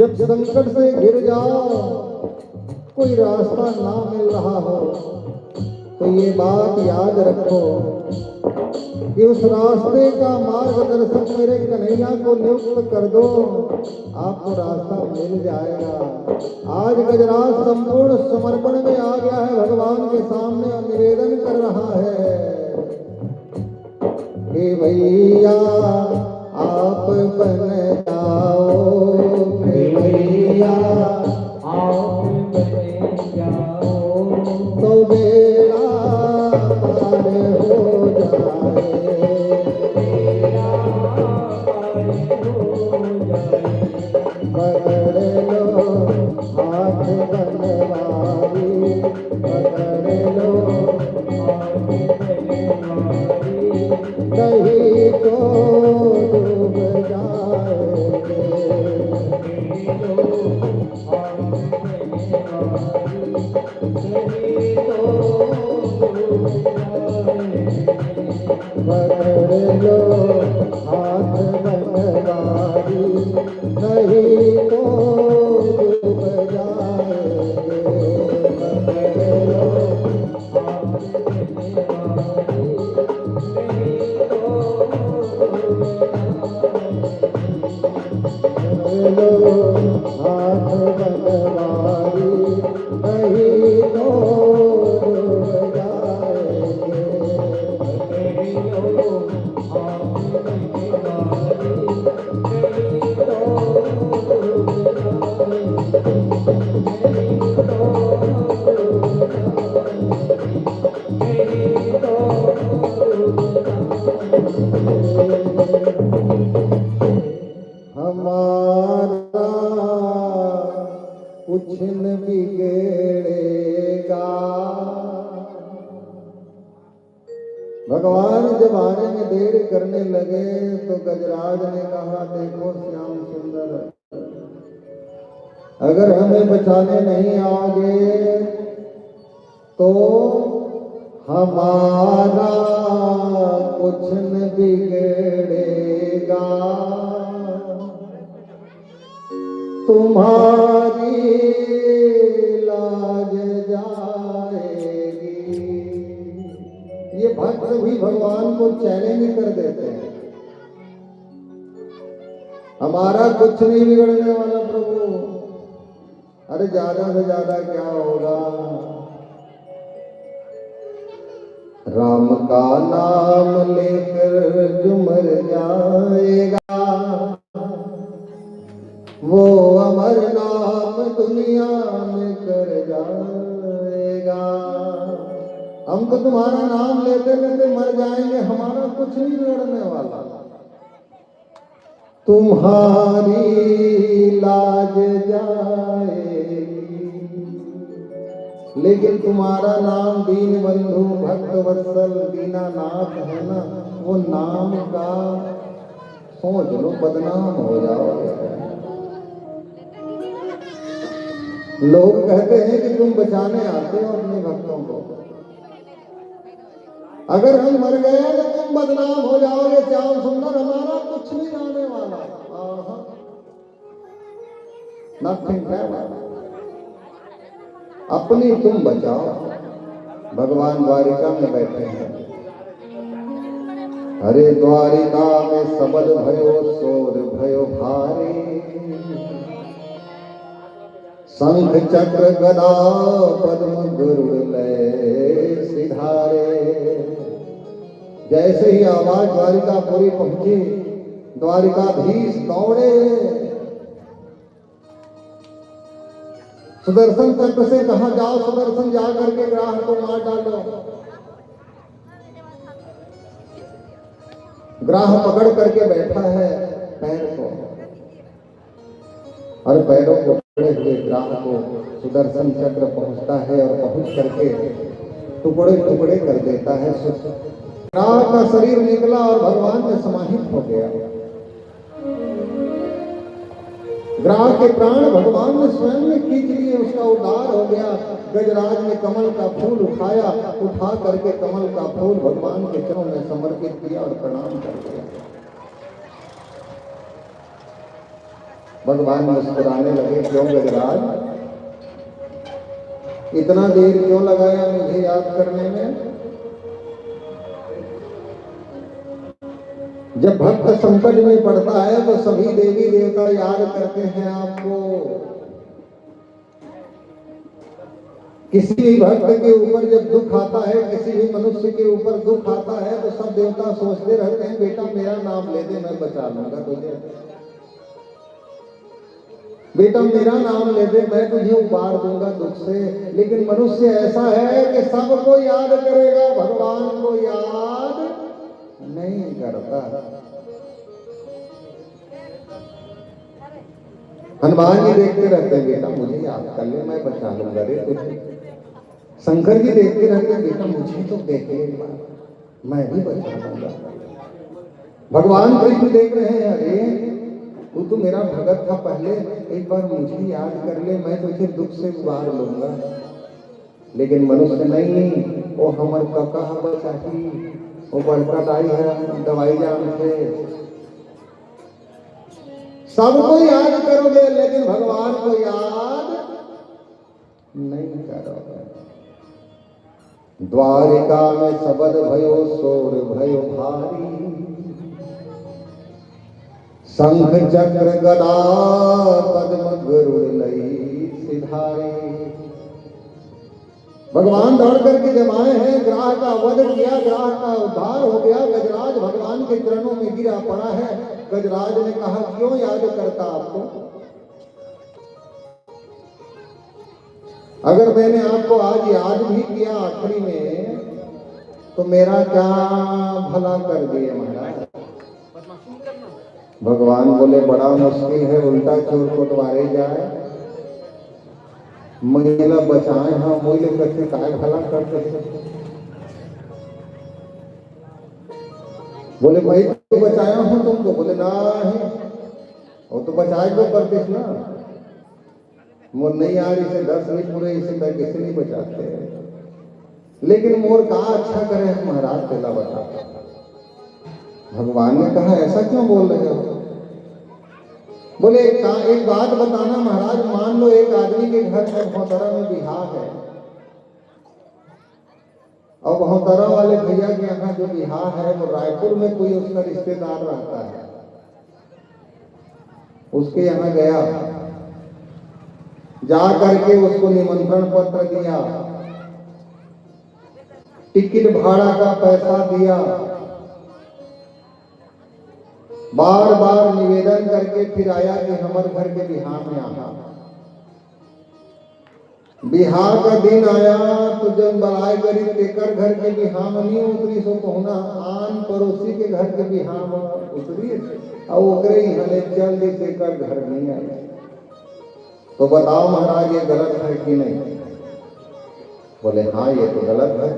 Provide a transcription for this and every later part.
जब संकट से घिर जाओ, कोई रास्ता ना मिल रहा हो, तो ये बात याद रखो कि उस रास्ते का मार्गदर्शक मेरे कन्हैया को नियुक्त कर दो, आपको रास्ता मिल जाएगा। आज गजराज संपूर्ण समर्पण में आ गया है, भगवान के सामने और निवेदन कर रहा है कि भैया आप बन जाओ पकड़ लो हाथ बनवारी, नहीं तो डूब जाएंगे। पकड़ लो हाथ बनवारी, नहीं तो पकड़ लो हाथ बनवारी, नहीं तो डूब जाएंगे। हमारा कुछ न बिगड़ेगा। भगवान जब आने में देर करने लगे तो गजराज ने कहा, देखो श्याम सुंदर, अगर हमें बचाने नहीं आओगे तो हमारा कुछ न बिगड़ेगा, तुम्हारी लाज जाएगी। ये भक्त भी भगवान को चैलेंज कर देते हैं, हमारा कुछ नहीं बिगड़ने वाला प्रभु, अरे ज्यादा से ज्यादा क्या होगा, राम का नाम लेकर जो मर जाएगा वो अमर नाम दुनिया में कर जाएगा। हम तो तुम्हारा नाम लेते लेते मर जाएंगे, हमारा कुछ नहीं बिगड़ने वाला, तुम्हारी लाज जाएगी। लेकिन तुम्हारा नाम दीन बंधु भक्त वत्सल दीनानाथ है ना, वो नाम का सोच लो बदनाम हो जाओगे। लोग कहते हैं कि तुम बचाने आते हो अपने भक्तों को, अगर हम मर गए तो तुम बदनाम हो जाओगे। श्याम सुंदर, हमारा कुछ नहीं जाने वाला, नथिंग है, अपनी तुम बचाओ। भगवान द्वारिका में बैठे हैं, हरे द्वारिका में सबद भयो सोर भयो भारी, शंख चक्र गदा पद्म गरुड़ लय सिधारे। जैसे ही आवाज द्वारिकापुरी पहुंची, द्वारिकाधीश दौड़े, सुदर्शन चक्र से कहा, जाओ सुदर्शन, जा करके ग्राह को मार डालो। ग्राह पकड़ करके बैठा है पैर को, और पैरों को पकड़े हुए ग्राह को सुदर्शन चक्र पहुंचता है और पहुंच करके टुकड़े टुकड़े कर देता है। ग्राह का शरीर निकला और भगवान में समाहित हो गया। ग्राह के प्राण भगवान ने स्वयं में खींच लिए, उसका उद्धार हो गया। गजराज ने कमल का फूल उठाया, उठा करके कमल का फूल भगवान के चरणों में समर्पित किया और प्रणाम कर दिया। भगवान मुस्कुराने लगे, क्यों गजराज, इतना देर क्यों लगाया मुझे याद करने में? जब भक्त संकट में पड़ता है तो सभी देवी देवता याद करते हैं आपको। किसी भी भक्त के ऊपर जब दुख आता है, किसी भी मनुष्य के ऊपर दुख आता है, तो सब देवता सोचते रहते हैं, बेटा मेरा नाम ले दे, मैं बचा लूंगा तुझे, बेटा मेरा नाम ले दे, मैं तुझे उबार दूंगा दुख से। लेकिन मनुष्य ऐसा है कि सबको याद करेगा, भगवान को याद नहीं करता। हनुमान जी देखते रहते हैं, बेटा मुझे याद कर ले, मैं बचा लूंगा रे तुझे। शंकर जी देखते रहते हैं, बेटा मुझे तो देख ले, मैं भी बचा लूंगा। भगवान कृष्ण देख रहे हैं, अरे तू तो मेरा भगत था पहले, एक बार मुझे याद कर ले, मैं तुझे दुख से उबार लूंगा। लेकिन मनुष्य नहीं, वो हमर कका बचाही, वो बड़का दाई है दवाई जान से। सबको याद करोगे लेकिन भगवान को याद नहीं करोगे। द्वारिका में सबद भयो सोर भयो भारी, शंख चक्र गदा पद्म गरुड़ लई सिधारी। भगवान दौड़ करके जब आए हैं, ग्राह का वध किया, ग्राह का उद्धार हो गया। गजराज भगवान के चरणों में गिरा पड़ा है। गजराज ने कहा क्यों याद करता आपको? अगर मैंने आपको आज याद भी किया आखिरी में, तो मेरा क्या भला कर दिए महाराज? भगवान बोले बड़ा मुश्किल है, उल्टा चोर कोटवारे जाए, महिला बचाए। हाँ मोइले करके काय भला करते। बोले भाई तो बचाया हूं तुमको। बोले नहीं, वो तो बचाए को करते ना, मोर नहीं आ रही से 10 नहीं पूरे, इसे मैं किसे नहीं बचाते। लेकिन मोर कहा अच्छा करे महाराज, पहला बता। भगवान ने कहा ऐसा क्यों बोल रहे हो? बोले एक बात बताना महाराज, मान लो एक आदमी के घर में भौतरा में बिहार है, और भौतरा वाले भैया के यहाँ जो बिहार है वो रायपुर में कोई उसका रिश्तेदार रहता है। उसके यहाँ गया, जा करके उसको निमंत्रण पत्र दिया, टिकट भाड़ा का पैसा दिया, बार बार निवेदन करके फिर आया कि हमारे घर के बिहार में आना। बिहार का दिन आया तो जब बड़ाई करी तेकर घर के बिहार में नहीं उतरी, सो पहुना आन पड़ोसी के घर के बिहार में उतरी, और ओकरे यहाँ ले चल दी, तेकर घर नहीं आया। तो बताओ महाराज ये गलत है कि नहीं? बोले हाँ ये तो गलत है,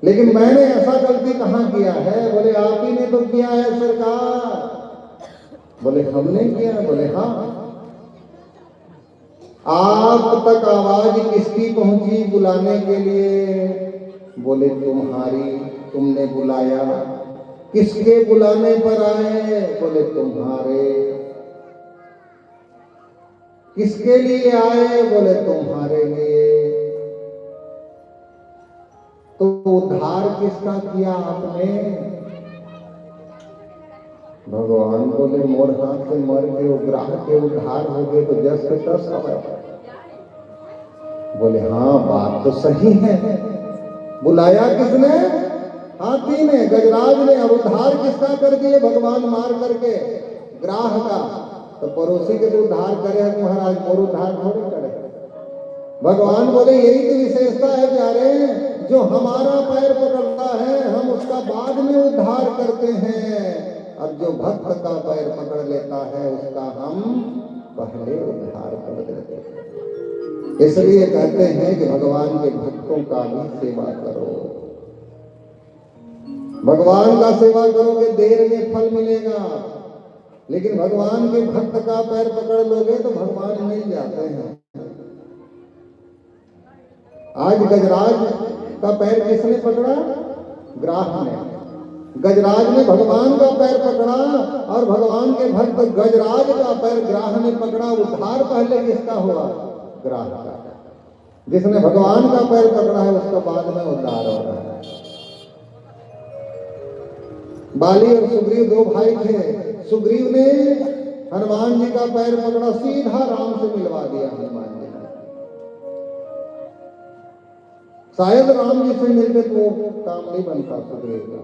लेकिन मैंने ऐसा गलती कहां किया है? बोले आप ही ने तो किया है सरकार। बोले हमने किया? बोले हाँ। आप तक आवाज किसकी पहुंची बुलाने के लिए? बोले तुम्हारी, तुमने बुलाया। किसके बुलाने पर आए? बोले तुम्हारे। किसके लिए आए? बोले तुम्हारे लिए। तो उद्धार किसका किया आपने? भगवान बोले मोर हाथ से मर के वो ग्राह के उद्धार हो गए तो जस के तस आया। बोले हाँ बात तो सही है। बुलाया किसने? हाथी ने, गजराज ने। और उद्धार किसका कर दिए? भगवान मार करके ग्राह का। तो पड़ोसी के तो उद्धार करे महाराज, मोर उद्धार थोड़े करे। भगवान बोले यही तो विशेषता है प्यारे, जो हमारा पैर पकड़ता है हम उसका बाद में उद्धार करते हैं, और जो भक्त का पैर पकड़ लेता है उसका हम पहले उद्धार कर देते हैं। इसलिए कहते हैं कि भगवान के भक्तों का भी सेवा करो। भगवान का सेवा करोगे देर में फल मिलेगा, लेकिन भगवान के भक्त का पैर पकड़ लोगे तो भगवान मिल जाते हैं। आज गजराज का पैर किसने पकड़ा? ग्राह ने। गजराज ने भगवान का पैर पकड़ा, और भगवान के भक्त गजराज का पैर ग्राह ने पकड़ा। उद्धार पहले किसका हुआ? ग्राह का। जिसने भगवान का पैर पकड़ा है उसका बाद में उद्धार हो रहा है। बाली और सुग्रीव दो भाई थे। सुग्रीव ने हनुमान जी का पैर पकड़ा, सीधा राम से मिलवा दिया हनुमान जी ने। शायद राम जी से मिलते तो वो काम नहीं बनता सुग्रीव का।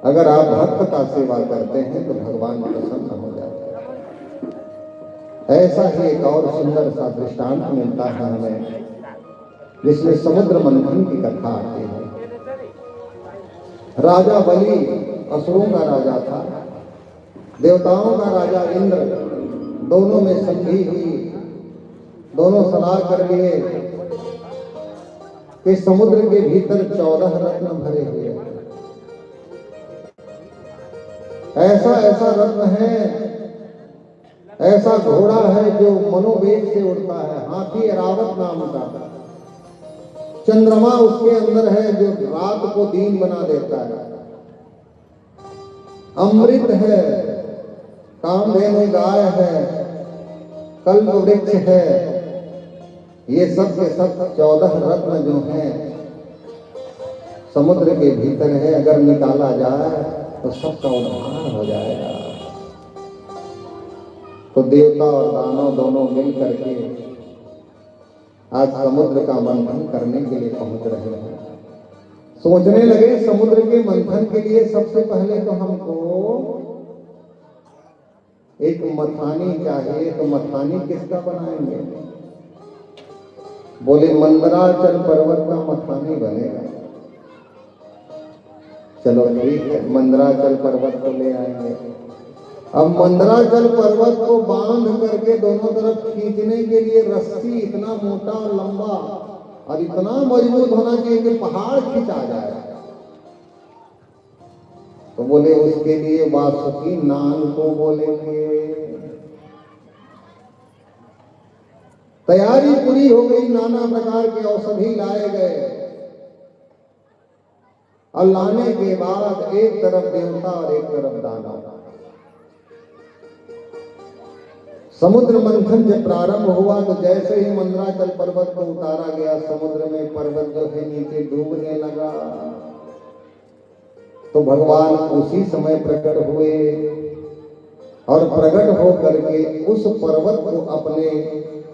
अगर आप भक्त का सेवा करते हैं तो भगवान प्रसन्न हो जाते हैं। ऐसा ही एक और सुंदर सा दृष्टांत मिलता है हमें, जिसमें समुद्र मंथन की कथा आती है। राजा बलि असुरों का राजा था, देवताओं का राजा इंद्र, दोनों में संधि हुई। दोनों सलाह कर लिए कि समुद्र के भीतर 14 रत्न भरे हुए हैं। ऐसा ऐसा रत्न है, ऐसा घोड़ा है जो मनोवेग से उड़ता है, हाथी एरावत नाम का। चंद्रमा उसके अंदर है जो रात को दिन बना देता है। अमृत है, कामधेनु गाय है, कल्प वृक्ष है। ये सब के सब 14 रत्न जो हैं समुद्र के भीतर है। अगर निकाला जाए तो सबका उद्धार हो जाएगा। तो देवता और दानव दोनों मिल करके आज समुद्र का मंथन करने के लिए पहुंच रहे हैं। सोचने लगे समुद्र के मंथन के लिए सबसे पहले तो हमको एक मथानी चाहिए। तो मथानी किसका बनाएंगे? बोले मंदराचल पर्वत का मथानी बनेगा। चलो ठीक है, मंदराचल पर्वत को ले आएंगे। अब मंदराचल पर्वत को बांध करके दोनों तरफ खींचने के लिए रस्सी इतना मोटा और लंबा और इतना मजबूत होना चाहिए कि पहाड़ खिंचा जाए। तो बोले उसके लिए वासुकी नाग को बोलेंगे। तैयारी पूरी हो गई, नाना प्रकार के औषधि लाए गए और लाने के बाद एक तरफ देवता और एक तरफ दानव। समुद्र मंथन जब प्रारंभ हुआ तो जैसे ही मंदराचल पर्वत को उतारा गया समुद्र में, पर्वत जो है नीचे डूबने लगा। तो भगवान उसी समय प्रकट हुए और प्रकट होकर के उस पर्वत को अपने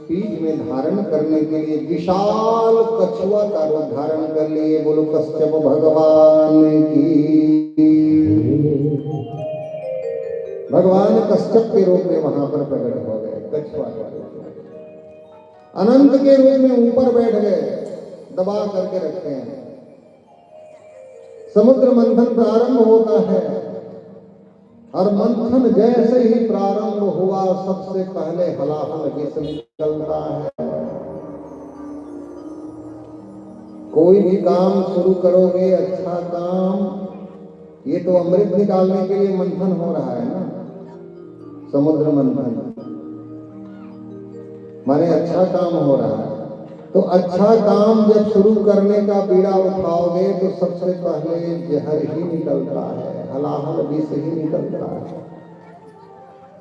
पीठ में धारण करने के लिए विशाल कछुआ का रूप धारण कर लिए। बोलो कश्यप भगवान की। भगवान कश्यप के रूप में वहां पर प्रकट हो गए, कछुआ के रूप में। अनंत के रूप में ऊपर बैठ गए, दबा करके रखते हैं। समुद्र मंथन प्रारंभ होता है और मंथन जैसे ही प्रारंभ हुआ सबसे पहले हलाहल विष निकलता है। कोई भी काम शुरू करोगे अच्छा काम, ये तो अमृत निकालने के लिए मंथन हो रहा है ना। समुद्र मंथन माने अच्छा काम हो रहा है। तो अच्छा काम जब शुरू करने का बीड़ा उठाओगे तो सबसे पहले जहर ही निकलता है, हलाहल विष ही निकलता है।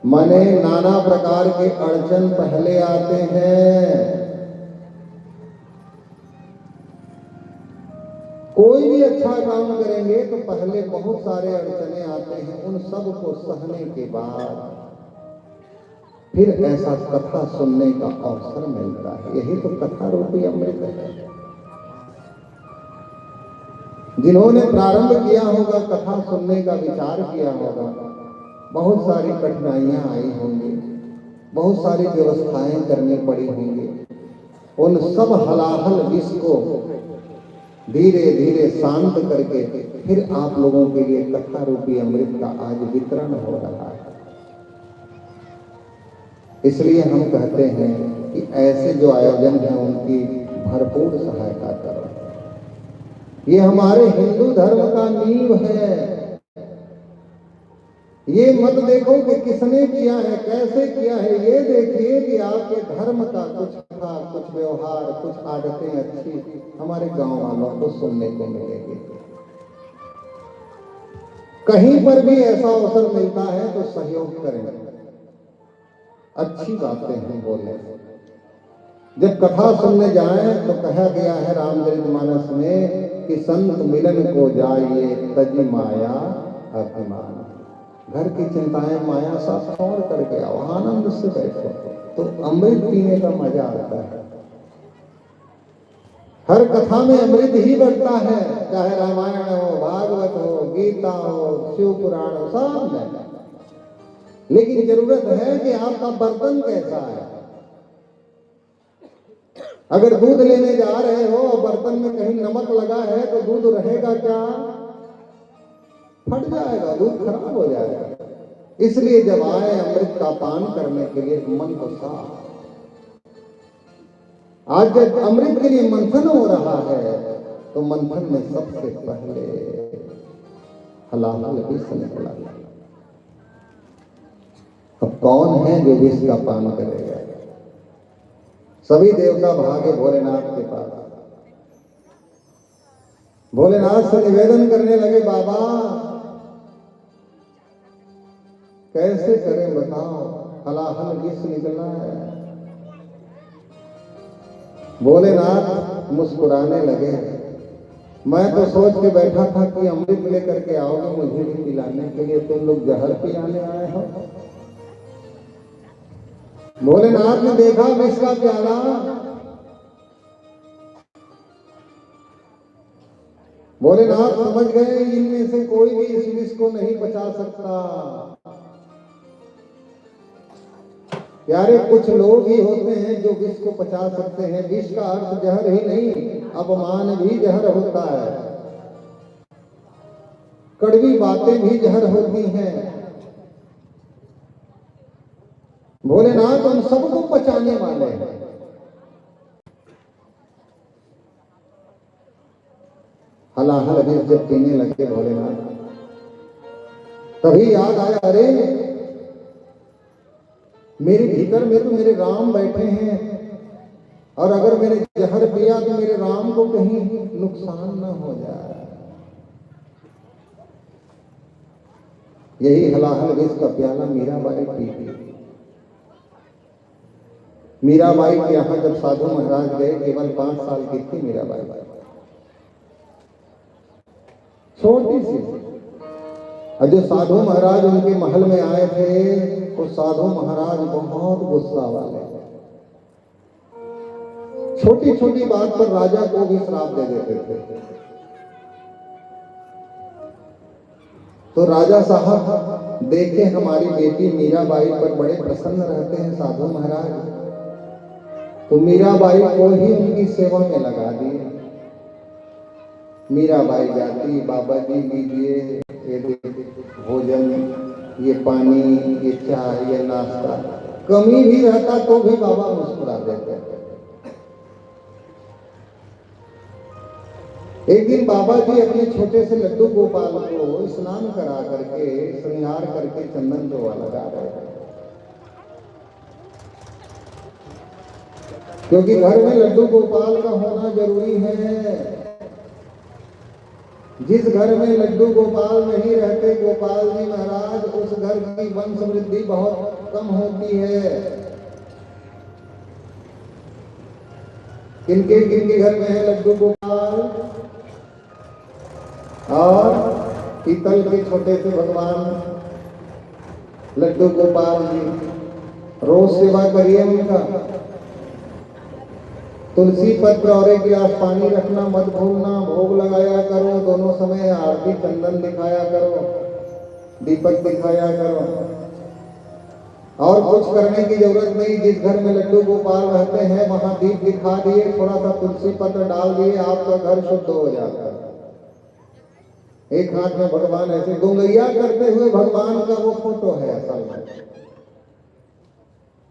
माने नाना प्रकार के अड़चन पहले आते हैं। कोई भी अच्छा काम करेंगे तो पहले बहुत सारे अड़चने आते हैं। उन सब को सहने के बाद फिर ऐसा कथा सुनने का अवसर मिलता है। यही तो कथा रूपी अमृत है। जिन्होंने प्रारंभ किया होगा कथा सुनने का, विचार किया होगा, बहुत सारी कठिनाइयां आई होंगी, बहुत सारी व्यवस्थाएं करनी पड़ी होंगी। उन सब हलाहल विष को धीरे धीरे शांत करके फिर आप लोगों के लिए कथा रूपी अमृत का आज वितरण हो रहा है। इसलिए हम कहते हैं कि ऐसे जो आयोजन हैं उनकी भरपूर सहायता करो। ये हमारे हिंदू धर्म का नींव है। ये मत देखो कि किसने किया है, कैसे किया है, ये देखिए कि आपके धर्म का कुछ था, कुछ व्यवहार, कुछ आदतें अच्छी हमारे गांव वालों को सुनने को मिलेगी। कहीं पर भी ऐसा अवसर मिलता है तो सहयोग करें, अच्छी बातें हम बोले। जब कथा सुनने जाएं तो कहा गया है रामचरितमानस में कि संत मिलन को जाइए तजी माया अभिमान। घर की चिंताएं माया सब छोड़ करके आओ, आनंद से बैठो तो अमृत पीने का मजा आता है। हर कथा में अमृत ही बढ़ता है, चाहे रामायण हो, भागवत हो, गीता हो, शिव पुराण हो, सब में। लेकिन जरूरत है कि आपका बर्तन कैसा है। अगर दूध लेने जा रहे हो और बर्तन में कहीं नमक लगा है तो दूध रहेगा क्या? फट जाएगा, दूध खराब हो जाएगा। इसलिए जब आए अमृत का पान करने के लिए मन को साफ। आज जब अमृत के लिए मंथन हो रहा है तो मंथन में सबसे पहले हलाहल विष निकला। अब कौन है जो विष का पान करेगा? सभी देवता भागे भोलेनाथ के पास। भोलेनाथ से निवेदन करने लगे, बाबा कैसे करें बताओ, हलाहल विष निकलना है। भोलेनाथ मुस्कुराने लगे, मैं तो सोच के बैठा था कि अमृत लेकर के आओगे मुझे भी पिलाने के लिए, तुम लोग जहर पिलाने आए हो। भोलेनाथ ने देखा विष का प्याला, भोलेनाथ समझ गए इनमें से कोई भी इस विष को नहीं बचा सकता। प्यारे, कुछ लोग ही होते हैं जो विष को पचा सकते हैं। विष का अर्थ जहर ही नहीं, अपमान भी जहर होता है, कड़वी बातें भी जहर होती हैं। भोलेनाथ उन सबको पचाने वाले हैं। हलाहल विष जब पीने लगे भोलेनाथ, तभी याद आया, अरे मेरे भीतर में तो मेरे राम बैठे हैं, और अगर मैंने जहर पिया तो मेरे राम को कहीं नुकसान न हो जाए। यही हलाहल विष का प्याला मीराबाई पी। मीराबाई के यहाँ जब साधु महाराज गए, केवल 5 साल की थी मीराबाई, छोटी सी। और जो साधु महाराज उनके महल में आए थे, वो साधु महाराज बहुत गुस्सा वाले, छोटी छोटी बात पर राजा को भी श्राप दे देते थे। तो राजा साहब देखे हमारी बेटी मीराबाई पर बड़े प्रसन्न रहते हैं साधु महाराज, तो मीराबाई को ही उनकी सेवा में लगा दिए। मीराबाई जाती, बाबा जी लीजिए ये भोजन, ये पानी, ये चाय, ये नाश्ता। कमी भी रहता तो भी बाबा मुस्कुरा देते। एक दिन बाबा जी अपने छोटे से लड्डू गोपाल को स्नान करा करके, श्रृंगार करके चंदन दोआ लगा रहे थे, क्योंकि घर में लड्डू गोपाल का होना जरूरी है। जिस घर में लड्डू गोपाल नहीं रहते गोपाल जी महाराज, उस घर की वंश वृद्धि बहुत कम होती है। किनके घर में है लड्डू गोपाल? और पीतल के छोटे से भगवान लड्डू गोपाल जी, रोज सेवा करिए उनका। तुलसी पत्र और एक गिलास पानी रखना मत भूलना, भोग लगाया करो, दोनों समय आरती चंदन दिखाया करो, दीपक दिखाया करो, और कुछ करने की जरूरत नहीं। जिस घर में लड्डू गोपाल रहते हैं वहां दीप दिखा दिए, थोड़ा सा तुलसी पत्र डाल दिए, आपका घर शुद्ध हो जाता है। एक हाथ में भगवान ऐसे गुंगैया करते हुए भगवान का वो फोटो है असल में।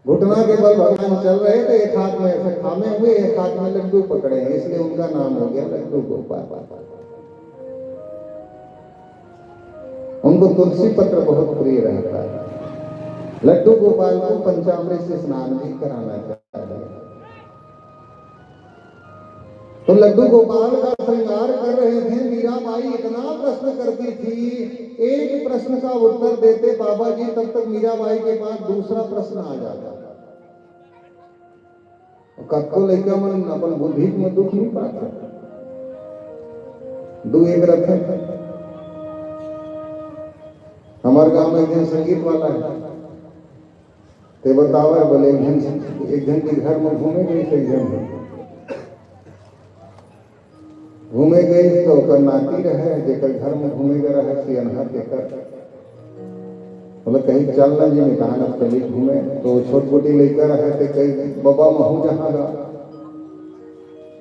घुटना के बल भगवान चल रहे थे, एक हाथ में ऐसे थामे हुए, एक हाथ में लड्डू पकड़े हैं, इसलिए उनका नाम हो गया लड्डू गोपाल। उनको तुलसी पत्र बहुत प्रिय रहता है। लड्डू गोपाल को पंचामृत से स्नान भी कराना चाहिए। तो लड्डू गोपाल का श्रृंगार कर रहे थे। मीराबाई इतना प्रश्न करती थी, एक प्रश्न का उत्तर देते बाबा जी, तब तक मीराबाई के पास दूसरा प्रश्न आ जाता। कत्को लेकर मन अपन बुद्धि में दुख नहीं पाता। दो एक रखे हमारे गांव में एक दिन संगीत वाला है, ते बतावे बोले एक जन के घर में घूमे गई, सही जन घूमे गई तो ओकर नाती रहे, जेकर घर में घूमे गए रहे सियनहा देकर, मतलब कहीं चलना जी में कहा न चली घूमे, तो छोट छोटी लेकर रहे थे, कहीं बाबा महू जहाँ गा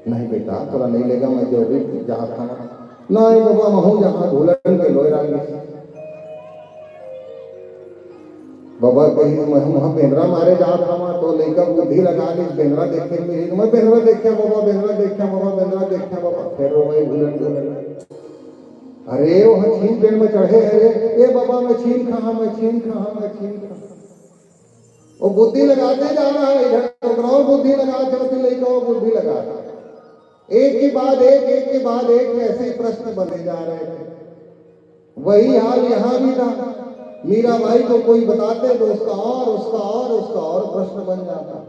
नहीं बेटा थोड़ा नहीं लेगा, मैं जो भी जहाँ था नहीं बाबा महू जहाँ धुलन के लोहरा बाबा कहीं वहां बेंद्रा मारे जात हवा, तो लेकर बुद्धि लगा ली बेंद्रा देखे मेरी, मैं बेंद्रा देखा बाबा, बेंद्रा देखा बाबा, बेंद्रा देखा बाबा, फिर वही भूलन। अरे वो छीन पेड़ में चढ़े है, ए बाबा मैं छीन खा, मैं छीन खा, मैं छीन खा। वो बुद्धि लगाते जा रहा है, इधर टकराओ बुद्धि लगा, चलती लेको बुद्धि लगा, एक के बाद एक ऐसे प्रश्न बने जा रहे थे। वही हाल यहाँ भी था। मीराबाई को कोई बताते तो उसका और प्रश्न बन जाता।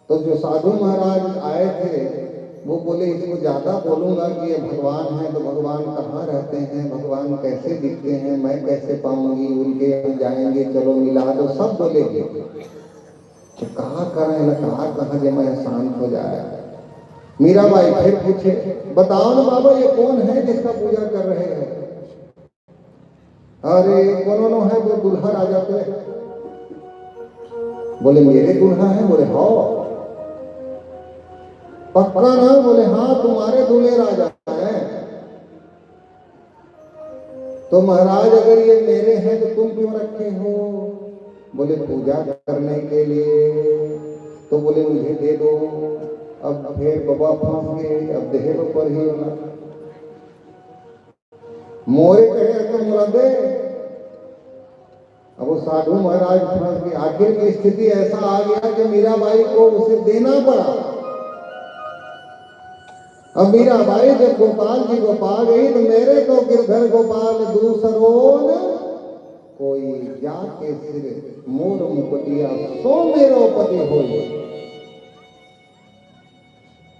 तो जो साधु महाराज आए थे वो बोले इसको ज्यादा बोलूंगा कि ये भगवान है तो भगवान कहाँ रहते हैं, भगवान कैसे दिखते हैं, मैं कैसे पाऊंगी, उनके यहाँ जाएंगे, चलो मिला दो, सब बोलेंगे। तो कहाँ कहाँ जब मैं शांत हो जाए। मीराबाई फिर पूछे, बताओ ना बाबा ये कौन है जिसका पूजा कर रहे हैं? अरे कौन है? वो दुल्हा राजा पे। बोले मेरे दुल्हा है? बोले हाँ। पक्का ना? बोले हाँ तुम्हारे दूल्हे राजा हैं। तो महाराज अगर ये मेरे हैं तो तुम क्यों रखे हो? बोले पूजा करने के लिए। तो बोले मुझे दे दो। अब फिर बाबा फंस गए, अब देह पर ही होना मोरे कहे तो मोरा दे। अब वो साधु महाराज फंस गए। आखिर की स्थिति ऐसा आ गया कि मीराबाई को उसे देना पड़ा। अब मीराबाई जब गोपाल जी को पा गई तो मेरे तो गिरधर गोपाल दूसरों कोई जाके सिर मोर मुकुटिया सो मेरो पति होई।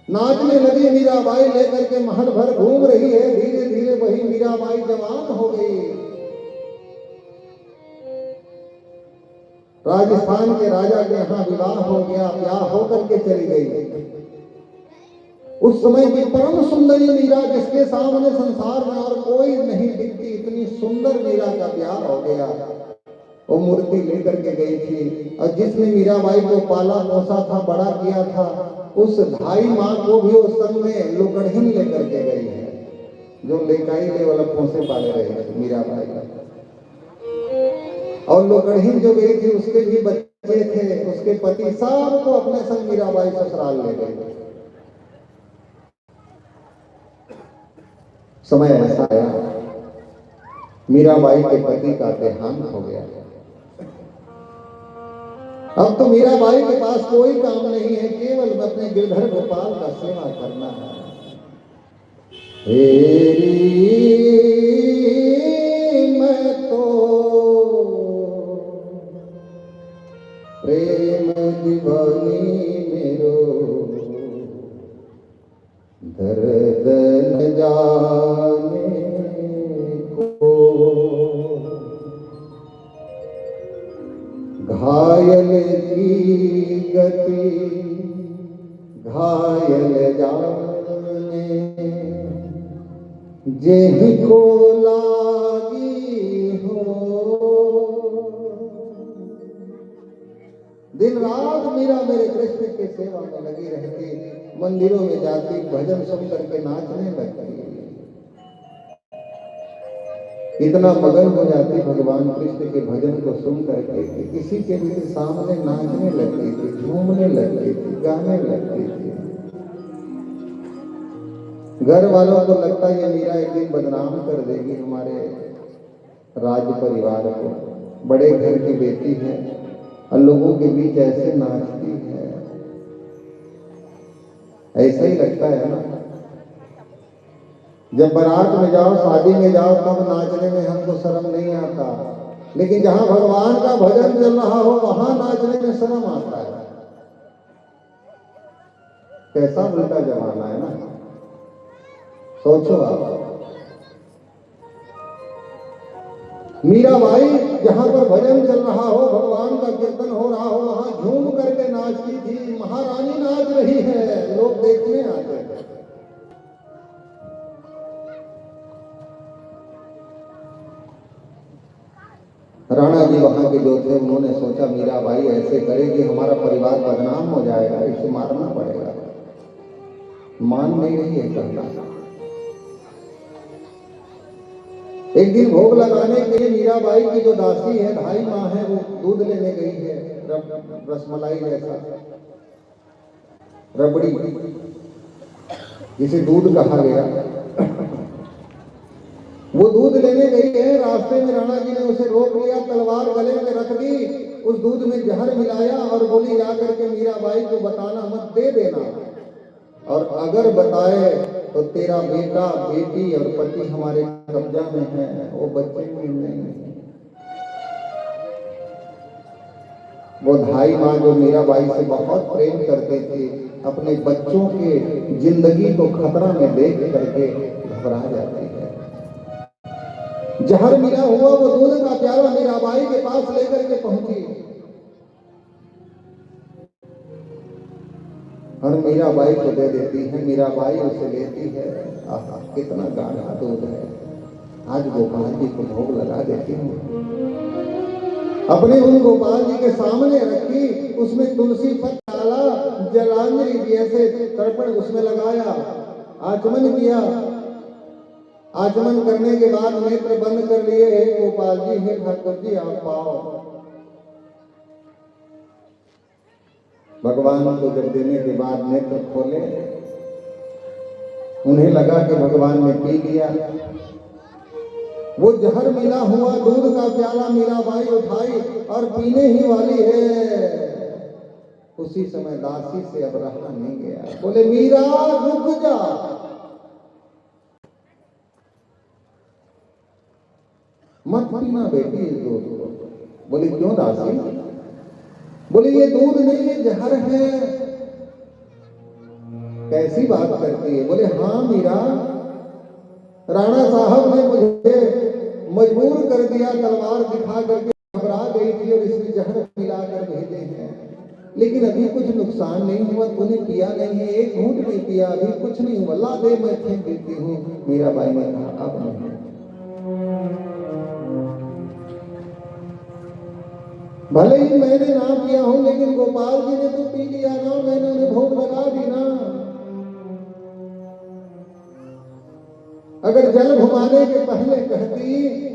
नाचने लगी मीराबाई, लेकर के महल भर घूम रही है। धीरे धीरे वही मीराबाई जवान हो गई। राजस्थान के राजा के यहाँ विवाह हो गया, ब्याह होकर के चली गई। उस समय की परम सुंदरी मीरा, जिसके सामने संसार में और कोई नहीं दिखती, इतनी सुंदर मीरा का ब्याह हो गया। वो मूर्ति लेकर के गई थी और जिसने मीराबाई को पाला पोसा था, बड़ा किया था, उस ढाई माँ को भी उस संग में लोकड़हीन लेकर के गई है, जो लेकाई ले वाला पोसे पाले रहे मीराबाई का। और लोकड़हीन जो गई थी उसके भी बच्चे थे, उसके पति सब को अपने संग मीराबाई ससुराल ले गई। समय ऐसा आया, मीराबाई के पति का देहांत हो गया। अब तो मीराबाई के पास कोई काम नहीं है, केवल अपने गिरधर गोपाल का सेवा करना है। मैं तो प्रेम दीवानी मेरो दर्द न जाने को, घायल की गति घायल जाने, जेहि को लागी हो। दिन रात मीरा मेरे कृष्ण के सेवा में लगी रहती, मंदिरों में जाती, भजन सुन करके नाचने लगती। इतना मगन हो जाती भगवान कृष्ण के भजन को सुन करके कि किसी के भी सामने नाचने लगती थी, झूमने लगती थी, गाने लगती थी। घर वालों को लगता ये मीरा एक दिन बदनाम कर देगी हमारे राज परिवार को। बड़े घर की बेटी है और लोगों के बीच ऐसे नाचती है, ऐसा ही लगता है ना। जब बारात में जाओ, शादी में जाओ, तब नाचने में हमको शर्म नहीं आता, लेकिन जहां भगवान का भजन चल रहा हो वहां नाचने में शर्म आता है। कैसा उल्टा जमाना है ना, सोचो आप। मीराबाई जहां पर भजन चल रहा हो, भगवान का कीर्तन हो रहा हो, वहां झूम करके नाचती थी। महारानी नाच रही है, लोग देखने आते हैं। राणा जी वहां के जो थे, उन्होंने सोचा मीराबाई ऐसे करेगी हमारा परिवार बदनाम हो जाएगा, इसे मारना पड़ेगा। मान नहीं रही है करना। एक दिन भोग लगाने के लिए मीराबाई की जो दासी है, ढाई माँ है, वो दूध लेने गई है, रसमलाई जैसा रबड़ी, जिसे दूध कहा गया। वो दूध लेने गई है, रास्ते में राणा जी ने उसे रोक लिया, तलवार गले में रख दी, उस दूध में जहर मिलाया और बोली जाकर के मीराबाई को बताना मत, दे देना, और अगर बताए तो तेरा बेटा बेटी और पति हमारे कब्जा में है, वो बच्चे में नहीं। वो धाई माँ जो मीराबाई से बहुत प्रेम करते थे, अपने बच्चों के जिंदगी को खतरा में देख करके घबरा जाती है। जहर मिला हुआ वो दूध का प्याला मीराबाई के पास लेकर के पहुंची और मीराबाई को दे देती है। मीराबाई उसे लेती है। आहा, कितना गाढ़ा दूध है, आज गोपाल जी को भोग लगा देती हूँ। अपने उन गोपाल जी के सामने रखी, उसमें तुलसी पत्र डाला, जलांजलि दी, ऐसे तर्पण उसमें लगाया, आचमन किया। आचमन करने के बाद नेत्र बंद कर लिए। हे गोपाल जी, हे ठाकुर जी, आप पाओ। भगवान को जब देने के बाद नेत्र खोले, उन्हें लगा कि भगवान ने पी लिया। वो जहर मिला हुआ दूध का प्याला मीराबाई उठाई और पीने ही वाली है। उसी समय दासी से अब रहा नहीं गया। बोले मीरा रुक जा, मत पीना बेटी इस दूध को। बोले क्यों दासी? बोले ये दूध नहीं, ये जहर है। कैसी बात करती है? बोले हाँ मीरा, राणा साहब ने मुझे मजबूर कर दिया, तलवार दिखा करके, घबरा गई थी और इसमें जहर मिलाकर भेजे हैं, लेकिन अभी कुछ नुकसान नहीं हुआ। तूने पिया नहीं है, एक घूंट नहीं पिया, अभी कुछ नहीं हुआ, ला दे, मैं फेंक देती हूँ। मीराबाई ने कहा अब नहीं। भले ही मैंने ना पिया हूं, लेकिन गोपाल जी ने तो पी लिया ना, मैंने उन्हें भोग लगा दी ना। अगर जल घुमाने के पहले कहती,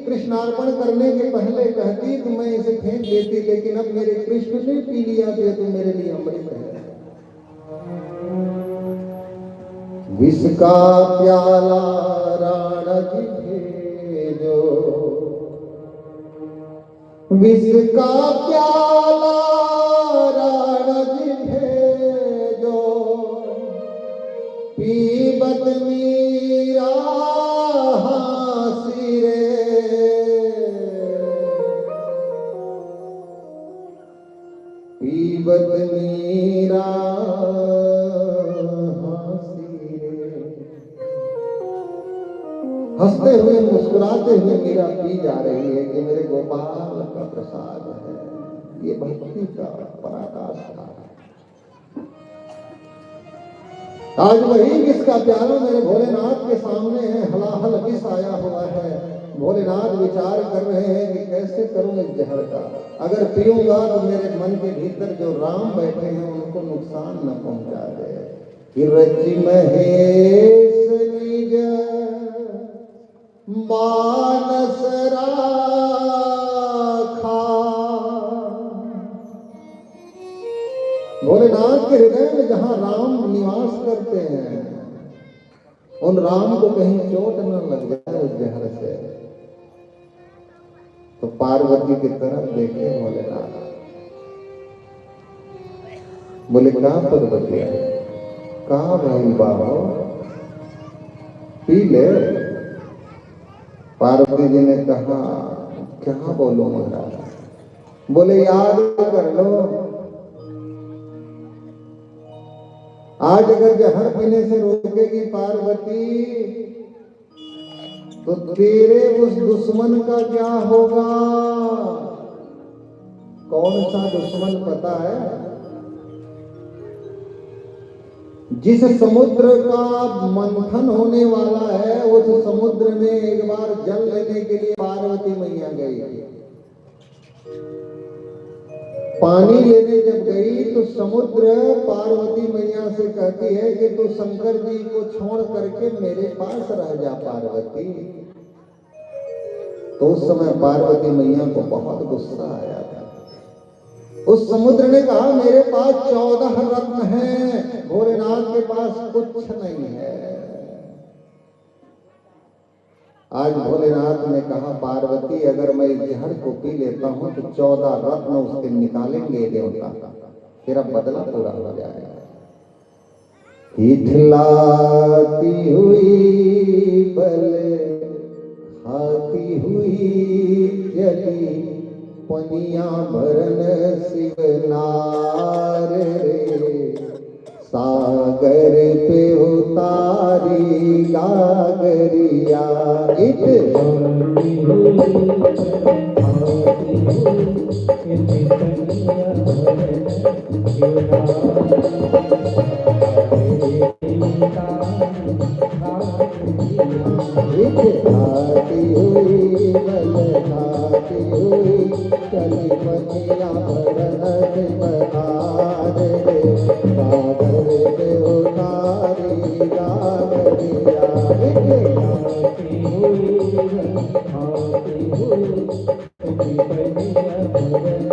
कृष्णार्पण करने के पहले कहती तो मैं इसे फेंक देती, लेकिन अब मेरे कृष्ण ने पी लिया तो मेरे लिए अमृत है। विष का प्याला राणा जी भेजो, विष का प्याला राणा जी भेजो, पीबत मीरा हासी रे, पीबत मीरा हासी रे। हंसते हुए मुस्कुराते हुए मीरा पी जा रही है कि मेरे गोपाल का प्रसाद है। ये भक्ति का पराकाष्ठा है। आज वही विष का प्याला मेरे भोलेनाथ के सामने है, हलाहल विष आया हुआ है। भोलेनाथ विचार कर रहे हैं कि कैसे करूं इस जहर का। अगर पीऊंगा तो मेरे मन के भीतर जो राम बैठे हैं उनको नुकसान न पहुंचा दे। रचि महेश निज मानस राखा, भोलेनाथ के हृदय में जहां राम निवास करते हैं, उन राम को कहीं चोट न लग जाए उस जहर से। तो पार्वती की तरफ देखे भोलेनाथ, बोले कहा पार्वती, कहा भाई बाबा पी ले। पार्वती जी ने कहा क्या बोलूं महाराज? बोले याद कर लो, आज अगर जहर पीने से रोकेगी पार्वती तो तेरे उस दुश्मन का क्या होगा? कौन सा दुश्मन पता है? जिस समुद्र का मंथन होने वाला है, उस समुद्र में एक बार जल लेने के लिए पार्वती मैया गई। पानी लेने जब गई तो समुद्र पार्वती मैया से कहती है कि तू शंकर जी को छोड़ करके मेरे पास रह जा पार्वती। तो उस समय पार्वती मैया को बहुत गुस्सा आया था। उस समुद्र ने कहा मेरे पास 14 रत्न हैं, भोलेनाथ के पास कुछ नहीं है। आज भोलेनाथ ने कहा पार्वती अगर मैं इस जहर को पी लेता हूं तो 14 रत्न उसके निकालेंगे देवता, तेरा बदला पूरा हो जाएगा। हिठलाती हुई बल खाती हुई जली पनिया भरन शिवनार रे, सागर पे उतारी गागरिया खाती हुई बल खाती हुई चली पनिया भरन शिवनार रे, सागर पे उतारी गागरिया खाती हुई खाती हुई पनिया भरन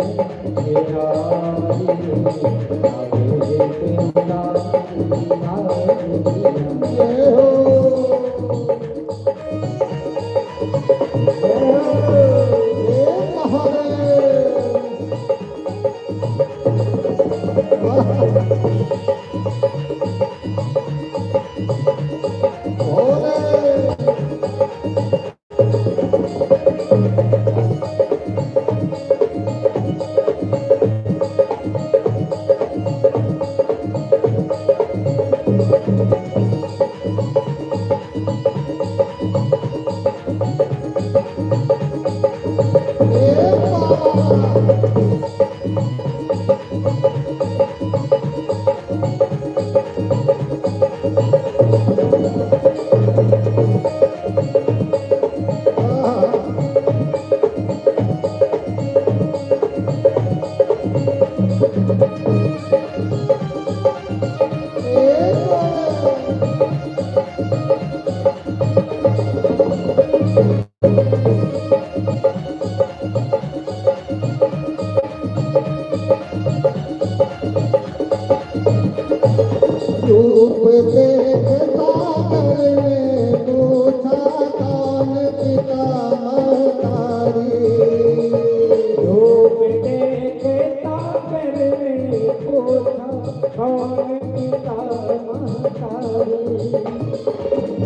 रूप देखता करने पूछा कौन पिता महतारी, रूप देखता करने पूछा कौन पिता महतारी,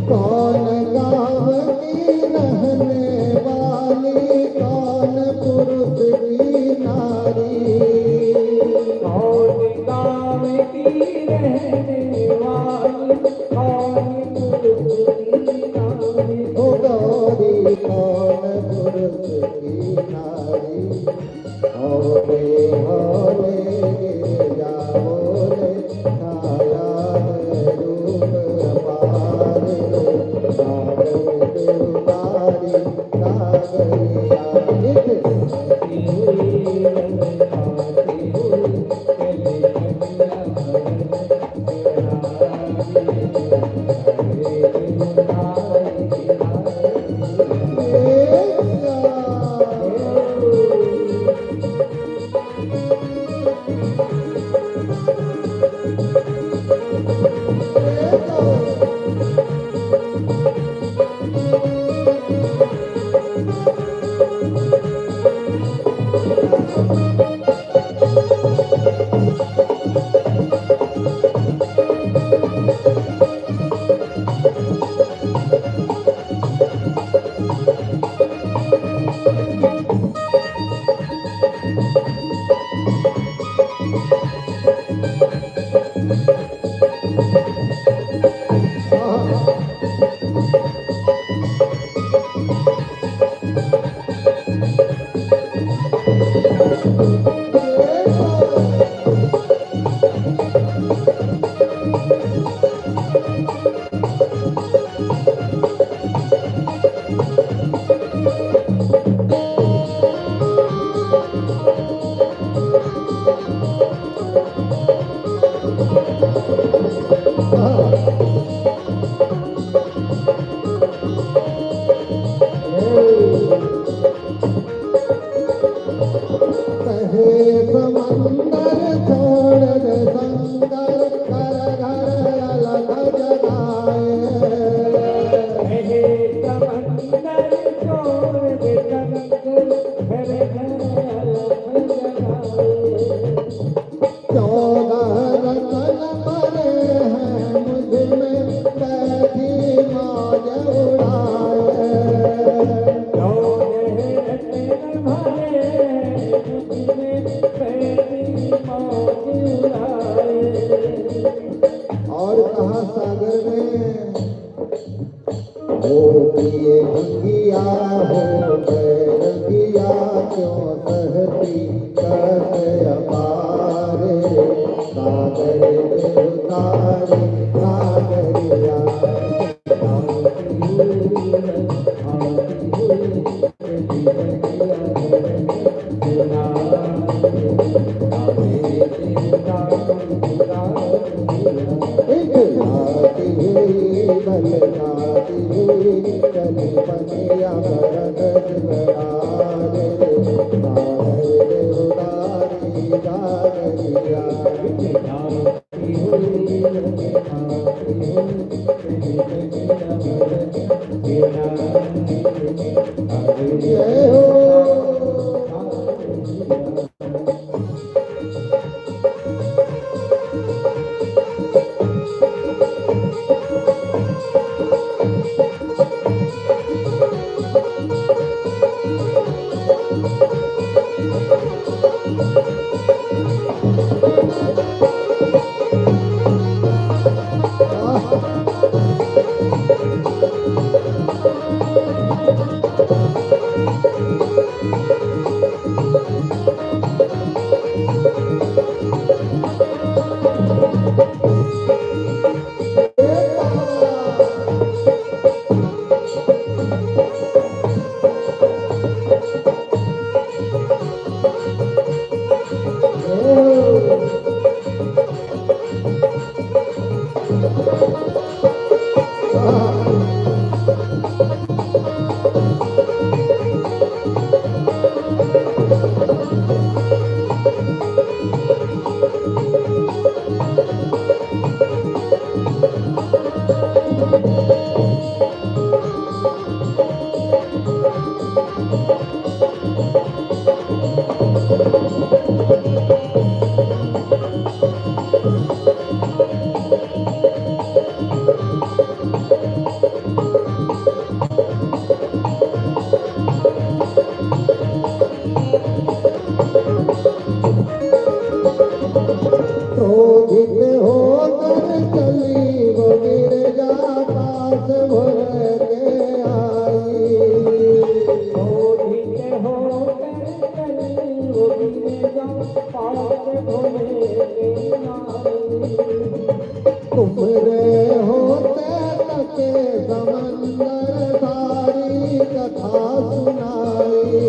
कौन गाँव की रहने वाली कौन पुरुष की नारी, कौन गाँव की रहने वाली कौन पुरुष की नारी, ओ गौरी कौन पुरुष की नारी, हौले हौले गिर जाओले छाया है रूप अपार, सागर पे उतारी गागरिया खाती हुई खाती हुई चली पनिया भरन 14 रतन भरे हैं मुझ में बैठी मौज उड़ाए। और कहा सागर में हो पिए भंगिया हो बैरंगिया क्यों सहती कैसे अपारे सागर में उतारे सागरिया। लाती हुई बल लाती हुई चली पनिया भरत जिवरारे सागर उदारी गागरिया। जय हो क्रोधित होकर चली वो गिरजा पास भर के आई। तुम्हारे होते तके समंदर सारी कथा सुनाई।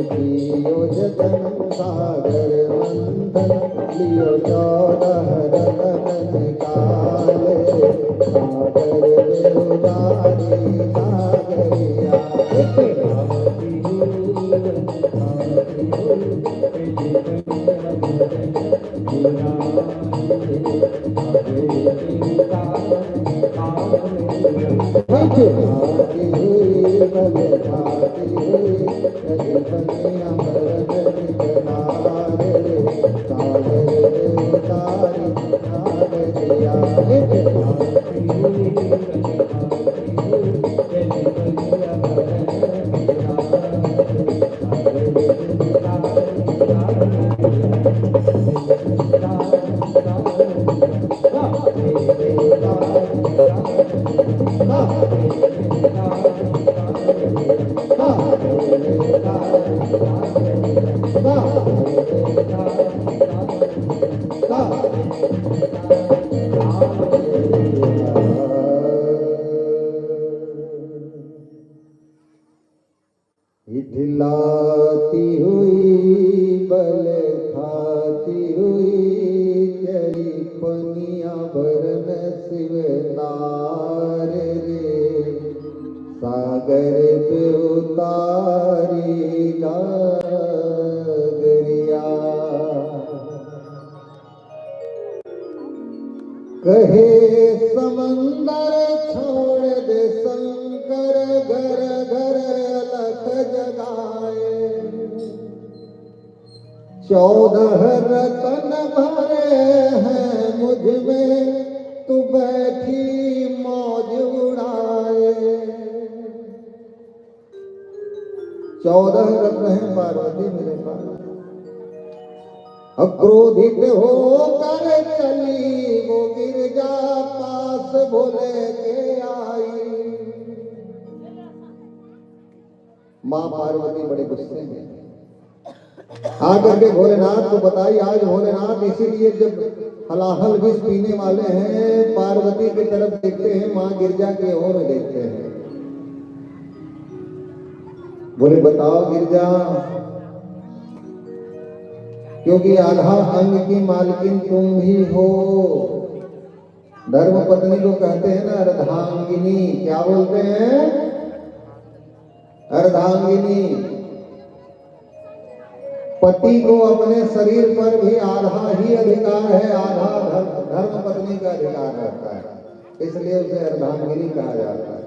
लियो जतन सागर मंथन लियो 14 रतन निकाले सागर में उदारी सागरिया। खाती हुई बल खाती हुई चली पनिया भरत किनारे सागर में उतारी सागरिया। हिठलाती हुई बल खाती हुई चली पनिया भरन शिवनार रे सागर पे उतारी गागरिया। कहे समंदर छोड़ दे शंकर घर घर अलख जगाए। 14 रतन भरे हैं मुझ में, तू बैठी मौज उड़ाए। 14 रत्न हैं पार्वती मेरे पास। अक्रोधित होकर चली वो गिरजा, पास भोले के आई। मां पार्वती बड़े गुस्से में आकर के भोलेनाथ को बताई। आज भोलेनाथ इसीलिए जब हलाहल विष पीने वाले हैं पार्वती की तरफ देखते हैं, मां गिरजा की ओर देखते हैं। बोले बताओ गिरजा, क्योंकि आधा अंग की मालकिन तुम ही हो। धर्म पत्नी को कहते हैं ना अर्धांगिनी। क्या बोलते हैं? अर्धांगिनी। पति को अपने शरीर पर भी आधा ही अधिकार है, आधा धर्म पत्नी का अधिकार रहता है, इसलिए उसे अर्धांगिनी कहा जाता है।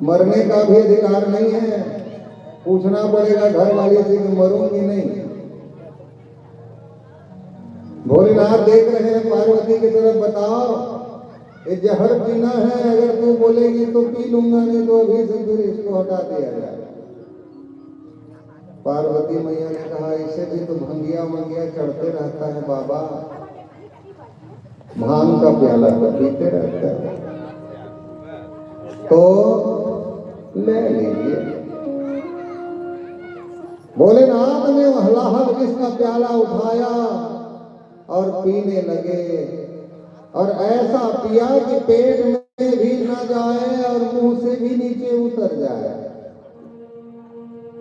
मरने का भी अधिकार नहीं है। पूछना पड़ेगा घर वाली से कि मरूंगी नहीं। भोलेनाथ देख रहे हैं पार्वती की तरफ। बताओ ये जहर पीना है, अगर तू बोलेगी तो पी लूंगा, नहीं तो अभी से फिर इसको हटा दिया जाए। पार्वती मैया ने कहा इसे भी तो भंगिया मंगिया चढ़ते रहता है बाबा, भांग का प्याला तो पीते रहता है, तो ले लीजिए। भोलेनाथ ने हलाहल विष का प्याला उठाया और पीने लगे, और ऐसा पिया कि पेट में भी ना जाए और मुंह से भी नीचे उतर जाए।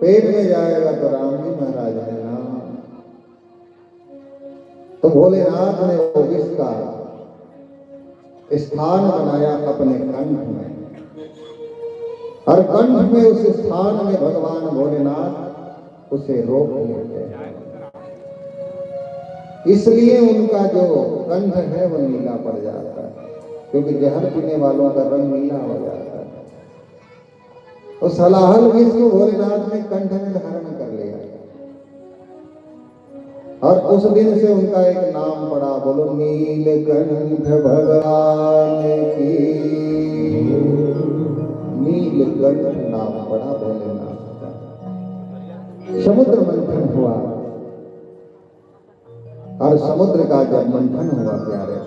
पेट में जाएगा तो राम जी महाराज ने नाम। तो भोलेनाथ ने वो विष का स्थान बनाया अपने कंठ में, और कंठ में उस स्थान में भगवान भोलेनाथ उसे रोक लेते हैं। इसलिए उनका जो कंठ है वो नीला पड़ जाता है, क्योंकि जहर पीने वालों का रंग नीला हो जाता है। उस हलाहल विष को भोलेनाथ ने कंठ में धारण कर लिया, और उस दिन से उनका एक नाम पड़ा। बोलो नीलकंठ भगवान की। नीलकंठ नाम पड़ा भोलेनाथ का। समुद्र मंथन हुआ, और समुद्र का जब मंथन हुआ प्यारे,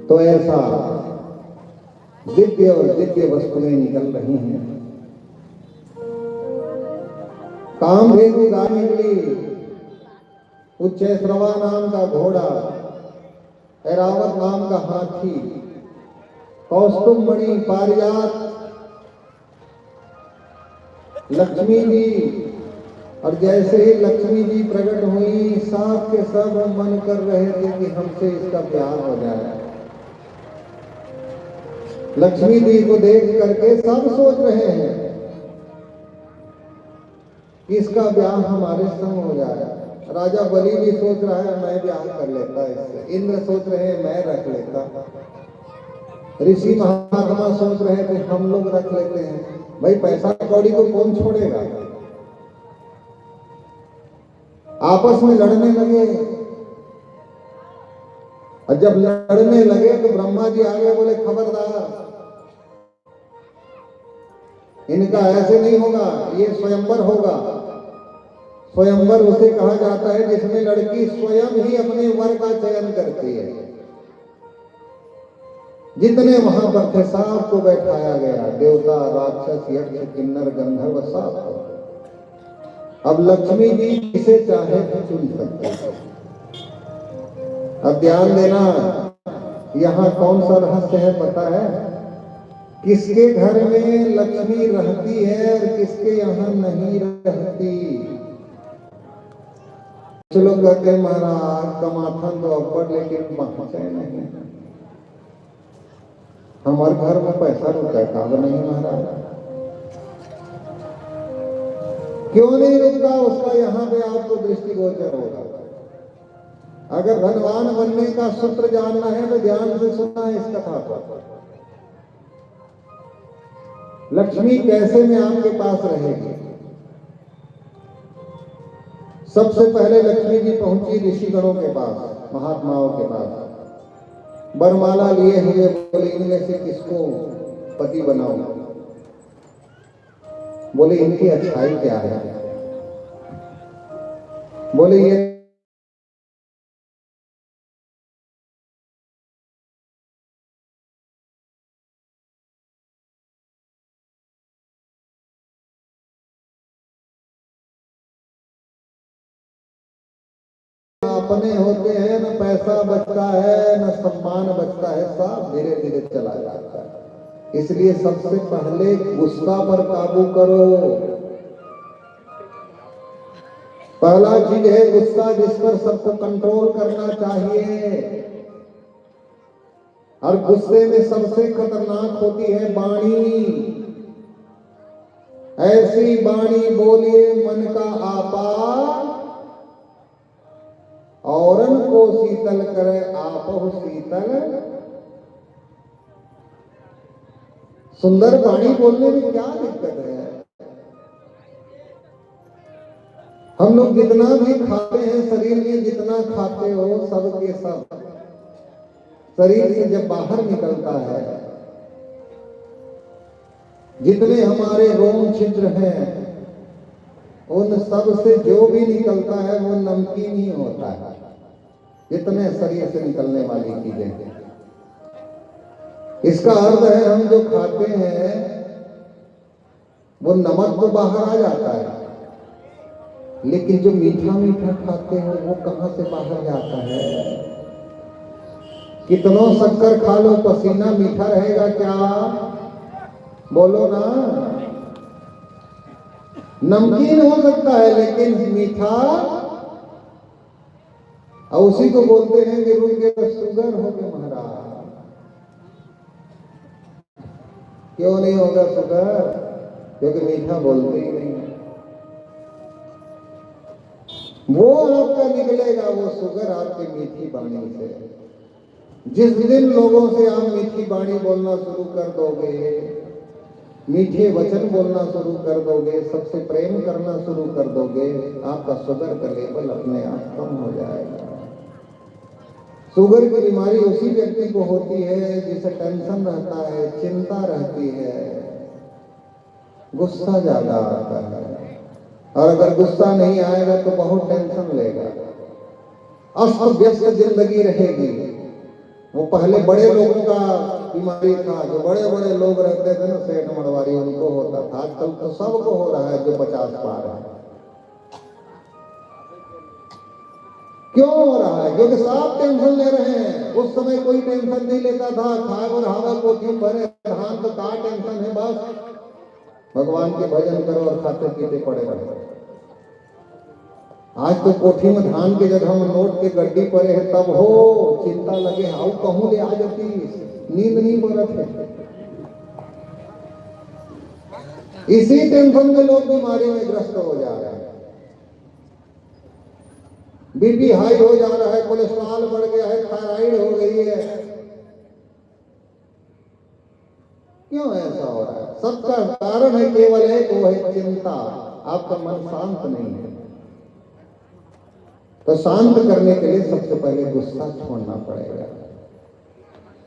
तो ऐसा दिव्य और दिव्य वस्तुएं निकल रही हैं। कामधेनु गाय निकली, उच्चैश्रवा नाम का घोड़ा, ऐरावत नाम का हाथी, कौस्तुभमणि, पारिजात, लक्ष्मी जी। और जैसे ही लक्ष्मी जी प्रकट हुई, सब के सब मन कर रहे थे कि हमसे इसका प्यार हो जाए। लक्ष्मी जी को देख करके सब सोच रहे हैं कि इसका ब्याह हमारे संग हो जाए। राजा बलि भी सोच रहा है मैं ब्याह कर लेता इससे, इंद्र सोच रहे हैं मैं रख लेता, ऋषि महात्मा सोच रहे थे हम लोग रख लेते हैं। भाई पैसा कौड़ी को कौन छोड़ेगा। आपस में लड़ने लगे, और जब लड़ने लगे तो ब्रह्मा जी आगे बोले खबरदार, इनका ऐसे नहीं होगा, ये स्वयंवर होगा। स्वयंवर उसे कहा जाता है जिसमें लड़की स्वयं ही अपने वर का चयन करती है। जितने वहां पर थे सबको बैठाया गया, देवता, राक्षस, यक्ष, किन्नर, गंधर्व सब। अब लक्ष्मी जी जिसे चाहे तो चुन सकते हैं। अब ध्यान देना, यहाँ कौन सा रहस्य है पता है? किसके घर में लक्ष्मी रहती है और किसके यहाँ नहीं रहती। कुछ लोग कहते हैं महाराज कमाथन तो अब्बड़ लेकिन पहुंचे नहीं, हमारे घर में पैसा रुका काब नहीं महाराज। क्यों नहीं रुकता उसका यहाँ पे आपको दृष्टिगोचर होगा। अगर धनवान बनने का सूत्र जानना है तो ध्यान से सुनना है इस कथा को। लक्ष्मी कैसे में आपके पास रहेगी? सबसे पहले लक्ष्मी जी पहुंची ऋषिगणों के पास, महात्माओं के पास। वरमाला लिए हुए बोले, इनमें से किसको पति बनाओ? बोले इनकी अच्छाई क्या है? बोले ये अपने होते हैं, न पैसा बचता है न सम्मान बचता है, सब धीरे धीरे चला जाता है। इसलिए सबसे पहले गुस्सा पर काबू करो। पहला चीज है गुस्सा, जिस पर सबको कंट्रोल करना चाहिए। और गुस्से में सबसे खतरनाक होती है वाणी। ऐसी वाणी बोलिए मन का आपा, औरन को शीतल करे आपहु शीतल। सुंदर वाणी बोलने में क्या दिक्कत है? हम लोग जितना भी खाते हैं, शरीर में जितना खाते हो सब के सब शरीर से जब बाहर निकलता है, जितने हमारे रोम छिद्र हैं उन सब से जो भी निकलता है वो नमकीन ही होता है, जितने शरीर से निकलने वाली चीजें हैं। इसका अर्थ है हम जो खाते हैं वो नमक तो बाहर आ जाता है, लेकिन जो मीठा मीठा खाते हो वो कहां से बाहर जाता है? कितनों शक्कर खा लो, पसीना मीठा रहेगा क्या? बोलो ना। नमकीन हो सकता है लेकिन मीठा, और उसी को बोलते हैं कि रुक गए शुगर हो गए महाराज। क्यों नहीं होगा शुगर? क्योंकि मीठा बोलते ही नहीं। वो आपका निकलेगा वो शुगर आपकी मीठी वाणी से। जिस दिन लोगों से आप मीठी वाणी बोलना शुरू कर दोगे, मीठे वचन बोलना शुरू कर दोगे, सबसे प्रेम करना शुरू कर दोगे, आपका शुगर का लेवल अपने आप कम हो जाएगा। शुगर की बीमारी उसी व्यक्ति को होती है जिसे टेंशन रहता है, चिंता रहती है, गुस्सा ज्यादा आता है। और अगर गुस्सा नहीं आएगा तो बहुत टेंशन लेगा, अस्त व्यस्त जिंदगी रहेगी। वो पहले बड़े लोगों का बीमारी था, जो बड़े बड़े लोग रहते थे ना, सेठ मड़वारी, उनको होता था। आजकल तो सबको हो रहा है जो 50 पार है। क्यों हो रहा है? क्योंकि सब टेंशन ले रहे हैं। उस समय कोई टेंशन नहीं लेता था, खाए और हवा को क्यों भरे, धान तो का टेंशन है, बस भगवान के भजन करो और खाते पीते पड़े रहो। आज तो कोठी में धान के जगह में नोट के गड्डी पड़े हैं, तब हो चिंता लगे हाउ कहूं ले आ जाती, नींद नहीं बरत है। इसी टेंशन में लोग बीमारी में ग्रस्त हो जा रहे हैं। बीपी हाई हो जा रहा है, कोलेस्ट्रॉल बढ़ गया है, थायराइड हो गई है। क्यों ऐसा हो रहा है? सबका कारण है केवल एक, वो है चिंता। आपका मन शांत नहीं है। तो शांत करने के लिए सबसे पहले गुस्सा छोड़ना पड़ेगा,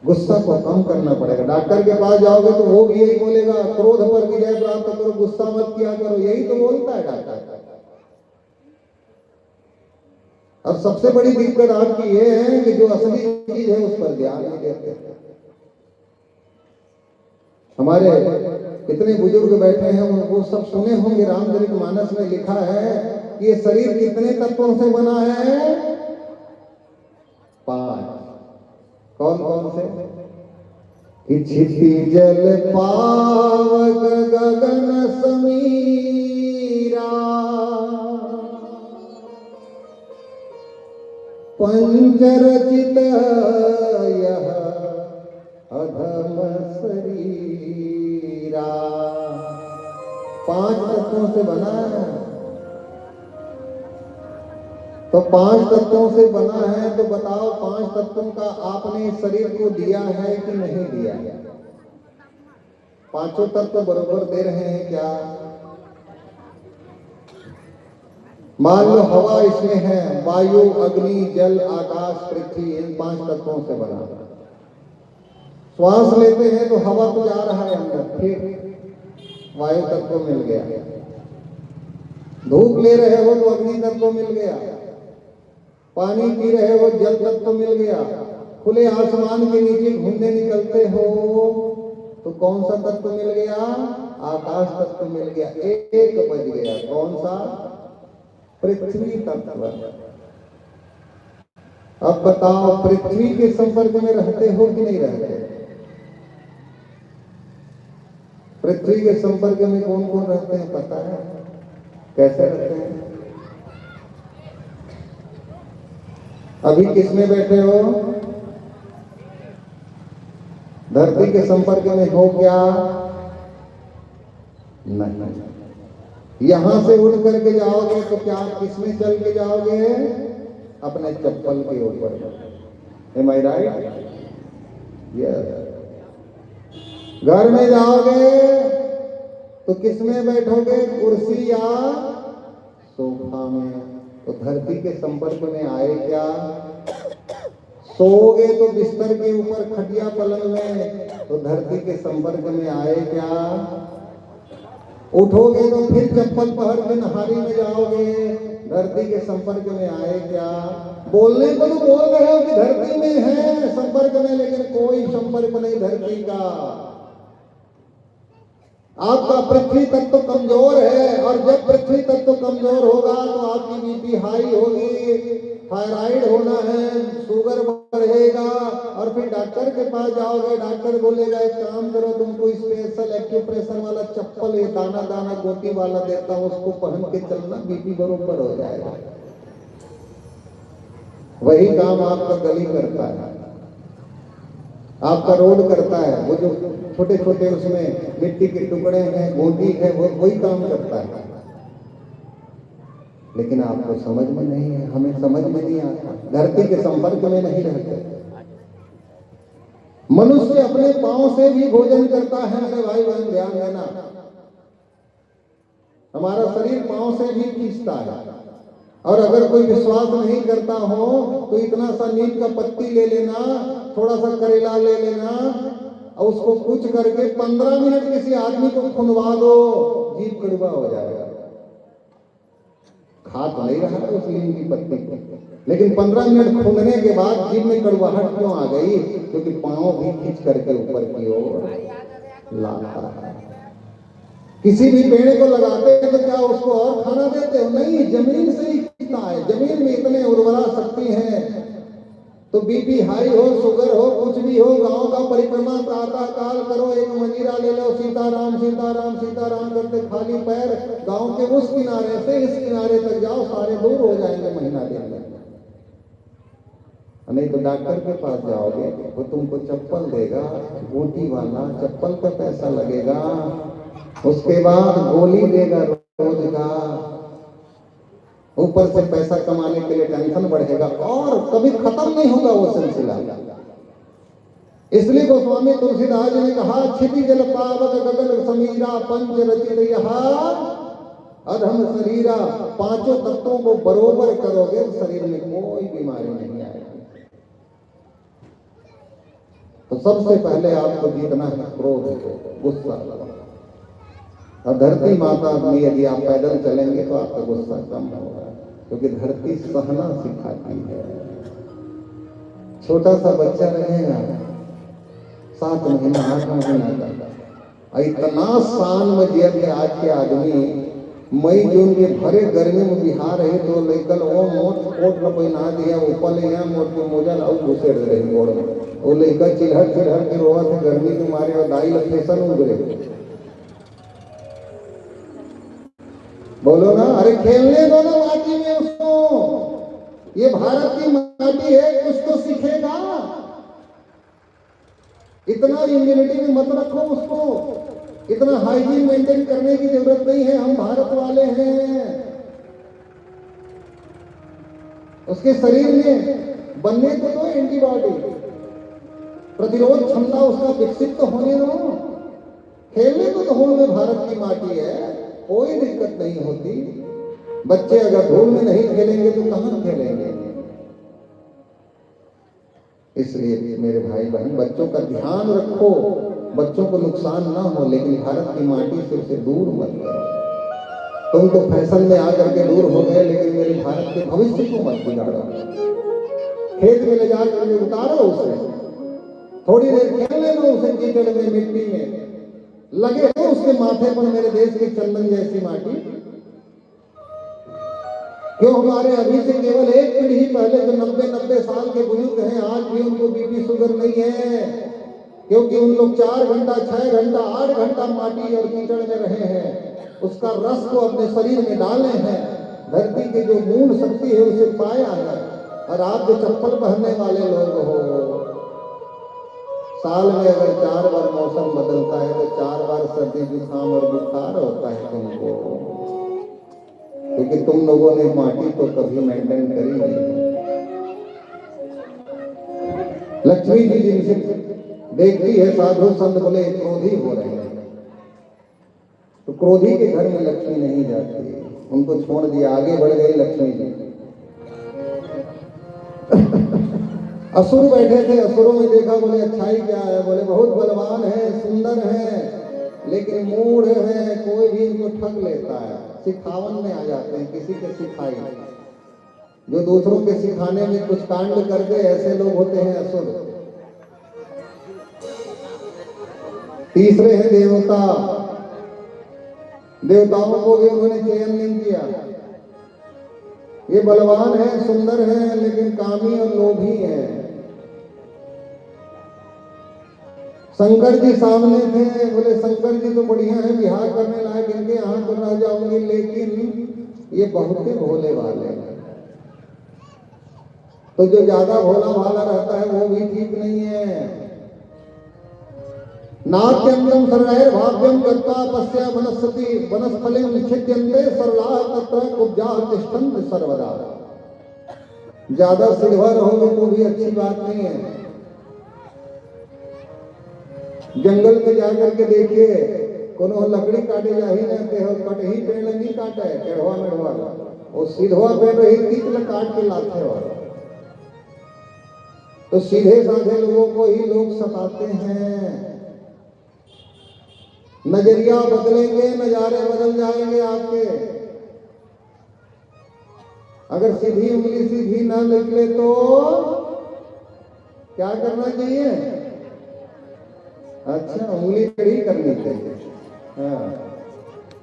गुस्सा को कम करना पड़ेगा। डॉक्टर के पास जाओगे तो वो भी यही बोलेगा, क्रोध पर विजय प्राप्त करो, गुस्सा मत किया करो, यही तो बोलता है डॉक्टर। अब सबसे बड़ी दिक्कत आपकी ये है कि जो असली चीज है उस पर ध्यान नहीं देते। हमारे कितने बुजुर्ग बैठे हैं, वो सब सुने होंगे, रामचरितमानस में लिखा है कि ये शरीर कितने तत्वों से बना है? 5। कौन कौन से? कि क्षिति जल पावक गगन समीरा, पंचरचित यह अधम शरीरा। 5 तत्वों से बना है। तो 5 तत्वों से बना है, तो बताओ 5 तत्वों का आपने इस शरीर को दिया है कि नहीं दिया? पांचों तत्व बरोबर दे रहे हैं क्या? मान लो हवा इसमें है, वायु, अग्नि, जल, आकाश, पृथ्वी, इन 5 तत्वों से बना। श्वास लेते हैं तो हवा तो जा रहा है अंदर, ठीक, वायु तत्व मिल गया। धूप ले रहे हो तो अग्नि तत्व मिल गया। पानी पी रहे हो, जल तत्व मिल गया। खुले आसमान के नीचे घूमने निकलते हो तो कौन सा तत्व मिल गया? आकाश तत्व मिल गया। एक बज गया, कौन सा? पृथ्वी तत्व। अब बताओ, पृथ्वी के संपर्क में रहते हो कि नहीं रहते? पृथ्वी के संपर्क में कौन कौन रहते हैं पता है? कैसे रहते हैं? अभी किसमें बैठे हो? धरती के संपर्क में हो क्या? नहीं। यहां से उठ करके जाओगे तो क्या किसमें चल के जाओगे? अपने चप्पल के ऊपर। Am I right? Yes. घर में जाओगे तो किसमें बैठोगे? कुर्सी या सोफा में। तो धरती के संपर्क में आए क्या? सोओगे तो बिस्तर के ऊपर, खटिया पलंग में, तो धरती के संपर्क में आए क्या? उठोगे तो फिर चप्पल पहन के नहारी में जाओगे, धरती के संपर्क में आए क्या? बोलने को तो बोल रहे हो कि धरती में है संपर्क में, लेकिन कोई संपर्क नहीं धरती का। आपका पृथ्वी तत्व कमजोर है, और जब पृथ्वी तत्व कमजोर होगा तो आपकी बीपी हाई होगी, थायराइड होना है, शुगर बढ़ेगा, और फिर डॉक्टर के पास जाओगे, डॉक्टर बोलेगा एक काम करो, तुमको स्पेशल एक्यूप्रेशर वाला चप्पल, ये दाना दाना गोटी वाला देता हूं, उसको पहन के चलना, बीपी बरोबर हो जाएगा। वही काम आपका गली करता है, आपका रोड करता है। वो जो छोटे छोटे उसमें मिट्टी के टुकड़े हैं, गोटी है, वो वही काम करता है। लेकिन आपको समझ में नहीं है, हमें समझ में नहीं आता, धरती के संपर्क में नहीं रहते। मनुष्य अपने पांव से भी भोजन करता है। मेरे भाई बहन ध्यान देना, हमारा शरीर पांव से भी खींचता है। और अगर कोई विश्वास नहीं करता हो तो इतना सा नीम का पत्ती ले लेना, थोड़ा सा करेला ले लेना, और उसको कुछ करके 15 मिनट किसी आदमी को खुनवा दो, जीभ कड़वा हो जाएगा। खा तो नहीं रहा उस नीम की पत्ती को, लेकिन 15 मिनट खूंदने के बाद जीभ में कड़वाहट क्यों आ गई? क्योंकि पांव भी खींच करके ऊपर की ओर लाता है। किसी भी पेड़ को लगाते हैं तो क्या उसको और खाना देते हो? नहीं, जमीन से ही खींचता है। जमीन में इतने उर्वरा शक्ति है, तो बीपी हाई हो, शुगर हो, कुछ भी हो, गांव का परिक्रमा प्रातः काल करो, एक मजीरा ले लो, सीताराम सीताराम सीताराम करते खाली पैर गांव के उस किनारे से इस किनारे तक जाओ, सारे दूर हो जाएंगे महीना दिन में। नहीं तो डॉक्टर के पास जाओगे, वो तुमको चप्पल देगा, गोटी वाला चप्पल का पैसा लगेगा, उसके बाद गोली देगा रोज का, ऊपर से पैसा कमाने के लिए टेंशन बढ़ेगा, और कभी खत्म नहीं होगा वो सिलसिला। इसलिए गोस्वामी तुलसीदास जी ने कहा, क्षिति जल पावक गगन समीरा पंच रचित यहा अधम शरीरा। पांचों तत्वों को बरोबर करोगे तो शरीर में कोई बीमारी नहीं आएगी। तो सबसे पहले आपको जीतना है क्रोध, गुस्सा। और धरती माता में यदि आप पैदल चलेंगे तो आपका गुस्सा कम होगा, क्योंकि धरती सहना सिखाती है। छोटा सा बच्चा रहेगा 7 महीना 8 महीना का, इतना शान में जिया कि आज के आदमी मई जून के भरे गर्मी में बिहार है तो लेकर वो मोट कोट न पहना दिया, ऊपर ले यहाँ मोट के मोजा लाओ घुसेड़ रहे गोड़ में, वो लेकर चिल्हर चिल्हर के रोआ थे गर्मी के मारे, और दाई लफेसन उगरे। बोलो ना, अरे खेलने दो ना माटी में उसको, ये भारत की माटी है, कुछ तो सीखेगा। इतना इम्यूनिटी में मत रखो उसको, इतना हाइजीन मेंटेन करने की जरूरत नहीं है, हम भारत वाले हैं। उसके शरीर में बनने को तो एंटीबॉडी, प्रतिरोध क्षमता उसका विकसित तो होने दो। खेलने को तो धूल में भारत की माटी है, कोई दिक्कत नहीं होती। बच्चे अगर धूल में नहीं खेलेंगे तो कहां खेलेंगे? इसलिए मेरे भाई बहन, बच्चों का ध्यान रखो, बच्चों को नुकसान ना हो, लेकिन भारत की माटी से उसे दूर मत करो। तुम तो फैशन में आकर के दूर हो गए, लेकिन मेरे भारत के भविष्य को मत बिगाड़ो। खेत में ले जाकर के उतारो उसे, थोड़ी देर खेलने दो उसे कीचड़ में, मिट्टी में लगे हो उसके माथे पर मेरे देश की चंदन जैसी माटी। क्यों हमारे अभी से केवल एक पीढ़ी पहले जो 90 साल के बुजुर्ग हैं, आज भी उनको बीपी शुगर नहीं है, क्योंकि उन लोग 4 घंटा 6 घंटा 8 घंटा माटी और कीचड़ में रहे हैं, उसका रस को अपने शरीर में डाले हैं, धरती की जो मूल शक्ति है उसे पाया है। और आप जो चप्पल पहनने वाले लोग हो, साल में अगर 4 बार मौसम बदलता है तो 4 बार सर्दी जुकाम और बुखार होता है तुमको, क्योंकि तुम लोगों ने माटी तो कभी मेंटेन करी नहीं। लक्ष्मी जी जिनसे देखती है साधु संत बोले क्रोधी हो रहे हैं, तो क्रोधी के घर में लक्ष्मी नहीं जाती, उनको छोड़ दिया, आगे बढ़ गई लक्ष्मी जी। असुर बैठे थे, असुरों में देखा, बोले अच्छाई क्या है? बोले बहुत बलवान है, सुंदर है, लेकिन मूढ़ है, कोई भी इनको ठग लेता है, सिखावन में आ जाते हैं, किसी के सिखाई, जो दूसरों के सिखाने में कुछ कांड कर दे, ऐसे लोग होते हैं असुर। तीसरे हैं देवता, देवताओं को भी उन्होंने चयन नहीं किया। ये बलवान है, सुंदर है, लेकिन कामी और लोभी है। शंकर जी सामने थे, बोले शंकर जी तो बढ़िया है, विहार करने लायक, इनके यहाँ तो रह जाऊंगी, लेकिन ये बहुत ही भोले वाले हैं। तो जो ज्यादा भोला भाला रहता है वो भी ठीक नहीं है। नात्यंतम सर्वैर भाव्यम गत्वा पश्या वनस्पति वनस्फले निच्छिद्यन्ते सरला तत्र कुब्जा तिष्ठन्ति सर्वदा। ज्यादा सिल्वा रहोगे तो भी अच्छी बात नहीं है। जंगल में जाकर के देखिए, कोनो लकड़ी काटे जा ही रहते हो, कट ही पेड़ नहीं काटा है, टेढ़वा मेढ़वा, वो सीधवा पेड़ रही तीतल काट के लाते हो। तो सीधे साधे लोगों को ही लोग सताते हैं। नजरिया बदलेंगे, नजारे बदल जाएंगे आपके। अगर सीधी उंगली सीधी ना निकले तो क्या करना चाहिए? अच्छा, उंगली टेढ़ी करनी चाहिए। हाँ,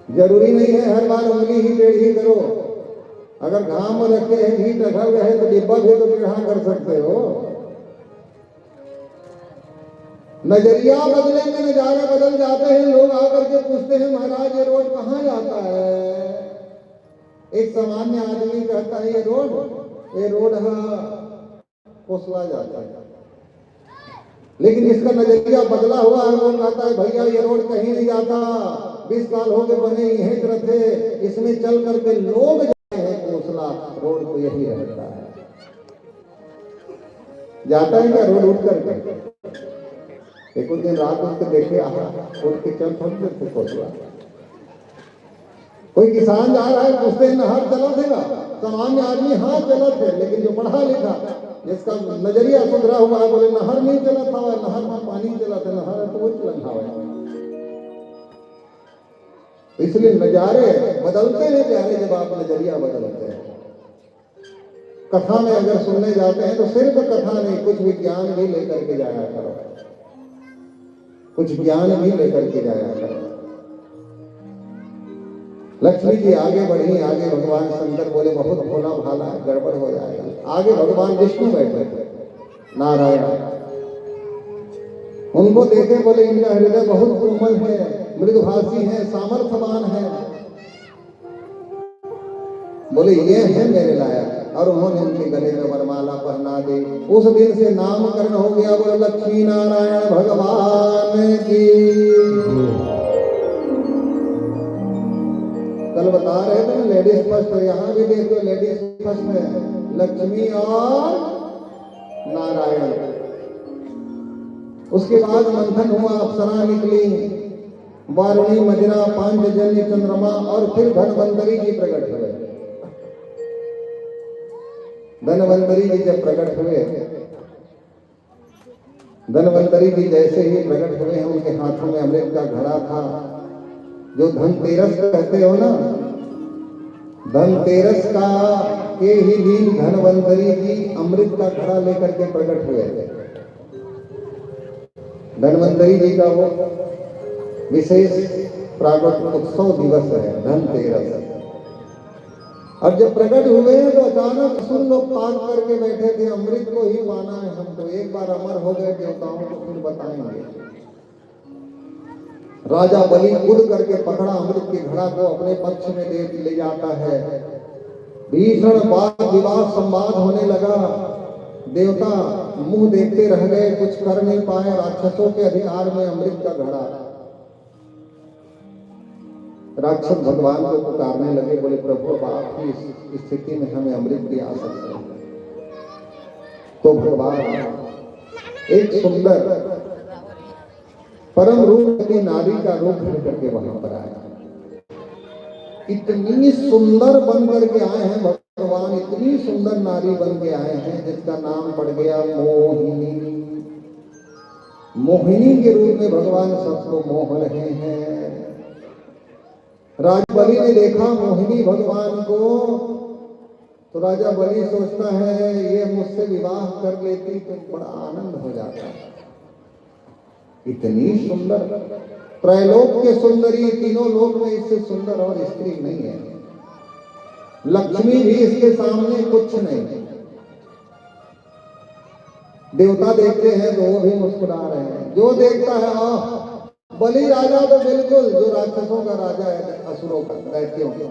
जरूरी नहीं है हर बार उंगली ही टेढ़ी करो। अगर घाम में रखे हैं, घी टघल रहे तो डिब्बा भी तो टेढ़ा कर सकते हो। नजरिया बदलेंगे, नजारे बदल जाते हैं। लोग आकर के पूछते हैं, महाराज ये रोड कहाँ जाता है? एक सामान्य आदमी कहता है ये रोड कोसला जाता है, लेकिन इसका नजरिया बदला हुआ है। वो कहता है भैया ये रोड कहीं नहीं जाता, 20 साल हो गए बने, यहीं तरफ थे, इसमें चल करके लोग जाते हैं कोसला, रोड तो यही रहता है। जाता है क्या रोड उठ करके? एक दिन रात उसको देखे, उठ के चल थोड़ी देर से कोसला। कोई किसान जा रहा है, पूछते हैं नहर चला थे? सामान्य आदमी हाँ चला थे, लेकिन जो पढ़ा लिखा जिसका नजरिया सुधरा हुआ है बोले नहर नहीं चला था, नहर में पानी चला था, नहर है तो वो चला है। इसलिए नजारे बदलते हैं प्यारे, जब आप नजरिया बदलते हैं। कथा में अगर सुनने जाते हैं तो सिर्फ कथा नहीं, कुछ विज्ञान भी लेकर के जाया करो, कुछ ज्ञान भी लेकर के जाया करो। लक्ष्मी जी आगे बढ़ी, आगे भगवान शंकर बोले बहुत भोला भाला है, गड़बड़ हो जाएगा। आगे भगवान विष्णु बैठे थे, नारायण, उनको देखे, बोले इनका हृदय बहुत कोमल है, मृदुभाषी है, सामर्थ्यवान है, बोले ये है मेरे लायक। और उन्होंने उनके गले में वरमाला पहना दी। उस दिन से नामकरण हो गया, बोले लक्ष्मी नारायण भगवान की। कल कल बता रहे थे ना लेडीज फर्स्ट, तो यहाँ भी देखो लेडीज फर्स्ट में लक्ष्मी और नारायण। उसके बाद मंथन हुआ, अप्सरा निकली, वारुणी, मदिरा, पांचजन्य, चंद्रमा, और फिर धनवंतरी जी प्रकट हुए। धनवंतरी जी जब प्रकट हुए, धनवंतरी जी जैसे ही प्रकट हुए हैं, उनके हाथों में अमृत का घड़ा था, जो धनतेरस कहते हो ना, धनतेरस का के ही दिन धनवंतरी जी अमृत का घड़ा लेकर के प्रकट हुए। धनवंतरी जी का वो विशेष प्रागट उत्सव दिवस है धनतेरस। अब जब प्रकट हुए तो अचानक सुन लोग पाक करके बैठे थे, अमृत को ही पाना है हमको, एक बार अमर हो गए देवताओं को फिर बताएंगे। राजा बलि कूद करके पकड़ा अमृत के घड़ा को, अपने पक्ष में ले जाता है। भीषण वाद विवाद संवाद होने लगा। देवता मुंह देखते रह गए, कुछ कर नहीं पाए। राक्षसों के अधिकार में अमृत का घड़ा। राक्षस भगवान को पुकारने लगे, बोले प्रभु अब आपकी इस स्थिति में हमें अमृत की आवश्यकता है। तो भगवान एक सुंदर परम रूप की नारी का रूप करके वहां पर आया। इतनी सुंदर बन करके आए हैं भगवान, इतनी सुंदर नारी बन के आए हैं जिसका नाम पड़ गया मोहिनी। मोहिनी के रूप में भगवान सबको मोह रहे हैं। राजा बलि ने देखा मोहिनी भगवान को, तो राजा बलि सोचता है ये मुझसे विवाह कर लेती तो बड़ा आनंद हो जाता। इतनी सुंदर, त्रैलोक के सुंदरी, तीनों लोक में इससे सुंदर और स्त्री नहीं है। लक्ष्मी भी इसके सामने कुछ नहीं। देवता देखते हैं तो वो भी मुस्कुरा रहे हैं। जो देखता है बलि राजा तो बिल्कुल, जो राक्षसों का राजा है, असुरों का, दैत्यों का।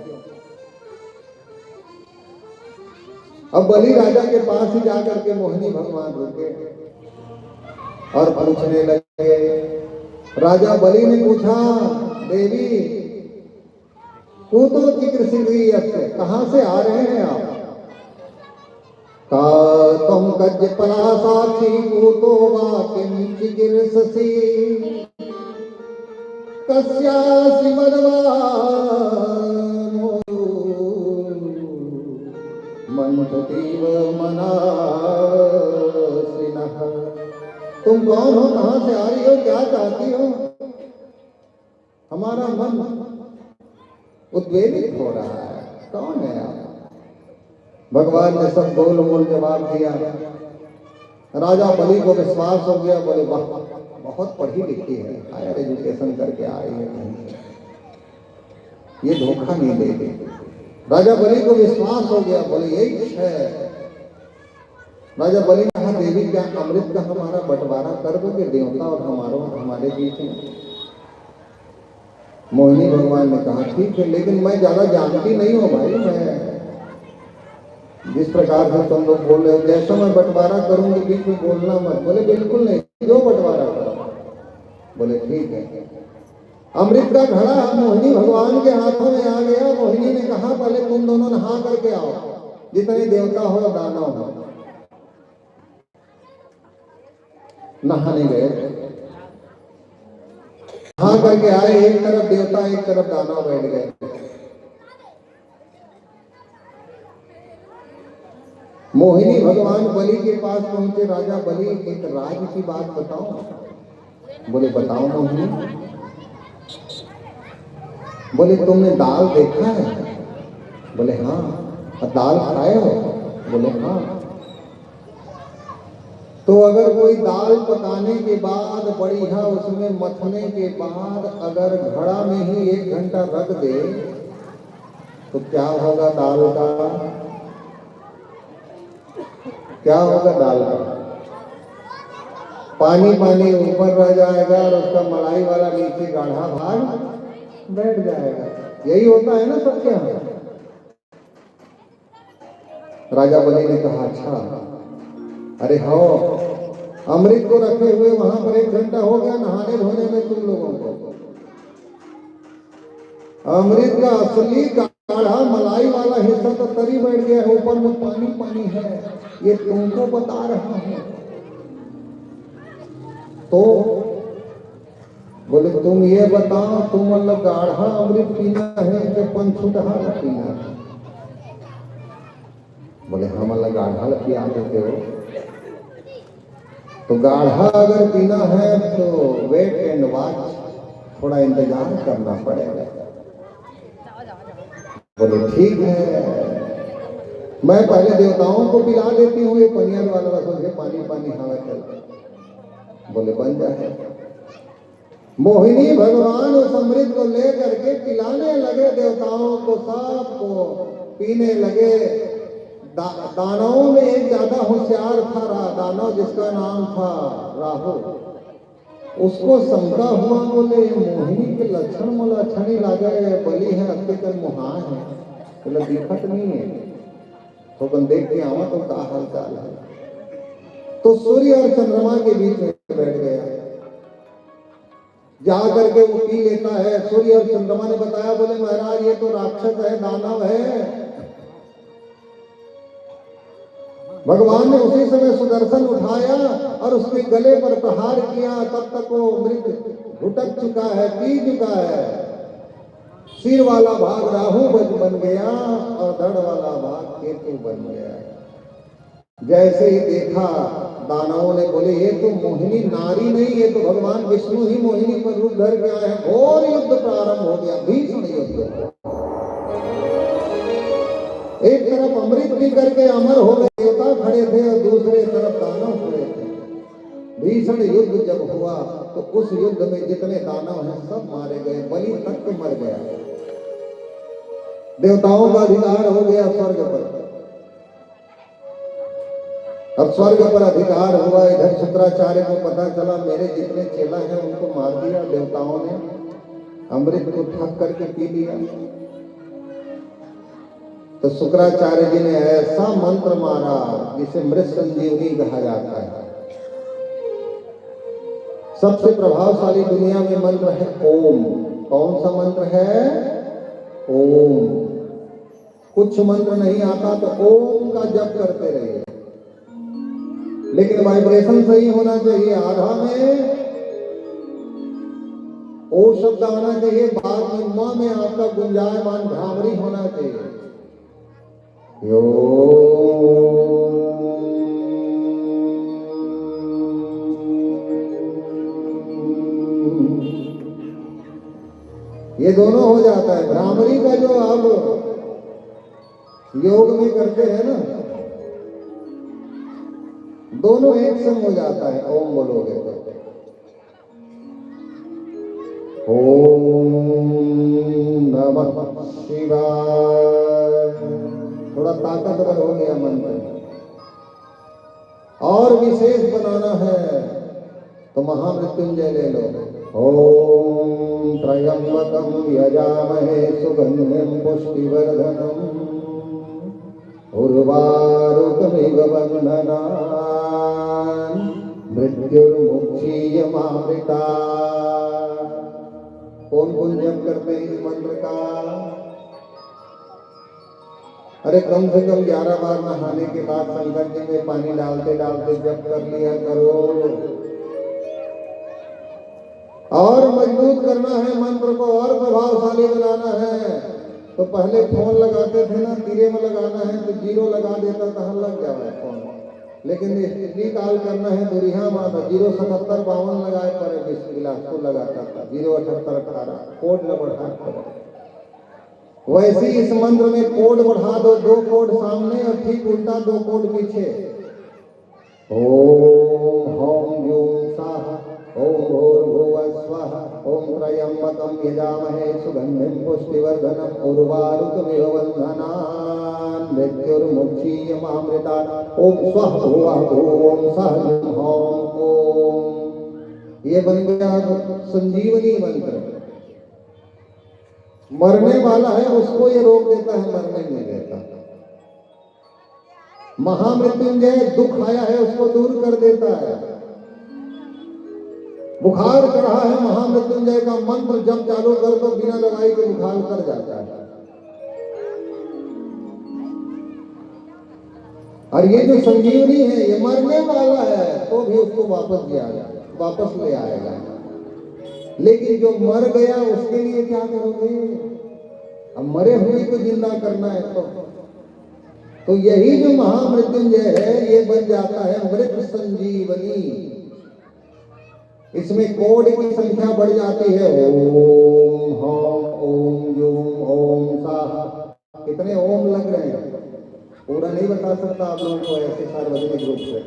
अब बलि राजा के पास ही जाकर के मोहिनी भगवान रुके और पूछने लगे। राजा बलि ने पूछा, देवी पूतो चिकित्सीय, कहां से आ रहे हैं आप? का तुम गज परासाक्षी पूतो वाकिम चिकित्ससी कस्यासि मदवानो मंथतीव मनासिनः। तुम कौन हो, कहां से आ रही हो, क्या चाहती हो? हमारा मन उद्वेलित हो रहा है, कौन है आप? भगवान ने सब गोल मोल जवाब दिया। राजा बलि को विश्वास हो गया, बोले वाह बहुत पढ़ी लिखी है, हायर एजुकेशन करके आई है, ये धोखा नहीं देगी। राजा बलि को विश्वास हो गया, बोले यही है। राजा बलि ने कहा, देवी क्या अमृत का हमारा बंटवारा कर दोगे देवता और हमारे बीच में? मोहिनी भगवान ने कहा ठीक है, लेकिन मैं ज्यादा जानती नहीं हूँ भाई, मैं जिस प्रकार से तुम लोग बोल रहे हो जैसा मैं बंटवारा करूंगी बीच में बोलना मत। बोले बिल्कुल नहीं, जो बंटवारा करो। बोले ठीक है। अमृत का घड़ा मोहिनी भगवान के हाथों में आ गया। मोहिनी ने कहा पहले तुम दोनों नहा करके आओ, जितने देवता हो दानव हो। नहाने गए, नहा करके आए, एक तरफ देवता एक तरफ दानव बैठ गए। मोहिनी भगवान बलि के पास पहुंचे, राजा बलि एक राज की बात बताओ। बोले बताओ मोहिनी। बोले तुमने दाल देखा है? बोले हाँ। दाल खाए हो? बोले हाँ। तो अगर कोई दाल पकाने के बाद बढ़िया उसमें मथने के बाद अगर घड़ा में ही 1 घंटा रख दे तो क्या होगा दाल का? क्या होगा दाल का? पानी पानी ऊपर रह जाएगा और उसका मलाई वाला नीचे गाढ़ा भाग बैठ जाएगा। यही होता है ना सबके यहाँ। राजा बलि ने कहा अच्छा, अरे हो अमृत को रखे हुए वहां पर 1 घंटा हो गया, नहाने धोने में तुम लोगों को। अमृत का असली ही बैठ गया है, ऊपर में पानी पानी है, ये तुमको बता रहा हूं। तो बोले तुम ये बताओ, तुम मतलब गाढ़ा अमृत पीना है कि पंचुटहा पीना है? बोले हम मतलब गाढ़ा पिया देते हो। तो गाढ़ा अगर पीना है तो वेट एंड वॉच, थोड़ा इंतजार करना पड़ेगा। बोले ठीक है, मैं पहले देवताओं को पिला देती हूँ, ये पनियर वाला रसों से पानी पानी हवा चल। बोले बन जाए। मोहिनी भगवान उस अमृत को लेकर के पिलाने लगे देवताओं को, सबको पीने लगे। दानवों में एक ज्यादा होशियार था, दानव जिसका नाम था राहु। उसको शंका हुआ, बोले मोहिनी के लक्षण मोला छणी लागे, बली है अत्ते कर मुहा है, बोले दिखत नहीं है, तो कन देख के आवा तो का हाल चाल है। तो सूर्य और चंद्रमा के बीच में बैठ गया, जा करके वो पी लेता है। सूर्य और चंद्रमा ने बताया, बोले महाराज ये तो राक्षस है, दानव है। भगवान ने उसी समय सुदर्शन उठाया और उसके गले पर प्रहार किया। तब तक वो मृत घुटक चुका है, पी चुका है। सिर वाला भाग राहु बन गया और धड़ वाला भाग केतु बन गया। जैसे ही देखा दानवों ने, बोले ये तो मोहिनी नारी नहीं, ये तो भगवान विष्णु ही मोहिनी पर रूप धर के आए हैं। घोर युद्ध प्रारंभ हो गया, भीषण युद्ध। एक तरफ अमृत पी करके अमर हो गए देवता खड़े थे और दूसरे तरफ दानव खड़े थे। भीषण युद्ध जब हुआ तो उस युद्ध में जितने दानव हैं सब मारे गए, बलि तक मर गया। देवताओं का अधिकार हो गया स्वर्ग पर। अब स्वर्ग पर अधिकार हुआ। इधर शुक्राचार्य को पता चला मेरे जितने चेला हैं उनको मार दिया देवताओं ने, अमृत को ठक करके पी लिया। तो शुक्राचार्य जी ने ऐसा मंत्र मारा जिसे मृत संजीवनी कहा जाता है। सबसे प्रभावशाली दुनिया में मंत्र है ओम। कौन सा मंत्र है? ओम। कुछ मंत्र नहीं आता तो ओम का जप करते रहिए, लेकिन वाइब्रेशन सही होना चाहिए। आधा में ओ शब्द आना चाहिए, बाद में मां में आपका गुंजायमान भ्रामरी होना चाहिए। यो ये दोनों हो जाता है। भ्रामरी का जो आप योग में करते हैं ना, दोनों एक संग हो जाता है। ओम बोलोगे तो ओम नमः शिवाय, थोड़ा ताकतवर हो गया मंत्र। और विशेष बनाना है तो महामृत्युंजय ले लो। ओम त्र्यंबकं यजामहे सुगंधिं पुष्टिवर्धनम् उर्वारुकमिव बन्धनान् मृत्युर्मुक्षीयमामृता। कौन कौन जप करते हैं इस मंत्र का? अरे कम से कम 11 बार नहाने के बाद शंकर जी में पानी डालते डालते जप कर लिया करो। और मजबूत करना है मंत्र को, और प्रभावशाली बनाना है तो पहले फोन लगाते थे ना, तीरे में लगाना है तो 0 लगा देता था, लग जाए फोन। लेकिन स्त्री काल करना है तो रिहा माता 077 52 लगाए पर गिलास को लगाता था, 078 18 कोड न बढ़ा पड़े। वैसे इस मंत्र में कोड बढ़ा दो, 2 कोड सामने और ठीक उल्टा 2 कोड पीछे। ओम हौम ह्यूं स्वाहा ओम भूर्भुवः स्वाहा ओम त्र्यंबकं यजामहे सुगंधिं पुष्टिवर्धनम् उर्वारुकमिव बन्धनान् मृत्युर्मुक्षीयमामृतात्। ओम स्वः भुवः भुवः स्वः हौम ओम। ये बन गया संजीवनी मंत्र। मरने वाला है उसको ये रोक देता है, मरने नहीं देता। महामृत्युंजय दुख आया है उसको दूर कर देता है। बुखार चढ़ा है, महामृत्युंजय का मंत्र जब चालू कर दो बिना दवाई के बुखार उतर जाता है। और ये जो संजीवनी है ये मरने वाला है तो भी उसको वापस ले आएगा। लेकिन जो मर गया उसके लिए क्या करोगे? अब मरे हुए को जिंदा करना है तो यही जो महामृत्युंजय है ये बन जाता है मृत संजीवनी। इसमें कोड की संख्या बढ़ जाती है, ओम हम ओम यूम ओम साह। कितने ओम लग रहे हैं पूरा नहीं बता सकता आप लोगों को ऐसे सार्वजनिक रूप से।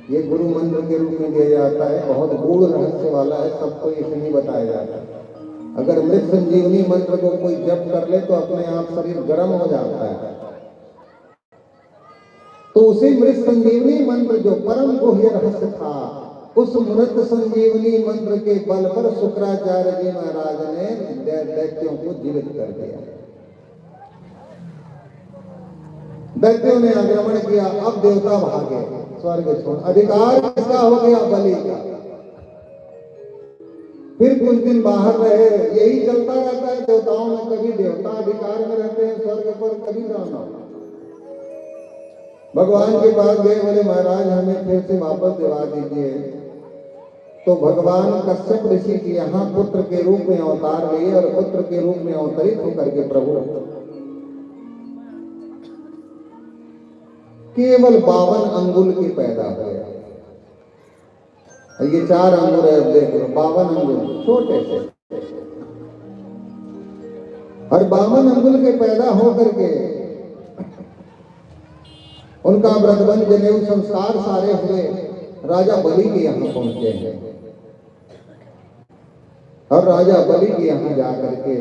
ये गुरु मंत्र के रूप में दिया जाता है, बहुत गूढ़ रहस्य वाला है, सबको इसे नहीं बताया जाता। अगर मृत संजीवनी मंत्र को कोई जप कर ले तो अपने आप शरीर गर्म हो जाता है। तो उसी मृत संजीवनी मंत्र जो परम गुह्य रहस्य था, उस मृत संजीवनी मंत्र के बल पर शुक्राचार्य जी महाराज ने दैत्यों को जीवित कर दिया। दैत्यों ने आक्रमण किया, अब देवता भागे स्वर्ग छोड़। अधिकार किसका हो गया? बलि का। फिर कुछ दिन बाहर रहे, यही चलता रहता है देवताओं में। कभी देवता अधिकार में रहते हैं स्वर्ग पर, कभी दानव। भगवान के पास गए, बोले महाराज हमें फिर से वापस दिवा दीजिए। तो भगवान कश्यप ऋषि के यहाँ पुत्र के रूप में अवतार लिए और पुत्र के रूप में अवतरित होकर के प्रभु केवल 52 अंगुल की पैदा हुए। ये 4 अंगुल है, देख लो 52 अंगुल छोटे से। और 52 अंगुल के पैदा होकर के उनका व्रतबंध जनेऊ संस्कार सारे हुए। राजा बलि के यहाँ पहुंचे हैं और राजा बलि के यहाँ जाकर के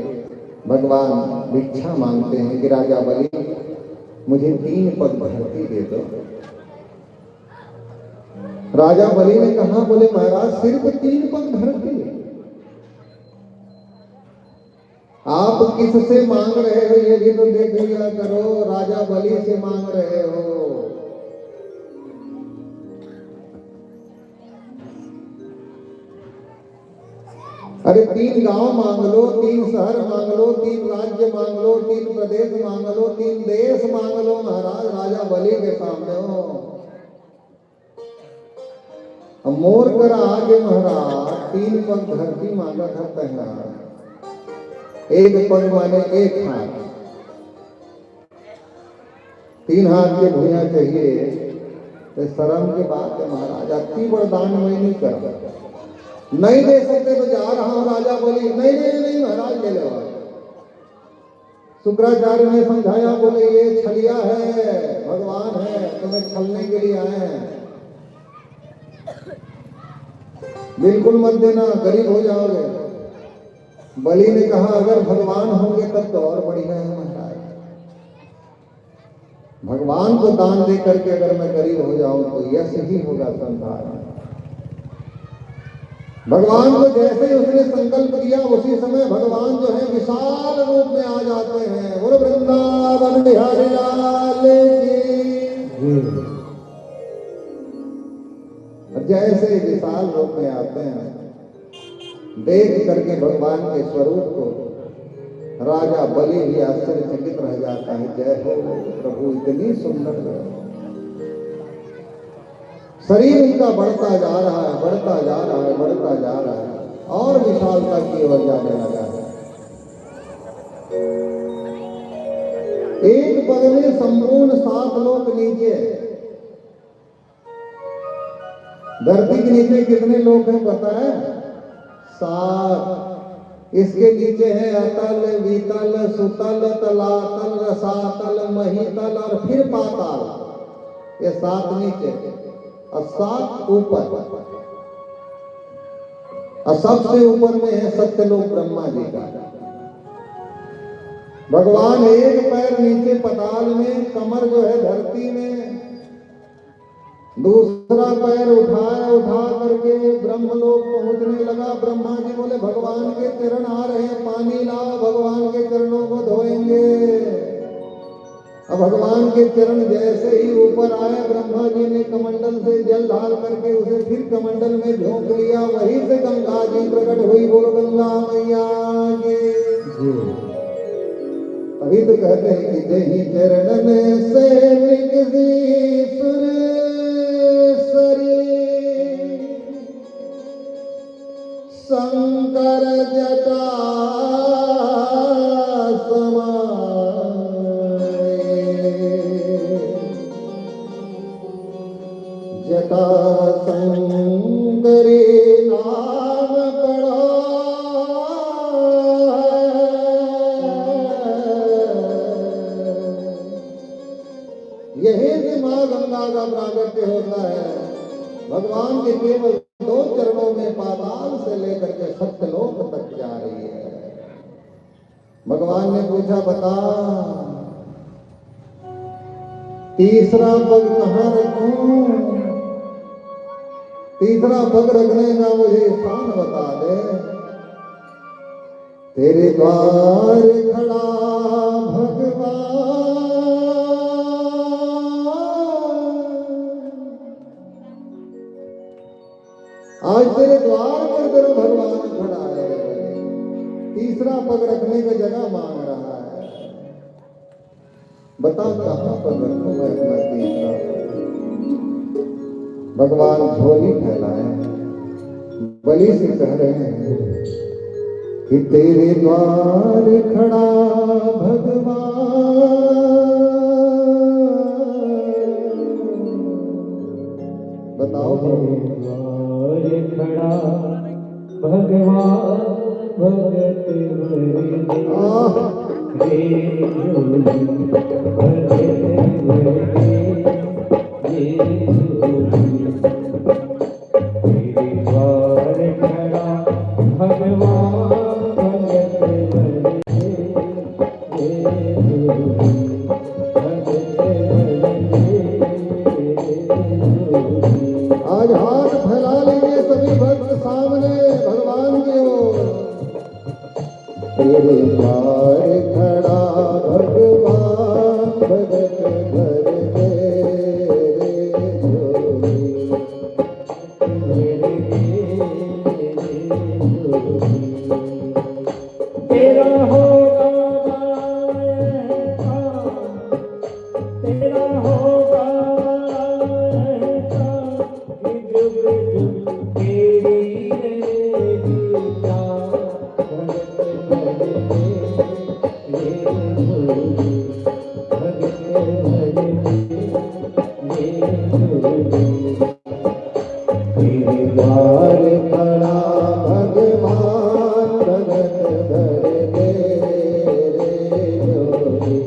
भगवान भिक्षा मांगते हैं कि राजा बलि मुझे 3 पग धरती दे दो। राजा बलि ने कहा, बोले महाराज सिर्फ 3 पग धरती? आप किससे मांग रहे हो ये भी तो देख लिया करो। राजा बलि से मांग रहे हो। अरे 3 गांव मांग लो, 3 शहर मांग लो, 3 राज्य मांग लो, 3 प्रदेश मांग लो, 3 देश मांग लो महाराज, राजा बलि के सामने हो। मोर कर आगे महाराज 3 पग धरती मांगा था पहला। 1 पग माने 1 हाथ, 3 हाथ के भुइयां चाहिए। तो शर्म के बात है महाराज, अति वरदान मैं नहीं कर नहीं दे सकते तो जा रहा हूं। राजा बोली नहीं नहीं नहीं महाराज ले लो। शुक्राचार्य ने समझाया, बोले ये छलिया है, भगवान है, तुम्हें छलने के लिए आए हैं, बिल्कुल मत देना, गरीब हो जाओगे। बलि ने कहा अगर भगवान होंगे तब तो और बढ़िया है महाराज। भगवान को दान दे करके अगर मैं गरीब हो जाऊं तो यश ही होगा संसार में। भगवान को जैसे ही उसने संकल्प किया उसी समय भगवान जो है विशाल रूप में आ जाते हैं। बोलो वृंदावन बिहारी लाल की। जैसे विशाल रूप में आते हैं, देख करके भगवान के स्वरूप को राजा बलि भी आश्चर्यचकित रह जाता है। जय हो प्रभु, इतनी सुंदर। शरीर उनका बढ़ता जा रहा है, बढ़ता जा रहा है, बढ़ता जा रहा है और विशालता की ओर जाने लगा है। एक पग में संपूर्ण 7 लोक नीचे। धरती के नीचे कितने लोग हैं पता है? 7। इसके नीचे है अतल, वितल, सुतल, तलातल, रसातल, महितल और फिर पाताल। ये 7 नीचे और 7 ऊपर। और सबसे ऊपर में है सत्यलोक ब्रह्मा जी का। भगवान एक पैर नीचे पताल में, कमर जो है धरती में, दूसरा पैर उठा करके ब्रह्मलोक पहुंचने लगा। ब्रह्मा जी बोले भगवान के चरण आ रहे हैं, पानी लाओ, भगवान के चरणों को धोएंगे। अब भगवान के चरण जैसे ही ऊपर आए, ब्रह्मा जी ने कमंडल से जल ढाल करके उसे फिर कमंडल में झोंक लिया। वहीं से गंगा जी प्रकट हुई। बोलो गंगा मैया की। तभी कबीर कहते हैं कि जही चरण में से निकसी सुरेश्वरी शंकर जटा जटा सुंदरी नाम पड़ा यही से मां गंगा का प्रागट्य होता है। भगवान के केवल 2 चरणों में पाताल से लेकर के सत्यलोक तक जा रही है। भगवान ने पूछा बता तीसरा पग कहाँ रखूं? तीसरा पग रखने का मुझे स्थान बता दे। तेरे द्वार खड़ा भगवान, आज तेरे द्वार पर तेरा भगवान खड़ा है। तीसरा पग रखने का जगह मांग रहा है। बता कहां पर रखूं मैं अपना तीसरा पग? भगवान झोली फैलाए बलि से कह रहे हैं कि तेरे द्वार खड़ा भगवान, बताओ द्वार खड़ा भगवान भगत आज हाथ फैला लेंगे सभी भक्त सामने भगवान की ओर। तेरे द्वार खड़ा भगवान भगत भर मेरे झोली। तेरा होगा तेरा होगा द्वार खड़ा भगवान भगत भर मेरे झोली,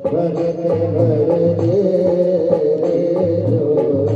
भगत भर मेरे झोली।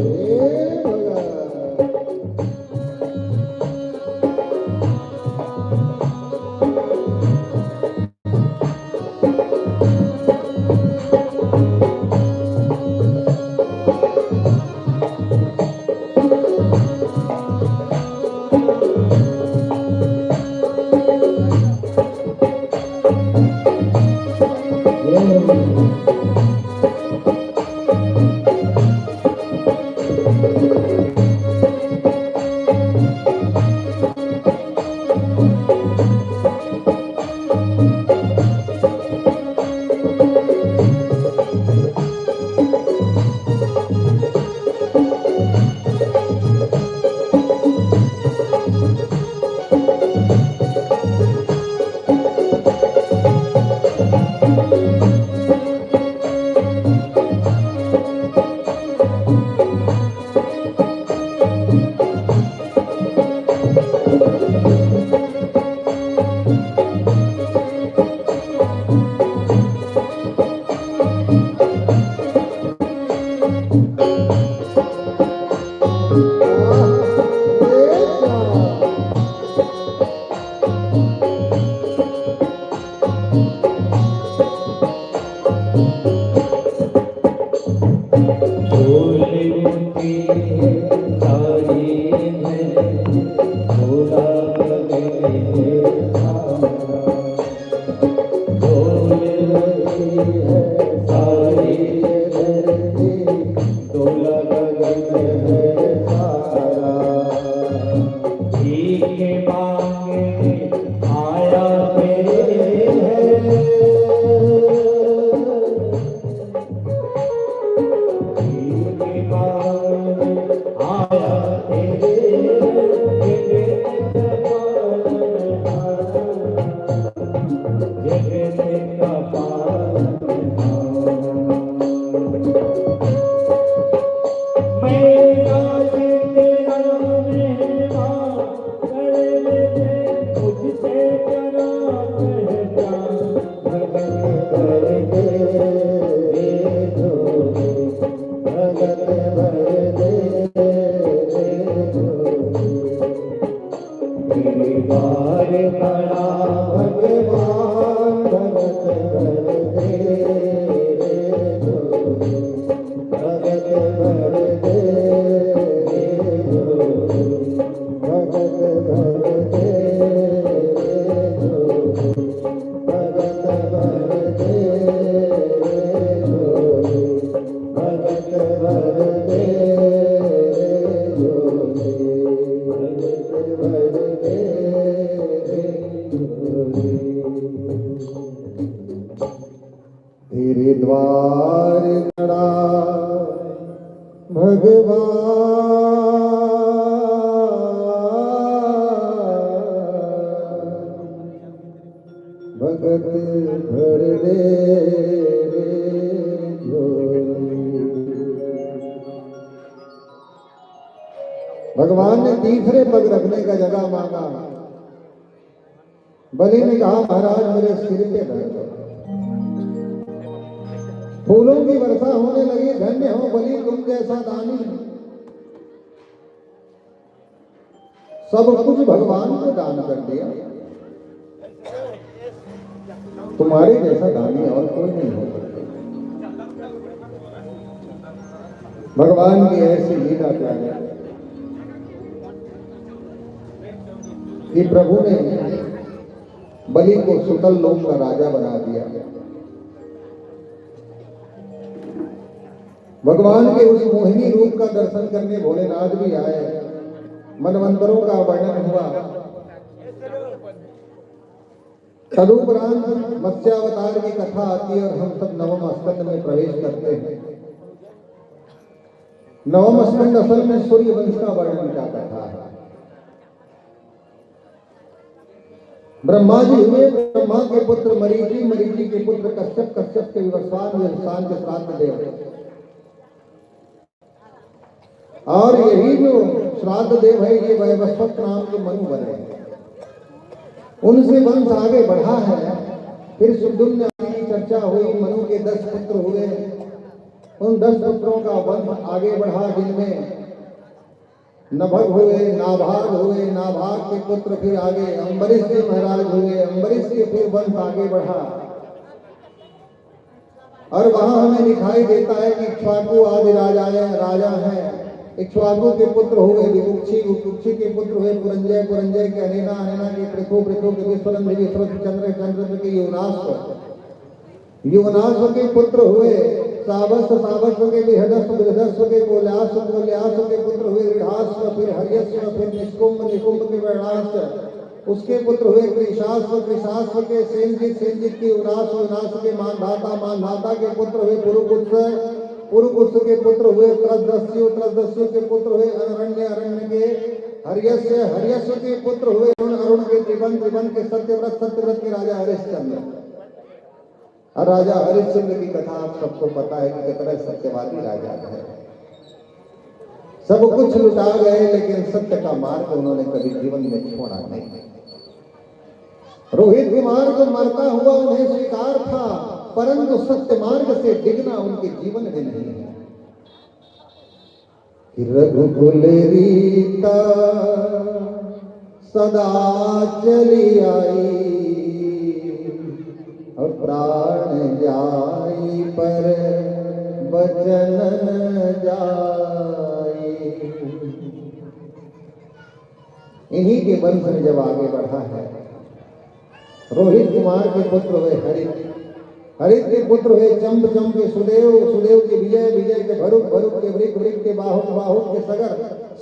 द्वार खड़ा भगवान भगत भर दे भगत भर दे भगत भर दे भगत भर दे भगत भर दे तेरे द्वार खड़ा भगवान भगत भर दे भगवान ने तीसरे पग रखने का जगह मांगा। बलि ने कहा महाराज मेरे सिर पे धर दो। फूलों की वर्षा होने लगी। धन्य हो बलि तुम जैसा दानी। सब कुछ भगवान को दान कर दिया। तुम्हारे जैसा दानी और कोई नहीं हो सकता। भगवान की ऐसी लीला प्यारी कि प्रभु ने बलि को सुतल लोक का राजा बना दिया। भगवान के उस मोहिनी रूप का दर्शन करने भोलेनाथ भी आए। मनवंतरों का वर्णन हुआ। तदुपरांत मत्स्यावतार की कथा आती है और हम सब नवम स्कंद में प्रवेश करते हैं। नवम स्कंद असल में सूर्य वंश का वर्णन का कथा है। ब्रह्मा जी हुए, ब्रह्मा के पुत्र मरीचि, मरीचि के पुत्र कश्यप, कश्यप के विवस्वान, विवस्वान के श्राद्ध देव। और यही जो श्राद्ध देव है ये वैवस्वत नाम के मनु बने। उनसे वंश आगे बढ़ा है। फिर सुदुम्न की चर्चा हुई। मनु के 10 पुत्र हुए। उन 10 पुत्रों का वंश आगे बढ़ा जिनमें नभग हुए, नाभाग हुए, नाभाग के पुत्र फिर आगे अम्बरीश के महाराज हुए, अम्बरीश के फिर वंश आगे बढ़ा। और वहां हमें दिखाई देता है कि इक्ष्वाकु आदि राजा हैं। इक्ष्वाकु के पुत्र हुए विकुक्षी, विकुक्षी के पुत्र हुए पुरंजय, पुरंजय के अनेना, अनेना के पृथु, पृथु के विश्वरंध, विश्वरंध चंद्र, चंद्र के युवनाश्व, युवनाश्व के पुत्र हुए सावस्व, सावस्व के बृहदस्व, बृहदस्व के कोल्यास्व, कोल्यास्व के पुत्र हुए ऋढ़ास्व, फिर हर्यस्व, फिर निष्कुंभ, निकुंभ के वर्णास्व, उसके पुत्र हुए कृशास्व, कृशास्व के सेनजित, सेनजित के युवनाश्व, युवनाश्व के मानधाता, मानधाता के पुत्र हुए पुरुकुत्स, पुरुकुत्स के पुत्र हुए त्रसदस्यु, त्रसदस्यु के पुत्र हुए अरण्य, अरण्य के हर्यस्य, हर्यस्व के पुत्र हुए अरुण, अरुण के त्रिभुवन, त्रिभुवन के सत्यव्रत, सत्यव्रत के राजा हरिश्चंद्र। और राजा हरिश्चंद्र की कथा आप सबको पता है कि कितना सत्यवादी राजा है। सब कुछ लुटा गए लेकिन सत्य का मार्ग उन्होंने कभी जीवन में छोड़ा नहीं। रोहित कुमार को मरता हुआ उन्हें स्वीकार था, परंतु सत्य मार्ग से डिगना उनके जीवन में नहीं है। रघुकुल रीता सदा चली आई और प्राण जाई पर बचन जाई। इन्हीं के वंश में जब आगे बढ़ा है। रोहित कुमार के पुत्र हुए हरित, हरित के पुत्र हुए चंब, चंब के सुदेव, सुदेव के विजय, विजय के भरुक, भरुक के वृक, वृक के बाहुक, बाहुक के सगर,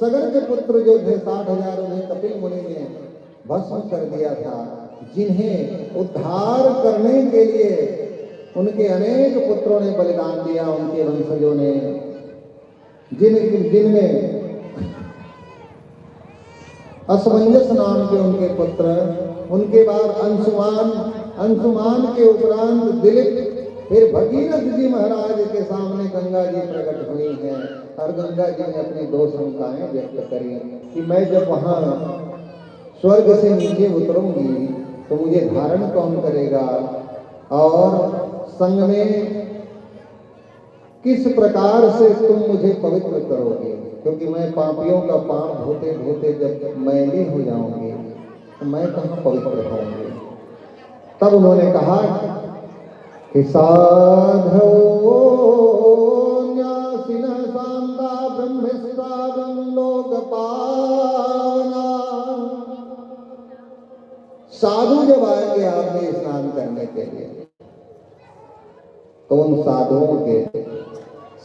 सगर के पुत्र जो थे 60,000 उन्हें कपिल मुनि ने भस्म कर दिया था। जिन्हें उद्धार करने के लिए उनके अनेक पुत्रों ने बलिदान दिया, उनके वंशजों ने, जिनमें असमंजस नाम के उनके पुत्र, उनके बाद अंशुमान, अंशुमान के उपरांत दिलीप, फिर भगीरथ जी महाराज के सामने गंगा जी प्रकट हुई हैं। और गंगा जी ने अपनी 2 शंकाएं व्यक्त करी कि मैं जब वहां स्वर्ग से नीचे उतरूंगी तो मुझे धारण कौन करेगा और संग में किस प्रकार से तुम मुझे पवित्र करोगे, क्योंकि मैं पापियों का पाप धोते धोते जब मैली हो जाऊंगी तो मैं कहाँ पवित्र होंगे। तब उन्होंने कहा कि साधो न्यासिन शांता ब्रह्मस्तागम लोकपावना। साधु जब आएंगे आपने स्नान करने के लिए, तो उन साधुओं के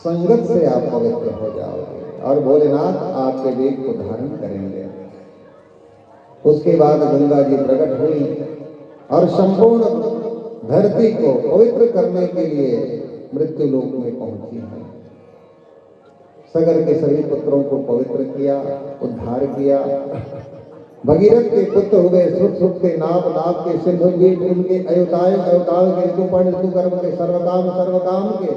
संगत से आप पवित्र हो जाओगे और भोलेनाथ आपके वेग को धारण करेंगे। उसके बाद गंगा जी प्रकट हुई और संपूर्ण धरती को पवित्र करने के लिए मृत्यु लोक में पहुंची है। सगर के सभी पुत्रों को पवित्र किया, उद्धार किया। भगीरथ के पुत्र हुए सुख के नाप नाप के सिंधु बीज उनके अयुताय अयुताय के ऋतुपर्ण ऋतुकर्म के सर्वकाम के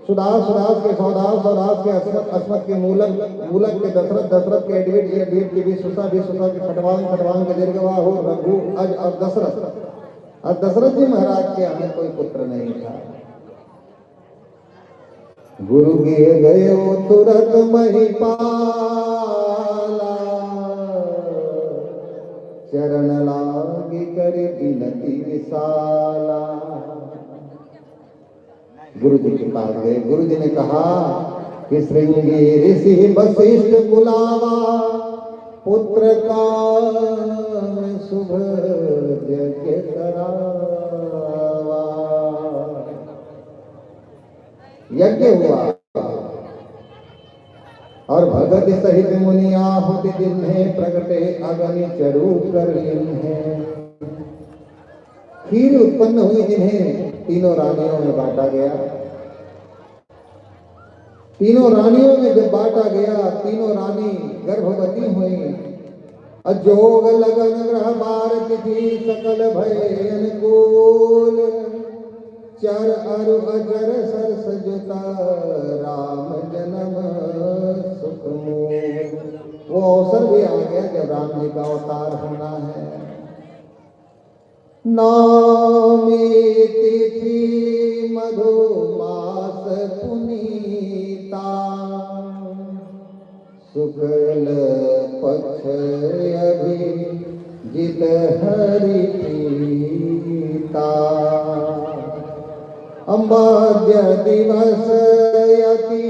सुदास के सौदास के अस्मत के मूलक के दशरथ के एडविट के विश्वसा के खटवांग के दीर्घवाहु रघु अज और दशरथ जी महाराज के हमें कोई पुत्र नहीं था। गुरु गिर गयो तुरंत महिपाला, चरण लागी करी बिनती विशाला। गुरु जी के पास गए। गुरु जी ने कहा कि श्रृंगी ऋषि वशिष्ठ बुलावा, पुत्र का शुभ यज्ञ करावा। यज्ञ हुआ और भगत सहित मुनि आहुति जिन्हें प्रगटे अग्नि चरु कर लिन्हे। खीर उत्पन्न हुई जिन्हें तीनों रानियों में बांटा गया। तीनों रानियों में जब बांटा गया, तीनों रानी गर्भवती हुई। अजोग लगन ग्रह बार तिथि सकल भय अनुकूल, चर अरु अजर सर सजुता राम जन्म सुख मूल। वो अवसर भी आ गया जब राम जी का अवतार होना है। नामी तिथि मधुमास पुनीता, शुक्ल पक्ष अभिजित हरि प्रीता। अम्बाद्य दिवस यति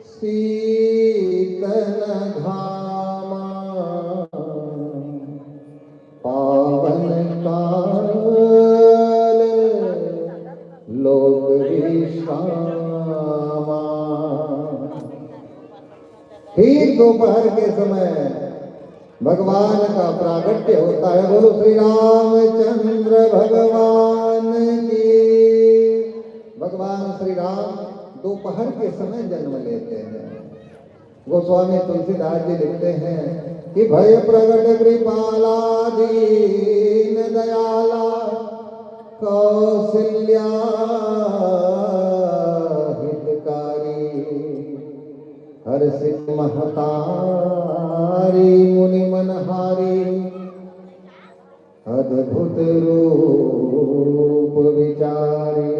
शीतल घामा, पावन काल लोक विश्रामा। ठीक दोपहर के समय भगवान का प्रागट्य होता है। बोलो श्री रामचंद्र भगवान की। भगवान श्री राम दोपहर के समय जन्म लेते हैं। गोस्वामी तुलसीदास जी लिखते हैं कि भय प्रगट कृपाला दीन दयाला, कौशल्या हितकारी, हर्षित महतारी मुनि मनहारी, अद्भुत रूप विचारी।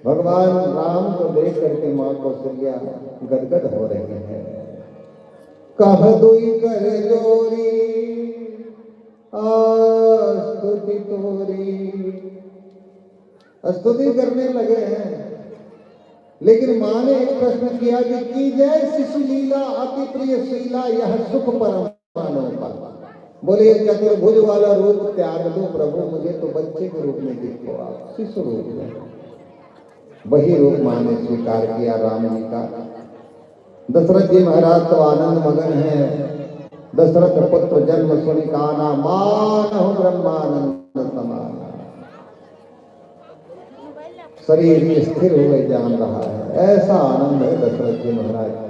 भगवान राम को देख करके मां कौशल्या गदगद हो रहे हैं। कह दुई कर जोरी स्तुति तोरी। स्तुति करने लगे हैं, लेकिन मां ने एक प्रश्न किया कि की जय शिशु लीला अति प्रिय शीला, यह सुख परम मानव का। बोले चतुर्भुज वाला रूप त्याग दो प्रभु, मुझे तो बच्चे के रूप में दिखो आप, शिशु रूप में। वही रूप मां ने स्वीकार किया राम जी का। दशरथ जी महाराज तो आनंद मगन है। दशरथ पुत्र जन्म सुनि काना, मानहु ब्रह्मानंद समाना। शरीर स्थिर हुए जान रहा है, ऐसा आनंद है दशरथ जी महाराज को।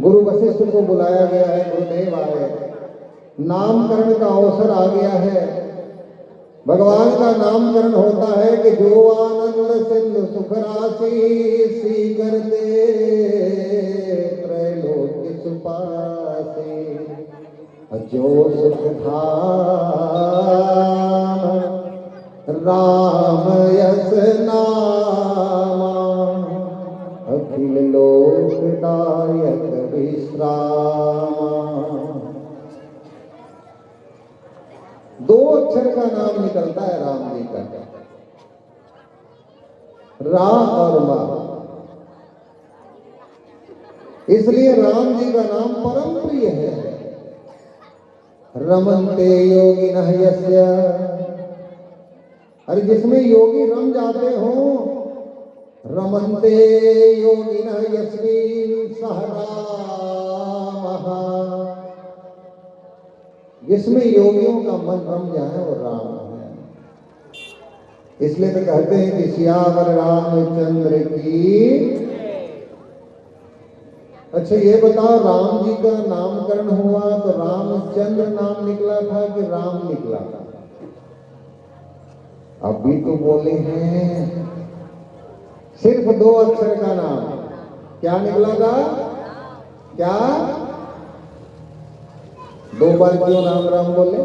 गुरु वशिष्ठ को बुलाया गया है, गुरुदेव आए, नामकरण का अवसर आ गया है। भगवान का नामकरण होता है कि जो आनंद सिंधु सुख राशि सी करते त्रैलोक्य सुपासे, जो सुख धाम राम यस नामा, अखिल लोकदायक विश्रामा। दो अक्षर का नाम निकलता है राम जी का, रा और मा। इसलिए राम जी का नाम परम प्रिय है। रमन्ते योगिनः यस्य, अरे जिसमें योगी रम जाते हो, रमन्ते योगिनः यस्मिन् सह रामः, जिसमें योगियों का मन रम जाए वो राम है। इसलिए तो कहते हैं कि सियावर रामचंद्र की। अच्छा ये बताओ, राम जी का नामकरण हुआ तो रामचंद्र नाम निकला था कि राम निकला था? अभी तो बोले हैं सिर्फ दो अक्षर का नाम, क्या निकला था? क्या? दो बार क्यों राम राम बोले?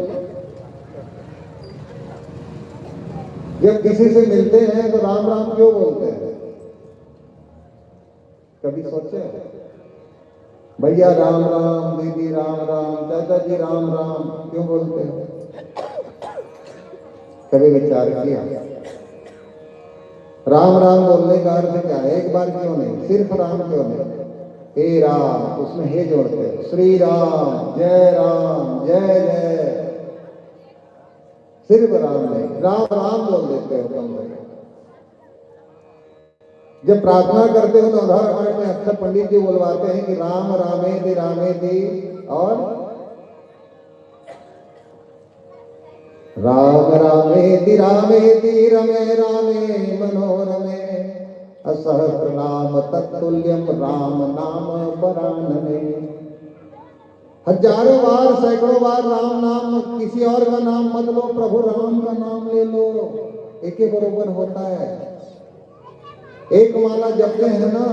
जब किसी से मिलते हैं तो राम राम क्यों बोलते हैं? कभी सोचे भैया राम राम, दीदी राम राम, चाचा जी राम राम क्यों बोलते हैं? कभी विचार किया? राम राम बोलने का अर्थ क्या है? एक बार क्यों नहीं, सिर्फ राम क्यों नहीं? हे राम, उसमें हे जोड़ते हैं, श्री राम, जय जय, सिर्फ राम नहीं, राम राम बोल देते हो तुम लोग। जब प्रार्थना करते हो तो उदाहरण में अक्सर पंडित जी बोलवाते हैं कि राम रामेति और राम रामेति रमे रामे मनोरमे असहस्रनाम तत्तुल्यम राम नाम वरानने। हजारों बार, सैकड़ों बार राम नाम, किसी और का नाम मत लो, प्रभु राम का नाम ले लो, एक ही बरोबर होता है। एक माला जपते हैं ना,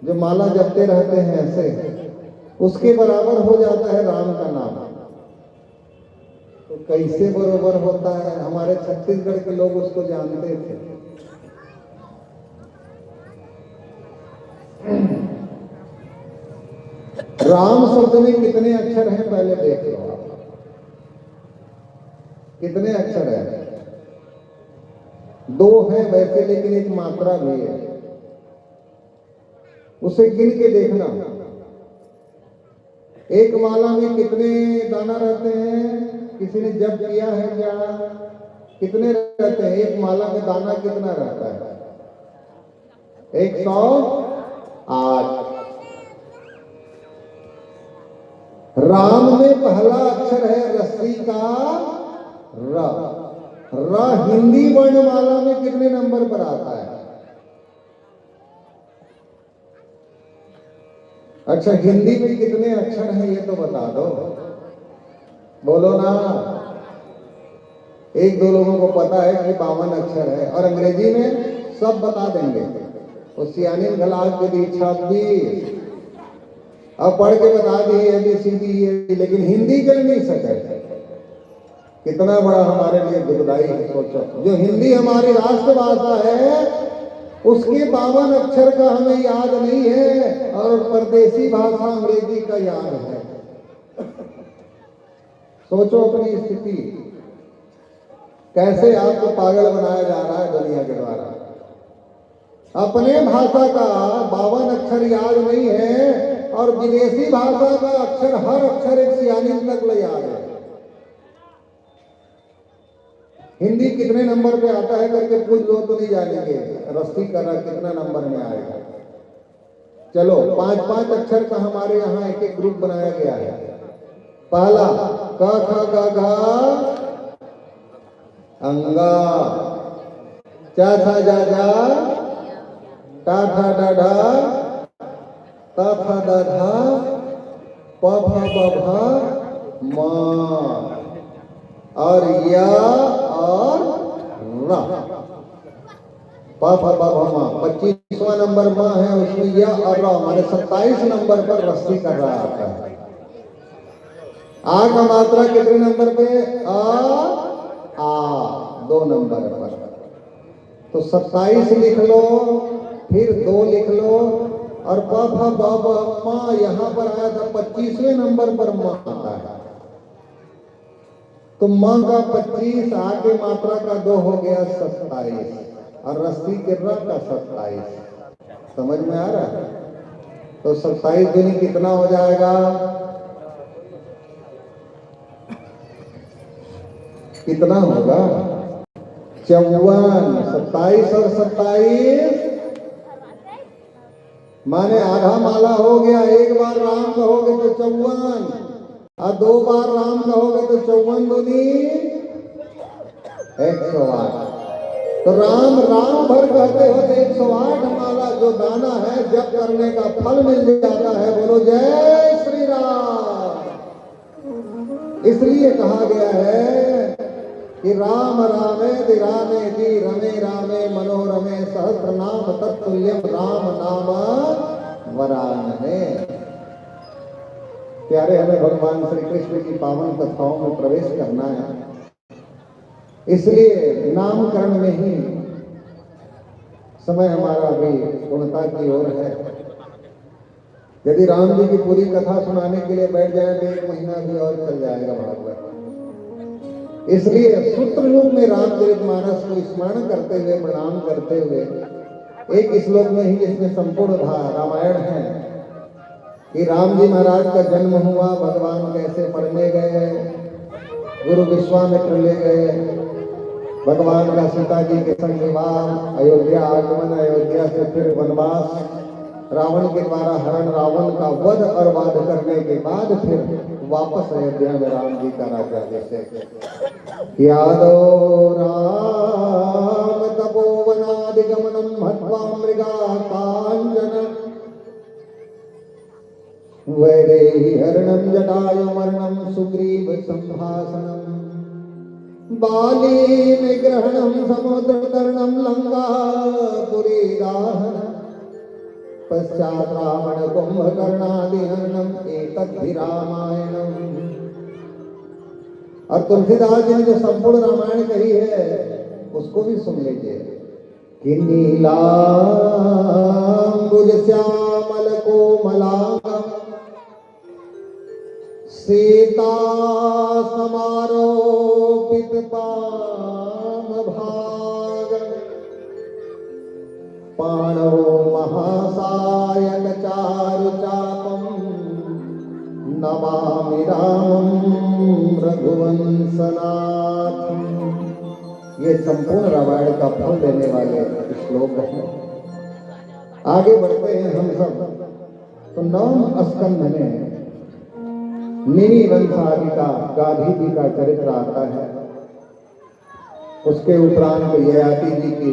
जो माला जपते रहते हैं ऐसे, उसके बराबर हो जाता है राम का नाम। तो कैसे बरोबर होता है? हमारे छत्तीसगढ़ के लोग उसको जानते थे। राम शब्द में कितने अक्षर हैं पहले देख लो आप। कितने अक्षर हैं? दो है वैसे, लेकिन एक मात्रा भी है, उसे गिन के देखना। एक माला में कितने दाना रहते हैं? किसी ने जप किया है क्या? कितने रहते हैं? एक माला में दाना कितना रहता है? 108। राम में पहला अक्षर है रस्सी का र। र हिंदी वर्णमाला में कितने नंबर पर आता है? अच्छा, हिंदी में कितने अक्षर हैं ये तो बता दो, बोलो ना। एक दो लोगों को पता है कि 52 अक्षर है, और अंग्रेजी में सब बता देंगे। ओशियानियन गलास के दी 26, अब पढ़ के बता दी ABCD, लेकिन हिंदी कर नहीं सके। कितना बड़ा हमारे लिए दुखदाई है। सोचो, जो हिंदी हमारी राष्ट्रभाषा है उसके 52 अक्षर का हमें याद नहीं है, और परदेसी भाषा अंग्रेजी का याद है। सोचो अपनी स्थिति, कैसे आपको पागल बनाया जा रहा है दुनिया के द्वारा। अपने भाषा का 52 अक्षर याद नहीं है, और विदेशी भाषा का अक्षर, हर अक्षर एक सियानी तक ले याद है। हिंदी कितने नंबर पे आता है करके पूछ लो तो नहीं जानेंगे। रस्सी करा कितना नंबर में आएगा? चलो, 5-5 अक्षर का हमारे यहाँ एक एक ग्रुप बनाया गया है। पहला क ख ग घ अंगा, च छ ज झ, ट ठ ड ढ, त थ द ध, प फ ब भ म, और य और र। प फ ब भ म 25वां नंबर म है, उसमें य और र, माने 27 नंबर पर रस्सी कर रहा आता है। आ का मात्रा कितने नंबर पे? आ 2 नंबर पर। तो 27 लिख लो, फिर 2 लिख लो, और प फ ब भ म यहाँ पर आया था 25वें नंबर पर म आता है। तो माँ का 25 आगे मात्रा का 2 हो गया 27 और रस्सी के र का 27। समझ में आ रहा है? तो 27 दूनी कितना हो जाएगा? कितना होगा? 54। 27 और 27 माने आधा माला हो गया। एक बार राम कहोगे तो 54 और 2 बार राम कहोगे तो 54 दूनी 108। तो राम राम भर कहते हो तो 108 माला जो दाना है जप करने का फल मिल जाता है। बोलो जय श्री राम। इसलिए कहा गया है कि राम रामे रामे जी रमे रामे मनोरमे सहस्र नाम तत्तुल्यम राम नाम वरानने। प्यारे, हमें भगवान श्री कृष्ण की पावन कथाओं में प्रवेश करना है, इसलिए नामकरण में ही समय हमारा भी पूर्णता की ओर है। यदि राम जी की पूरी कथा सुनाने के लिए बैठ जाए तो 1 महीना भी और चल जाएगा भागवत। इसलिए सूत्र रूप में रामचरितमानस को स्मरण करते हुए, प्रणाम करते हुए, एक श्लोक में ही जिसमें संपूर्ण रामायण है कि राम जी महाराज का जन्म हुआ, भगवान कैसे पढ़ने गए, गुरु विश्वामित्र ले गए, भगवान का सीता जी के संग विवाह, अयोध्या आगमन, अयोध्या से फिर वनवास, रावण के द्वारा हरण, रावण का वध और वध करने के बाद फिर वापस अयोध्या में राम जी का राज्याभिषेक। यादव राम तपोवनादिगमनम हत्वा मृगा कांचन वैदेही हरणं जटायु मरणं सुग्रीव संभाषणं बाली निग्रहणं समुद्र तरणं लंकापुरी दाहनं पश्चात रावण कुंभकर्णादि हरणं एतद्धि रामायणं। और तुलसीदास जी ने जो संपूर्ण रामायण कही है उसको भी सुन लीजिए कि नीलांबुज श्यामल कोमलांगं सीता समारोपित पाम भाग पाणो महासायक चारु चापम नमामि रामं रघुवंशनाथ। ये संपूर्ण रामायण का फल देने वाले श्लोक हैं। आगे बढ़ते हैं हम सब। तो 9 स्कंध में मिनी वंशादि का गाधी जी का चरित्र आता है। उसके उपरांत ययाति जी की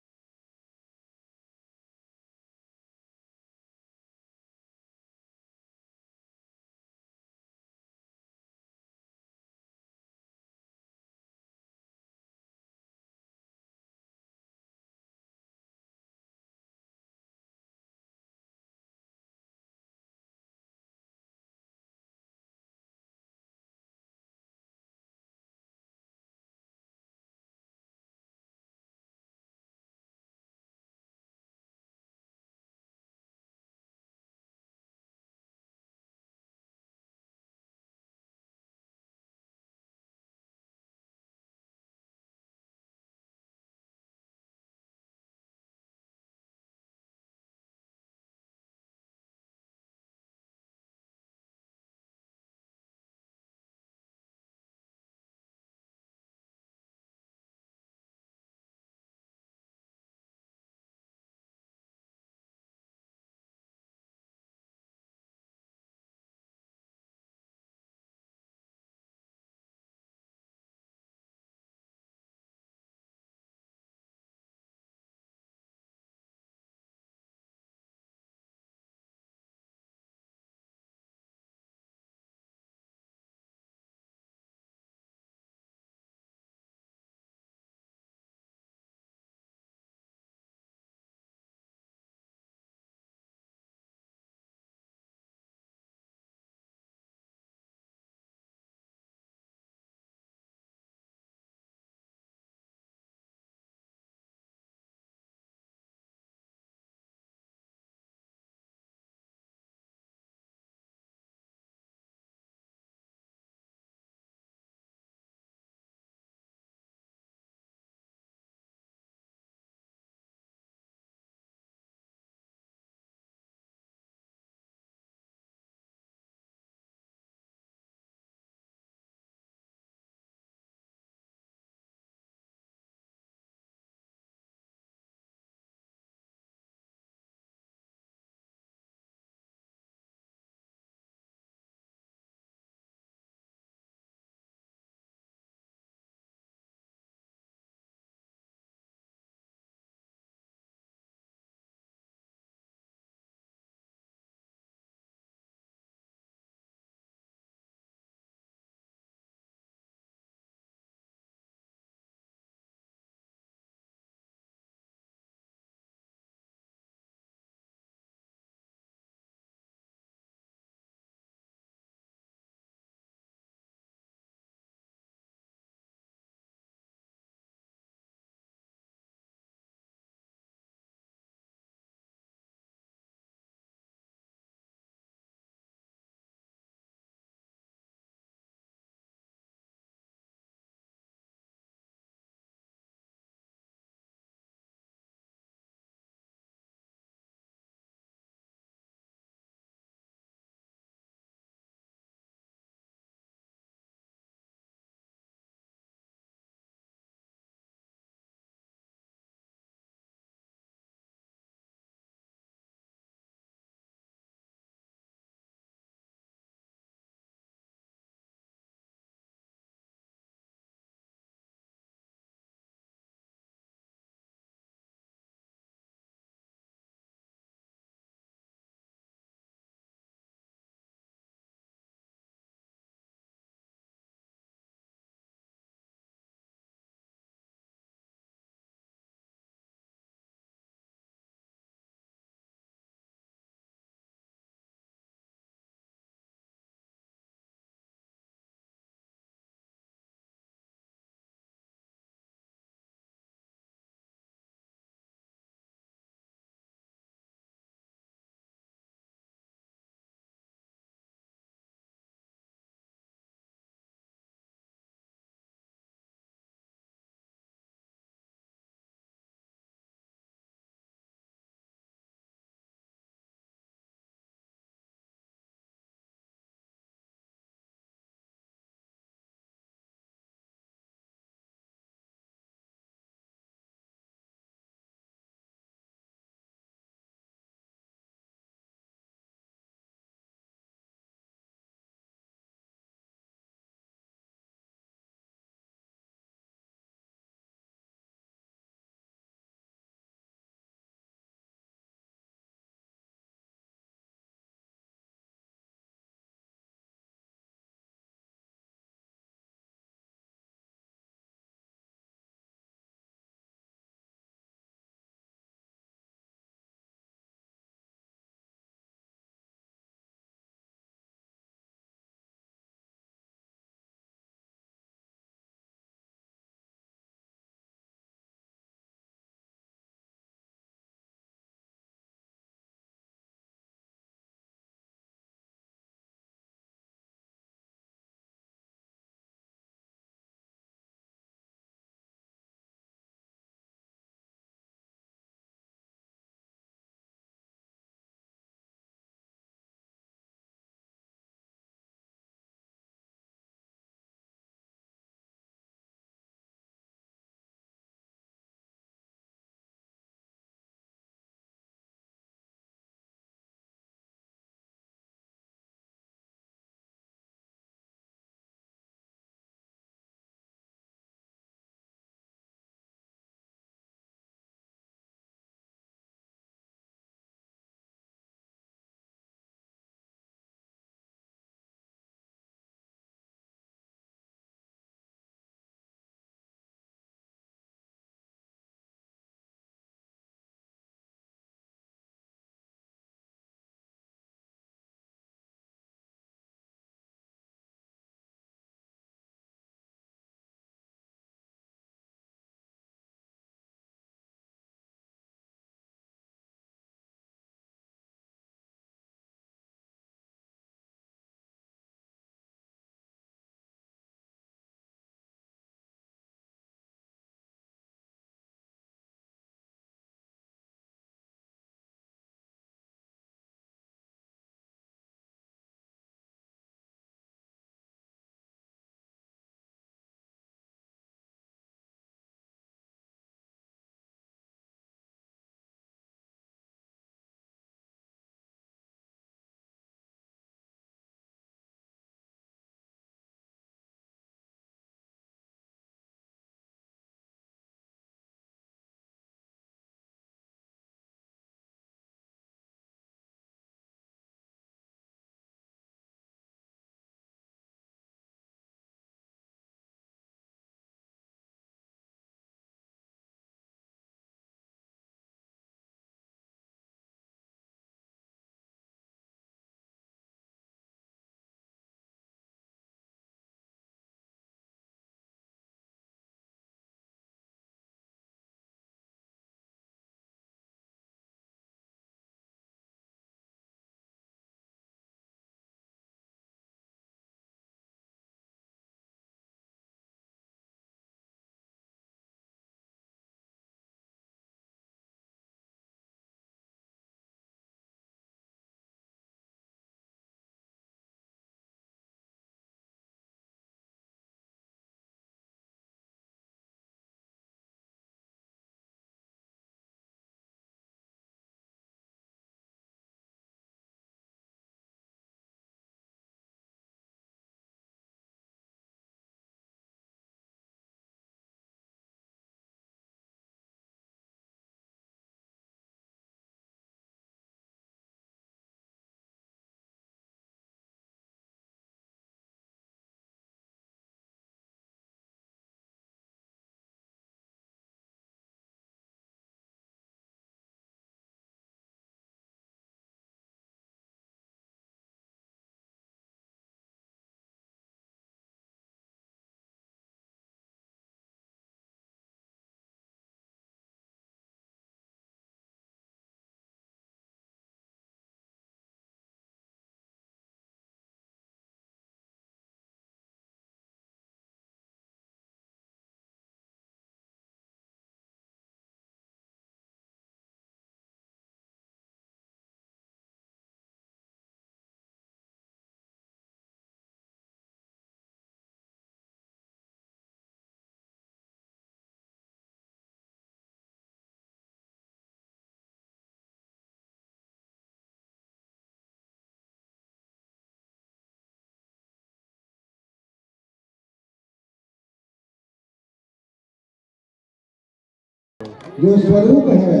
जो स्वरूप है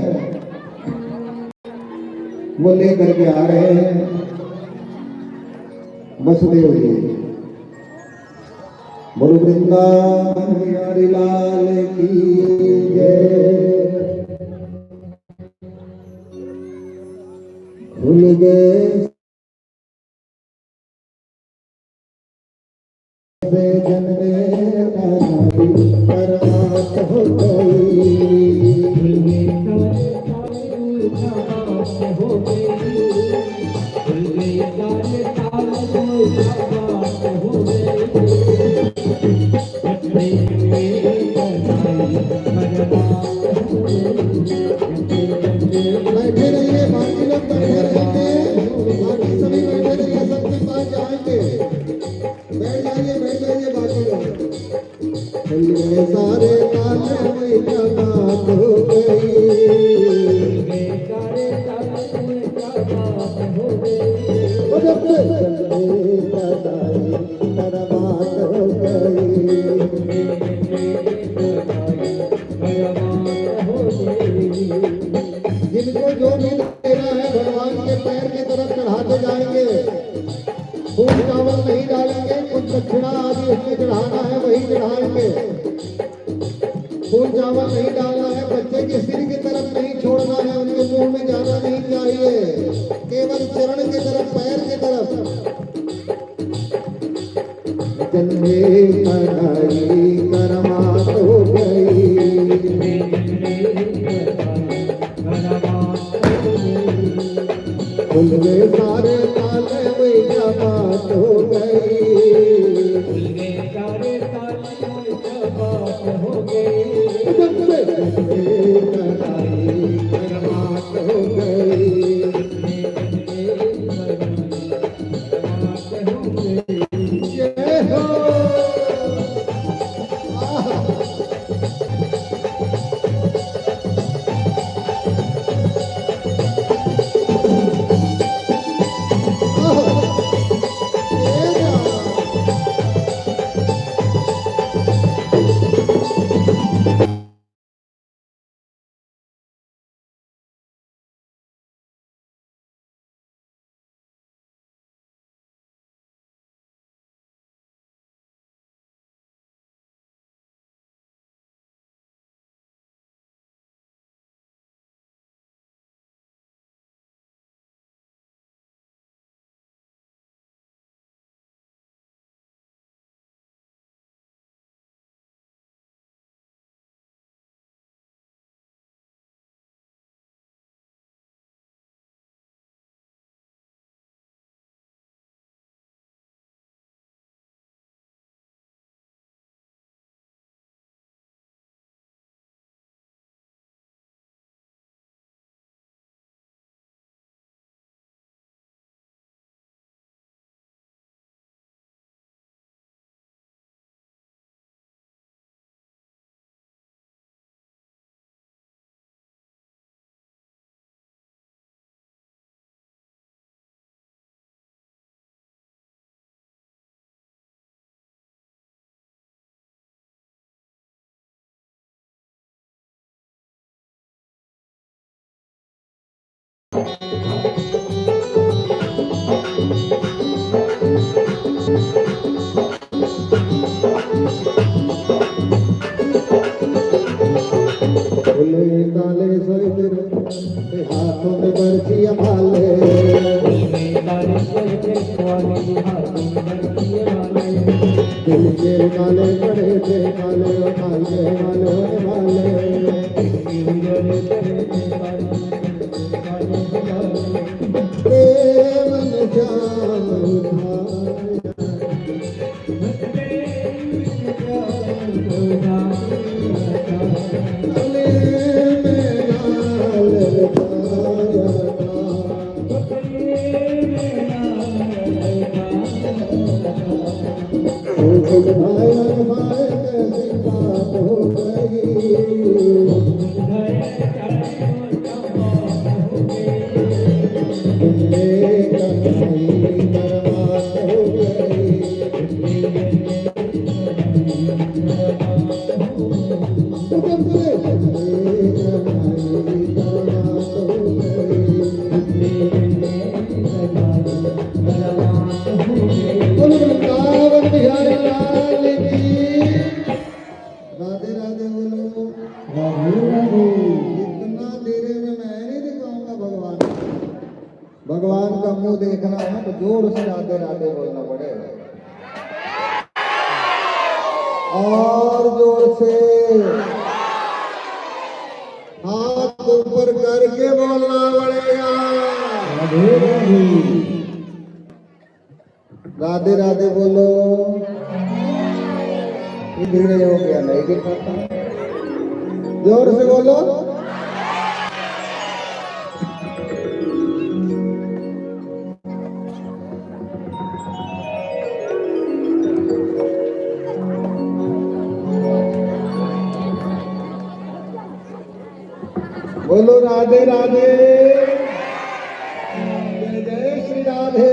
वो लेकर के आ रहे हैं वसुदेव जी। बोलो वृंदावन बिहारी लाल की जय। भूल गए जन्मे परमात हो बैठे रहिए, बाकी लोग बैठे रहेंगे, बाकी सभी बैठे रहिए, सबके पास जाएंगे। बैठ जाइए बाकी लोग। चलिए सारे ताले में बात हो गई, सारे ताले में बात हो गई। जब चले सदाई बर्बाद हो गई। जिनको जो मिल देना है भगवान के पैर की तरफ चढ़ाते जाएंगे। फूल चावल नहीं डालेंगे, कुछ दक्षिणा आदि उसमें चढ़ाना है वही चढ़ाएंगे। फूल चावल नहीं डालना है, बच्चे के सिर की तरफ नहीं छोड़ना है, उनके मुंह में जाना नहीं चाहिए, केवल चरण की तरफ, पैर की तरफ। जन्मे कढ़ाई करमात हो गई, खुल गए सारे ताले में क्या बात हो गई, खुल गए सारे ताले में क्या बात हो गई। जब से कढ़ाई करमात हो गई, जय हो। काले सोए हाथों में बर्फियां भाले, दिल के काले पड़े थे काले और काले वाले प्रेम ने जाम है तो जोर से राधे राधे बोलना पड़ेगा और जोर से हाथ ऊपर करके बोलना पड़ेगा राधे राधे बोलो। ये धीरे हो गया नहीं गिर पाता जोर से बोलो बोलो राधे राधे जय जय श्री राधे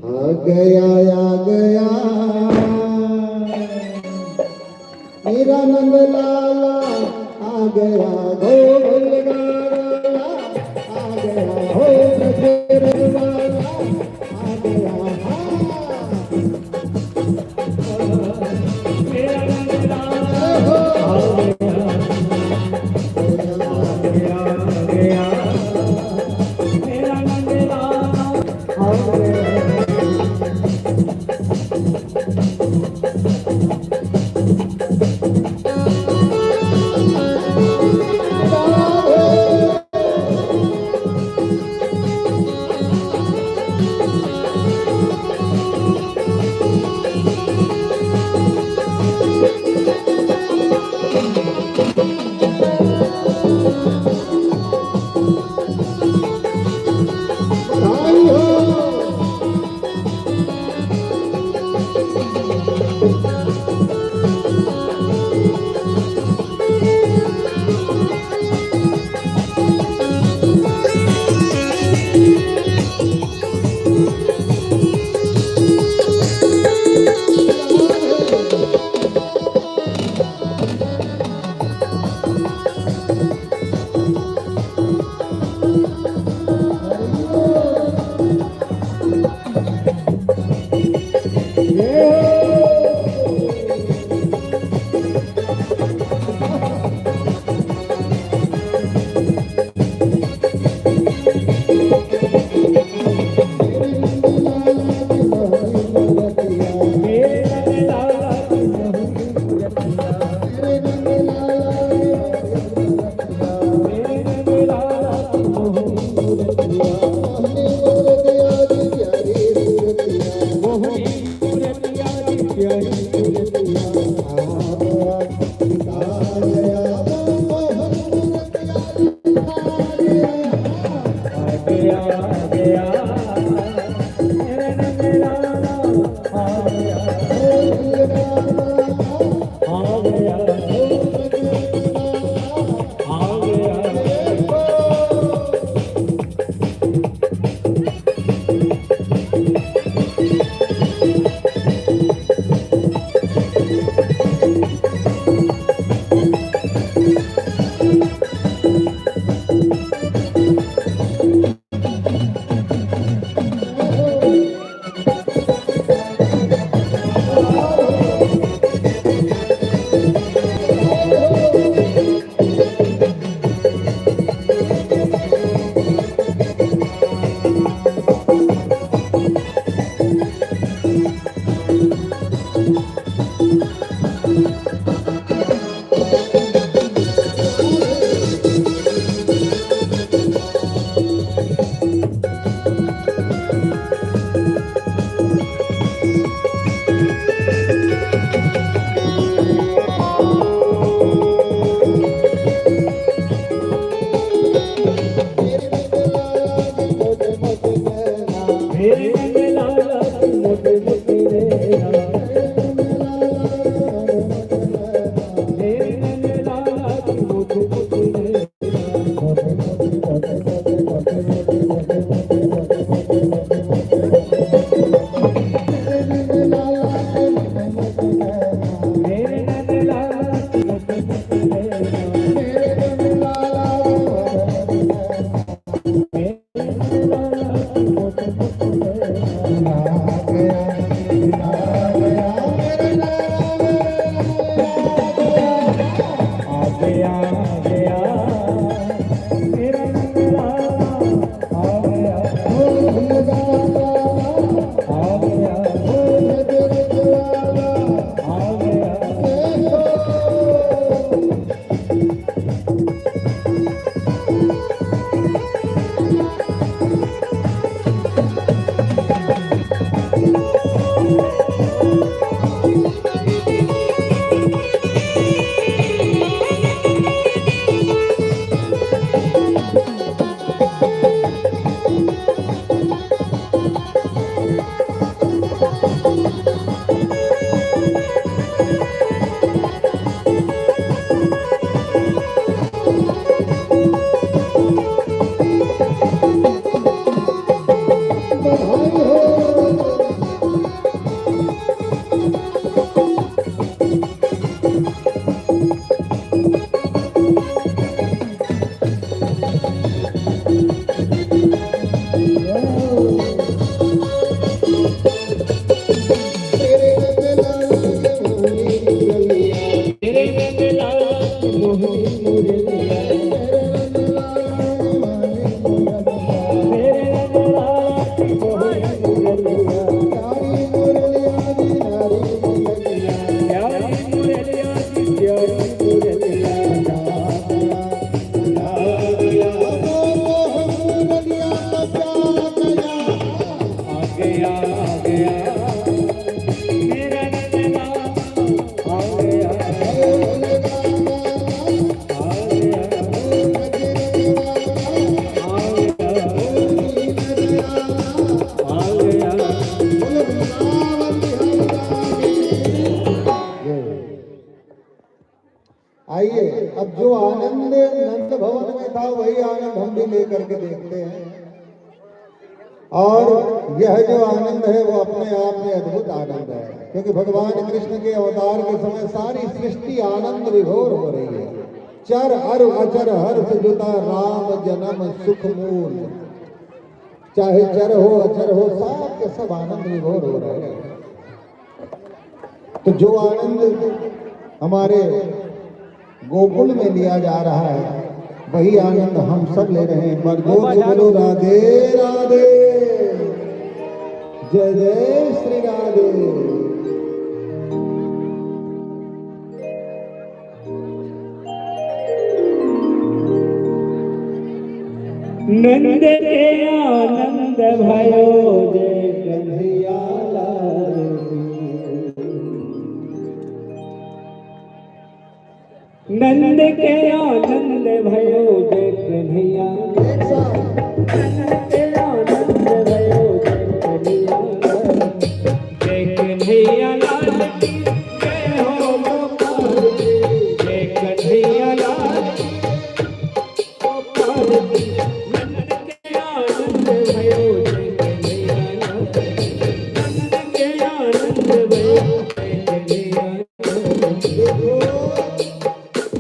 आ गया मेरा नंद लाला आ गया गोल गाला आ गया हो तेरे वाला आ गया मेरा नंद लाला बधाई हो। तेरे रंग लाल मोहनी मुरलिया, तेरे रंग लाल मोहनी मुरलिया, प्यारी मुरलिया दी नारी मुरलिया, प्यारी मुरलिया की प्यारी मुरलिया, मुरलिया का प्यार गया। आ गया मेरा नैना आ गया आइए, अब जो आनंद नंद भवन में था वही आनंद हम भी लेकर के देखते हैं। और यह जो आनंद है वो अपने आप में अद्भुत आनंद है, क्योंकि भगवान कृष्ण के अवतार के समय सारी सृष्टि आनंद विभोर हो रही है। चर अर अचर हर्ष जुता राम जन्म सुख मूल, चाहे चर हो अचर हो सब के सब आनंद विभोर हो रहे हैं। तो जो आनंद हमारे गोकुल में लिया जा रहा है वही आनंद हम सब ले रहे हैं। पर जोर से बोलो राधे राधे, जय जय श्री राधे। नंद के आनंद भयो जय कन्हैया लाल की। नंद के आनंद भयो जय कन्हैया, एक साथ नंद के आनंद भयो जय कन्हैया लाल की, जय हो गोपाल की, जय कन्हैया लाल की, गोपाल की। नंद के आनंद भयो जय कन्हैया लाल की, नंद के आनंद भयो जय कन्हैया लाल की। देखो,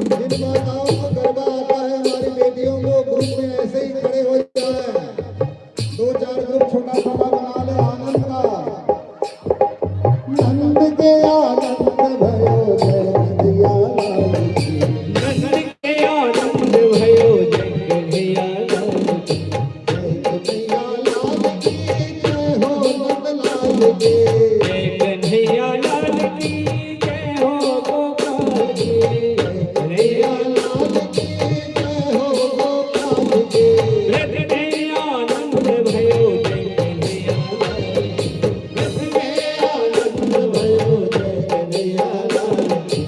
जिन माताओं को गरबा आता है हमारी बेटियों को ग्रुप में ऐसे ही खड़े हो जाए, दो चार ग्रुप छोटा छोटा बना ले आनंद का। नंद के आनंद भयो जय कन्हैया लाल की, नंद के आनंद भयो जय कन्हैया लाल की, जय कन्हैया लाल की, जय हो नंद लाल की। जय कन्हैया लाल की, जय हो गोपाल की, जय कन्हैया लाल की, जय हो गोपाल की। रथ में आनंद भयो जय कन्हैया लाल की, रथ में आनंद भयो जय कन्हैया लाल की।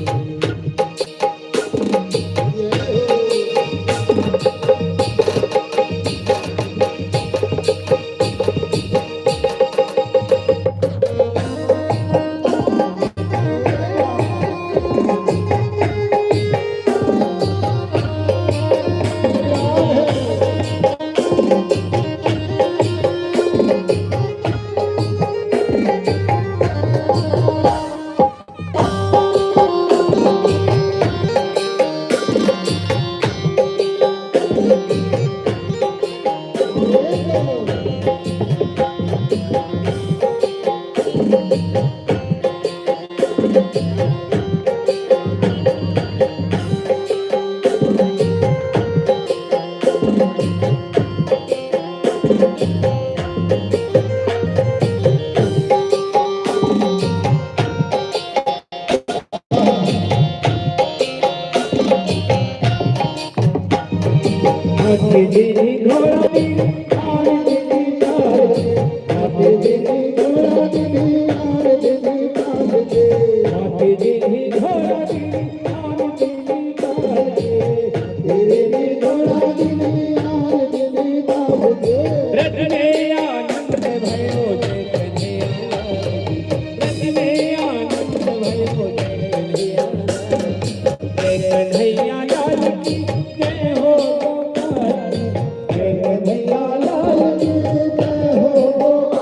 हाथी दीदी घोड़ा दीदी आर दीदी तार दे, हाथी दीदी घोड़ा दीदी आर दीदी तार दे, हाथी दीदी घोड़ा दीदी आर दीदी तार दे, दीदी घोड़ा दीदी आर दीदी तार दे। रथ में आनंद भयो जय कन्हैया लाल की, रथ में आनंद भयो जय कन्हैया लाल की, जय कन्हैया लाल की, जय हो गोपाल की, जय कन्हैया लाल की, जय हो गोपाल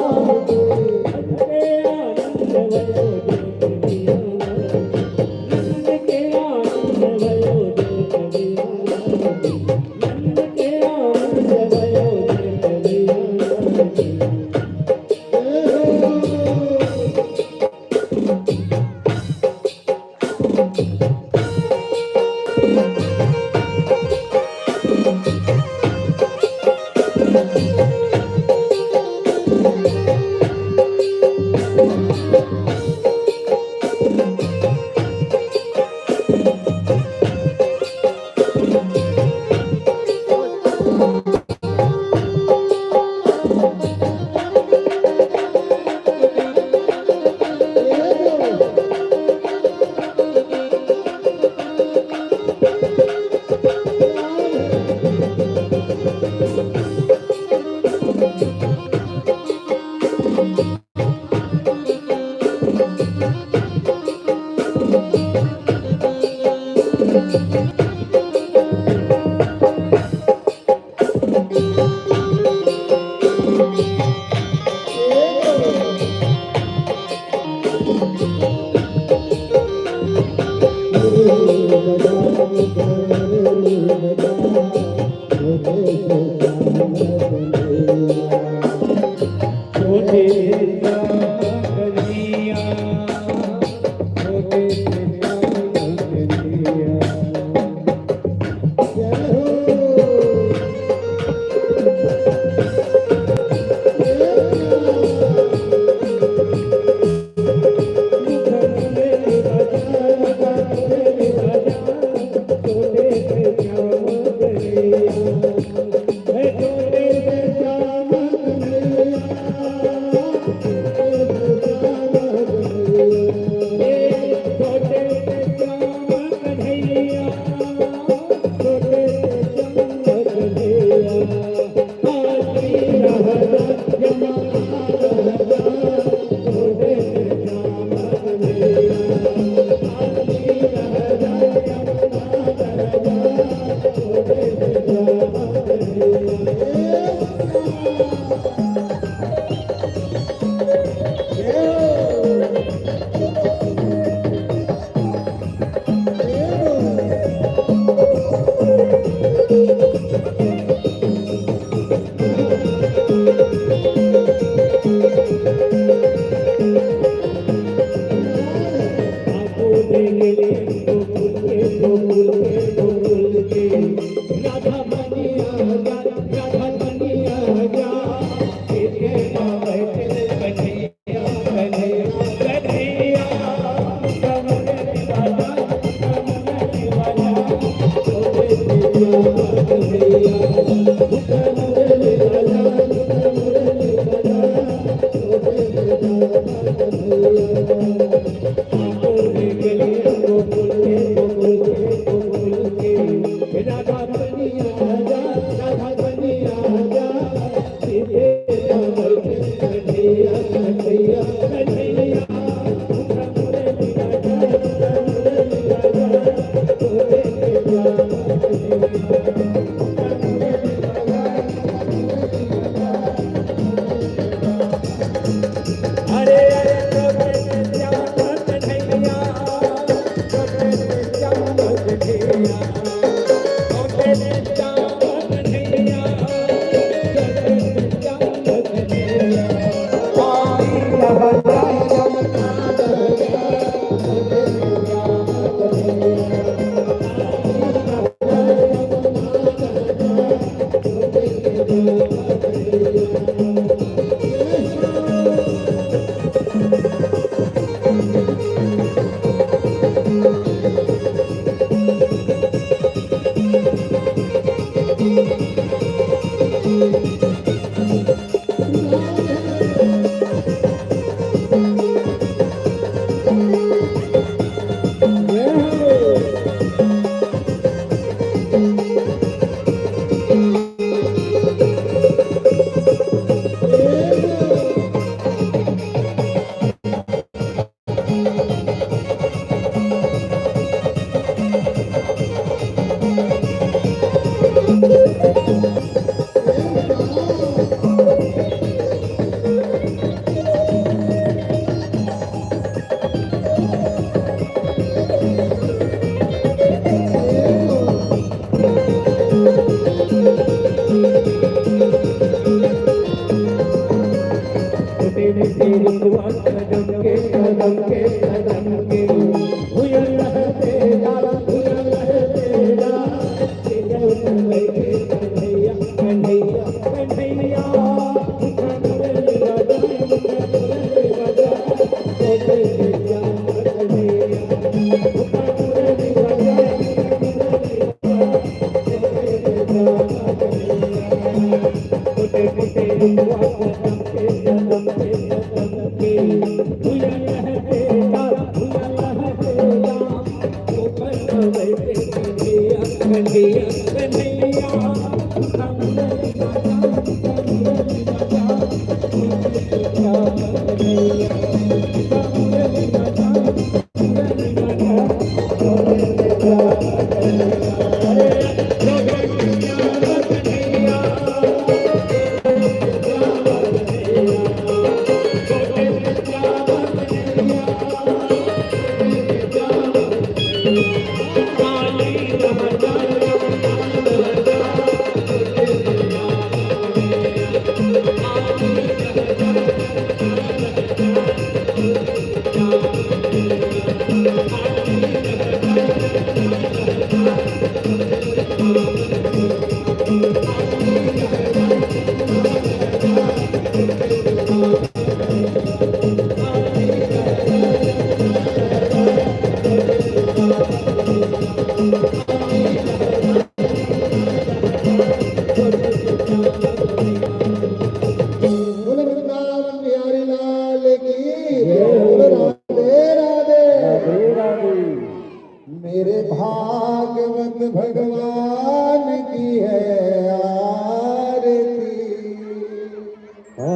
दीप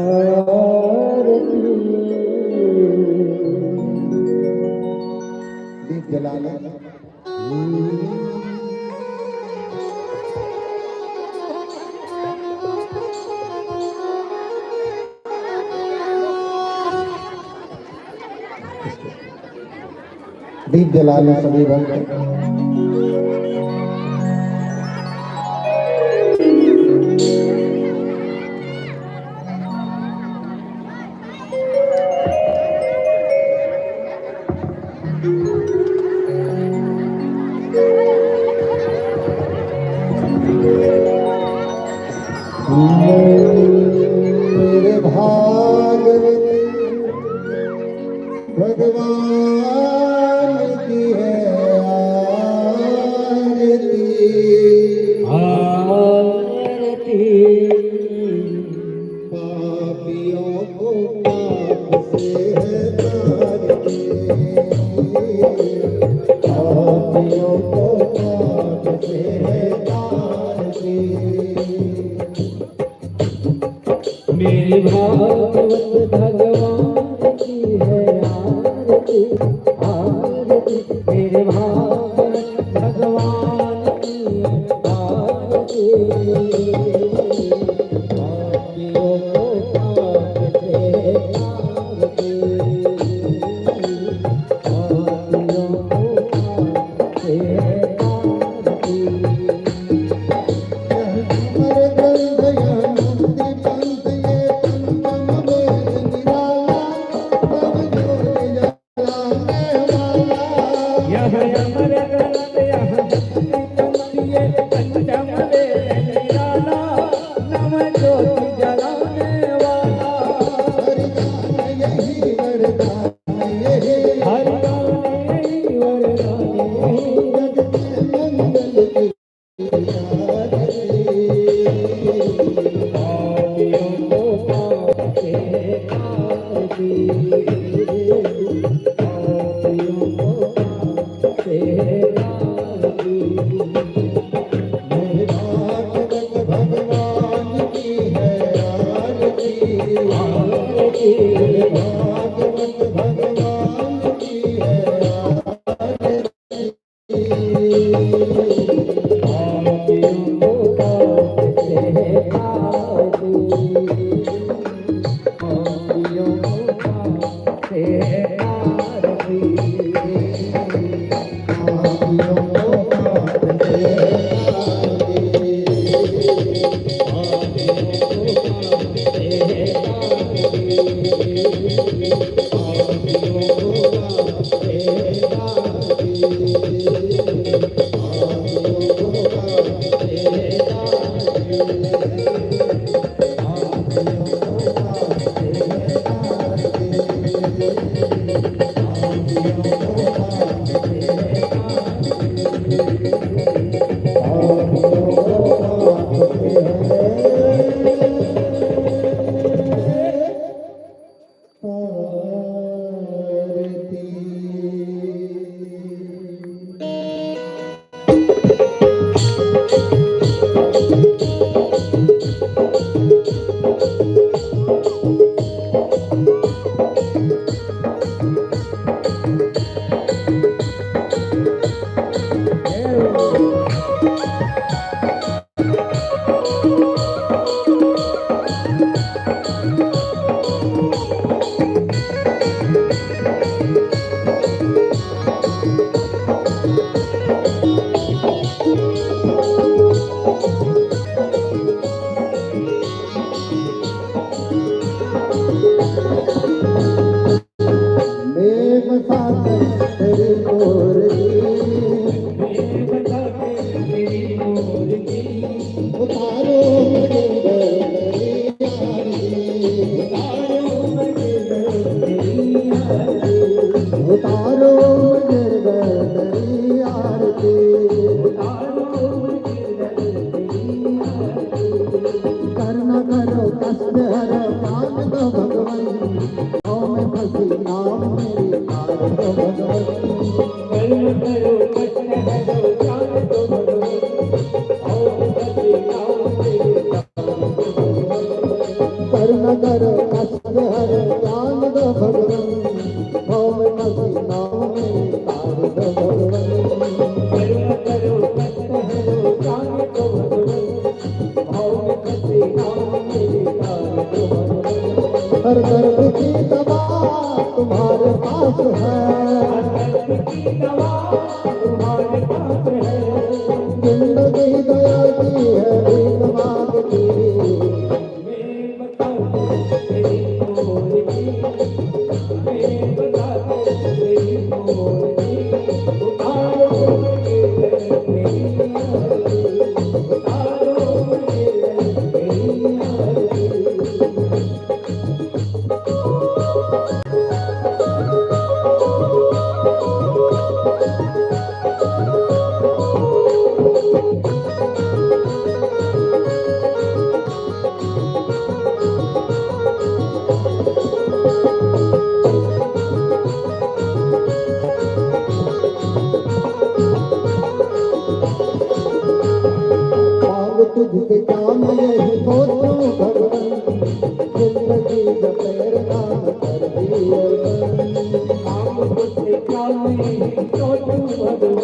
जला ले। दीप जला ले सभी भक्त। मेरे भागवती भगवान की है आरती। पापियों को पाप से है तारती। पापियों को पाप से है तारती। मेरे भागवत भगवान की है आरती आरती। मेरे भागवत भगवान की है आरती। पापियों को पाप से आरती। पापियों को पाप से आरती। अमर ग्रंथ यह पंथ ये पंचम वेद निराला। नव ज्योति जलाने वाला। हर गाने यही वरदान यही जग में मंगल की पापियों को पाप से आरती। पापियों को मेरे भागवत भगवान की है आरती। मेरे भागवत भगवान की है आरती। पापियों को पाप से आरती। पापियों को पाप से आरती। करुणा करो कष्ट हर ज्ञान दो भगवन भव में फंसी नाव मेरी तार दो भगवन करुणा करो कष्ट हरो ज्ञान दो भगवन भाव में फंसे नाव मेरी तार दो भगवन हर दर्द की दवा तुम्हारे पास है हर दर्द की दवा तुम्हारे पास है जिंदगी दया की है भीख मांगती मैं बताऊं तेरी मोर की मैं बताऊं तेरी मोर की उतारो मेरे मेरी आरती उतारो मेरे मेरी आरती मांग तुझसे क्या मैं यही सोचूं भगवन जिंदगी जब तेरे नाम कर दिए काम तुझसे क्या मैं सोचूं भगवन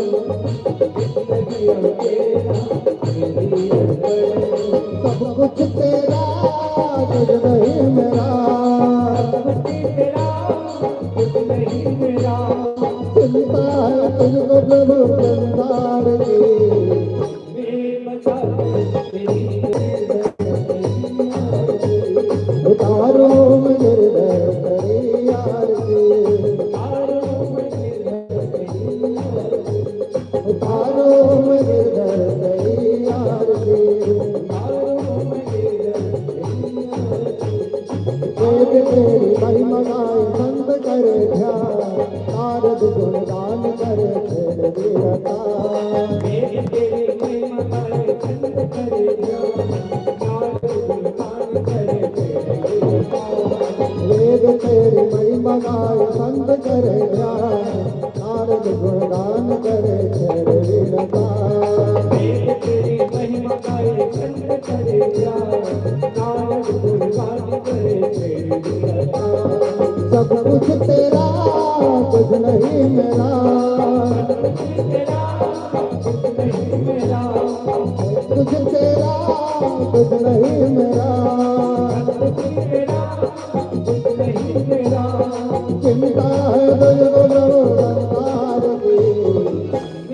जिंदगी अब तेरा मेरी अर्पण सब कुछ तेरा तुझ नहीं मेरा तेरा कुछ नहीं मेरा चिंता है तुझको प्रभु संसार की मैं बता तेरी उतारो मेरे हृदय तेरी आरती उतारो मेरे हृदय तेरी आरती वेद तेरी महिमा गाए संत करे ध्यान नारद गुणगान करे खेल वीरता वेद तेरी महिमा गाए संत करे ध्यान नारद गुणगान करे खेल वीरता सब कुछ तेरा कुछ नहीं मेरा कुछ तेरा कुछ नहीं मेरा चिंता है तुझको संसार की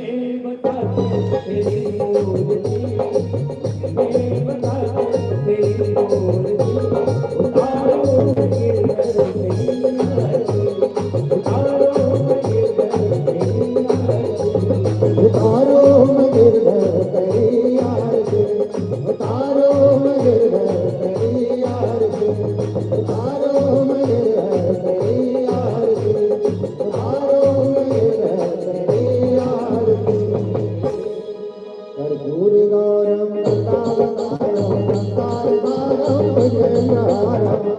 उतारो मेरे हृदय तेरी आरती उतारो मेरे हृदय तेरी आरती उतारो मेरे हृदय तेरी आरती उतारो मेरे हृदय तेरी आरती कर्पूर गौरम वृंदावनारम संसार सारम भुजंगहारम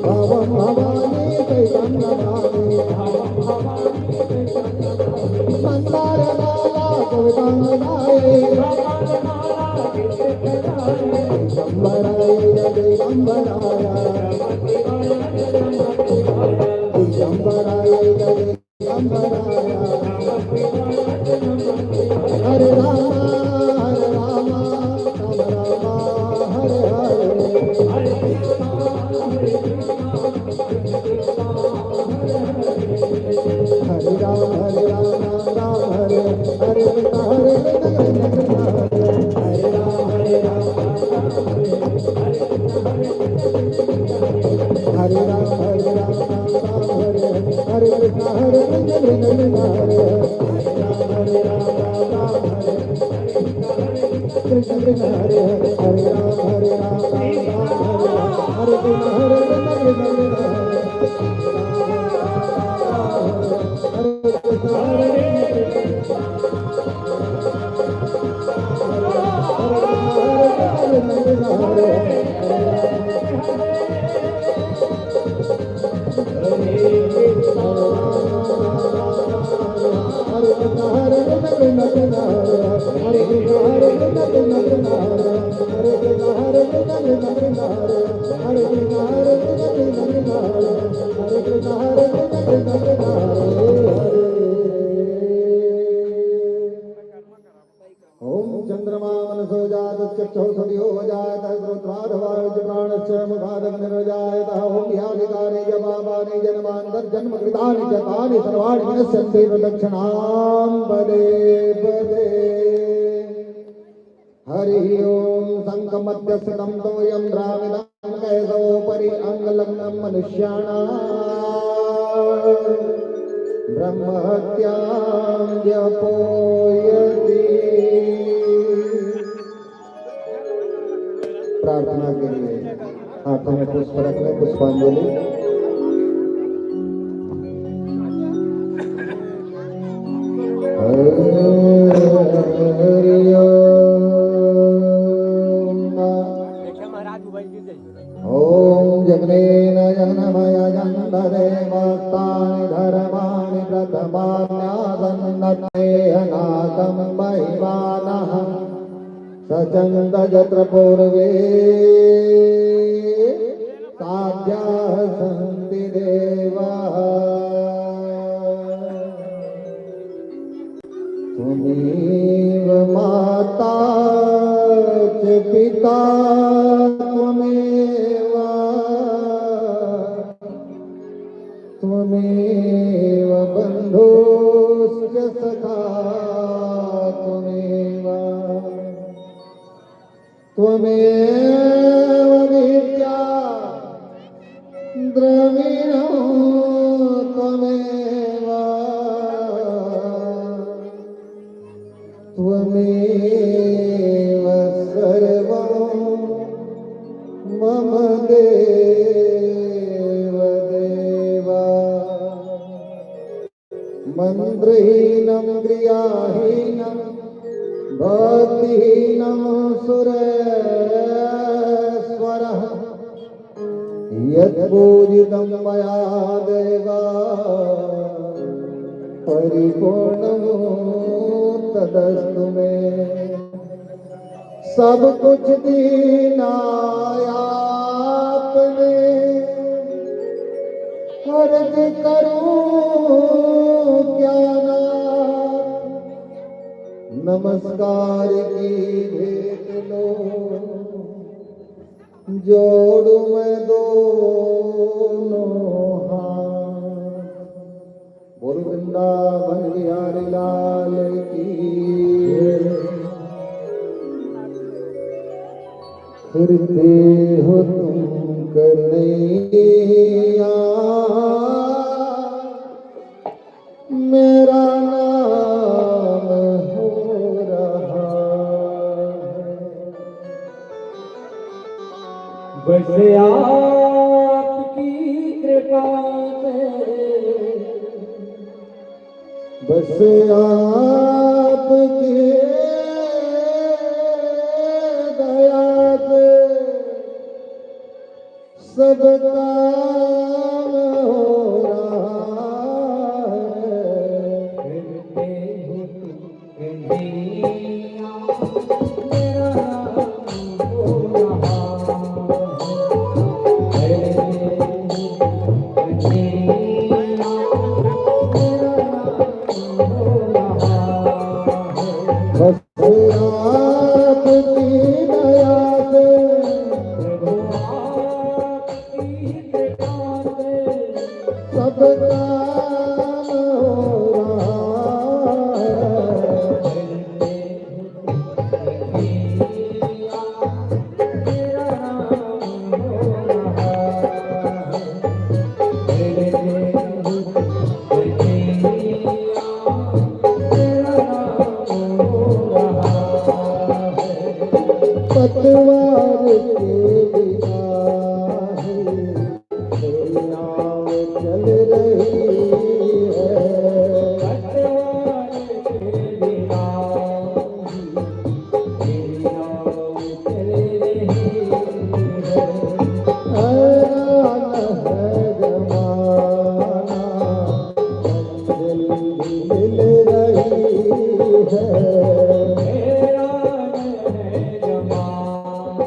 भवम भवानी कैतन्यनामी मंदार माला कवितांगनाय दिगंबराय दिगंबराय दिगंबराय दिगंबराय हरे राम राम राम हरे हरे हरे राम राम हरे हरे कृष्ण हरे कृष्ण हरे राम हरे राम राम हरे हरे कृष्ण हरे कृष्ण हरे हरे राम हरे कृष्ण कृष्ण हरे हरे राम राम हरे कृष्ण हरे कृष्ण हरे Hare Krishna जात चक्षुषुर्यो जात श्रोत्रार्वायुज प्राणस्य मुखादग्निर्जायत ओम ह्याधिकारे जपापानि जन्मान्तर्जन्मकृतानि च तानि सर्वाणि विनश्यन्ति प्रदक्षिणां पदे पदे हरि ओम शङ्खमध्यस्थितं तोयं द्राविणं कैसोपरि अङ्गलग्नं मनुष्याणाम् ब्रह्महत्यां व्यपोयति। प्रार्थना के लिए हाथों में पुष्प रखने पुष्पांजलि। ओम जगनेन जगन्मय जन्मदेवस्तानि धर्माणि प्रथमान्यासन्नतेहनाथं महिमानः सचन्द यत्र पूर्वे साध्याः सन्ति देवाः त्वमेव माता च पिता त्वमेव बन्धुश्च सखा त्वमेव विद्या द्रविणो त्वमेव सर्वं मम देव देवा मन्त्रहीनं क्रियाहीनं भक्तिहीनं सुरेश्वरः यत्पूजितं मया देवा परिपूर्णं तदस्तु मे। सब कुछ दीना आपने अर्ज करूं क्या नाथ नमस्कार की भेंट लो जोड़ू मैं दोनों हाथ। बोल वृंदावन बिहारी लाल की। फिरते हो तुम कन्हैया मेरा नाम हो रहा बस आपकी कृपा से बस आपकी दया से सब काम हो रहा है। फिरते हो तुम कन्हैया मेरा नाम हो रहा है। फिरते हो कन्हैया मेरा नाम हो रहा है। बस आपकी दया से प्रभु आपकी कृपा से सब काम हो रहा है। फिरते हो कन्हैया मेरा नाम हो रहा है। फिरते हो कन्हैया मेरा नाम हो रहा है। पतवार के बिना ही मेरी नाव चल रही है। पतवार के बिना मेरी नाव चल रही है। हैरान है जमाना मंजिल भी मिल रही है। हैरान है जमाना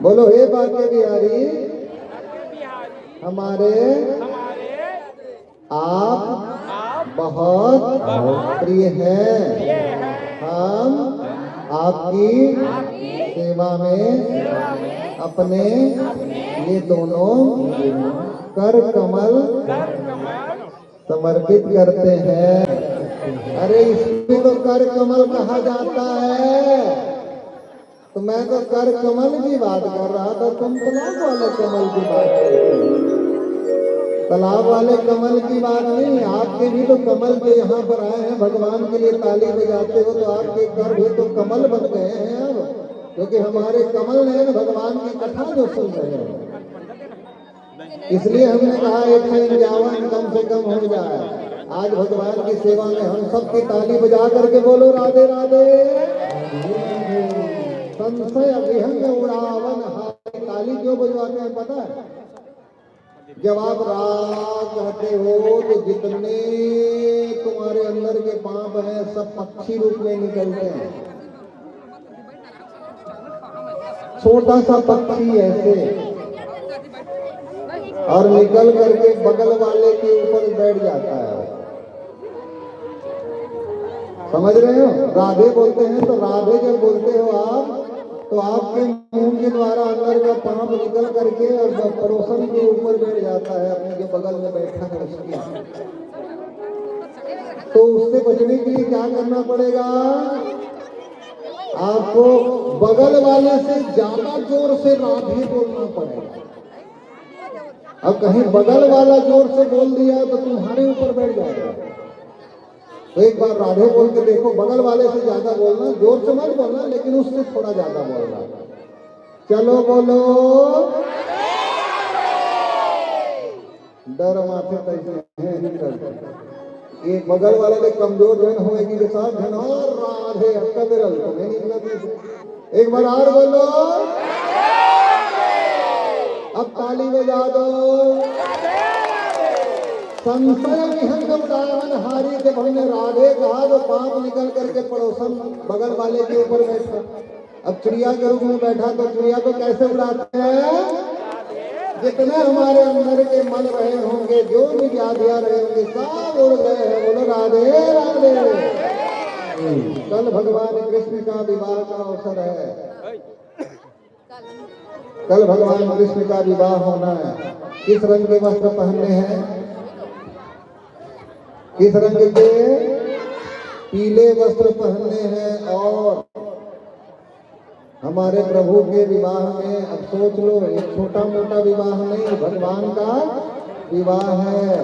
बोलो हे बाके बिहारी हमारे आप बहुत प्रिय हैं। हम आपकी सेवा में अपने ये दोनों कर कमल समर्पित करते हैं। अरे इसमें तो कर कमल कहा जाता है, तो मैं तो कर कमल की बात कर रहा था, तुम तालाब वाले कमल की बात करते हो। तालाब वाले कमल की बात नहीं, आपके भी तो कमल जो यहाँ पर आए हैं भगवान के लिए ताली बजाते हो, तो आपके कर भी तो कमल बन गए हैं अब, क्योंकि हमारे कमल नयन भगवान की कथा जो सुन रहे हैं। इसलिए हमने कहा 151 कम से कम हो जाए। आज भगवान की सेवा में हम सबकी ताली बजा करके बोलो राधे राधे। संशय अभिहंग उड़ावन हाय। ताली क्यों बजवाते हैं पता है? जब आप राग कहते हो तो जितने तुम्हारे अंदर के पाप हैं सब पक्षी रूप में निकलते हैं। छोटा सा पक्षी ऐसे और निकल करके बगल वाले के ऊपर बैठ जाता है। समझ रहे हो? राधे बोलते हैं तो राधे जब बोलते हो आप, तो आपके मुंह के द्वारा अंदर का पाप निकल करके और पड़ोसन के ऊपर बैठ जाता है, अपने जो बगल में बैठा है उसके। तो उससे बचने के लिए क्या करना पड़ेगा? आपको बगल वाले से ज्यादा जोर से राधे बोलना पड़ेगा। अब कहीं बगल वाला जोर से बोल दिया तो तुम्हारे ऊपर बैठ जाएगा। तो एक बार राधे बोल के देखो, बगल वाले से ज्यादा बोलना, जोर से मत बोलना, लेकिन उससे थोड़ा ज्यादा बोलना। चलो बोलो डर माथे ये बगल वाले ने कमजोर धन होएगी के साथ धन और राधे हक्का बिरल तो नहीं निकला। एक बार और बोलो, अब ताली बजा दो। संशय विहंगम दावन हारी। जब हमने राधे कहा तो पाप निकल करके पड़ोसन बगल वाले के ऊपर बैठा। अब चिड़िया के रूप में बैठा तो चिड़िया को कैसे उड़ाते हैं? जितने हमारे अंदर के मन रहे होंगे, जो भी व्याधियां रहे होंगे, सब उड़ गए हैं। बोलो राधे राधे। कल भगवान कृष्ण का विवाह का अवसर है। कल भगवान कृष्ण का विवाह होना है। किस रंग के वस्त्र पहनने हैं? किस रंग के? पीले वस्त्र पहनने हैं। और हमारे प्रभु के विवाह में अब सोच लो, एक छोटा मोटा विवाह नहीं, भगवान का विवाह है।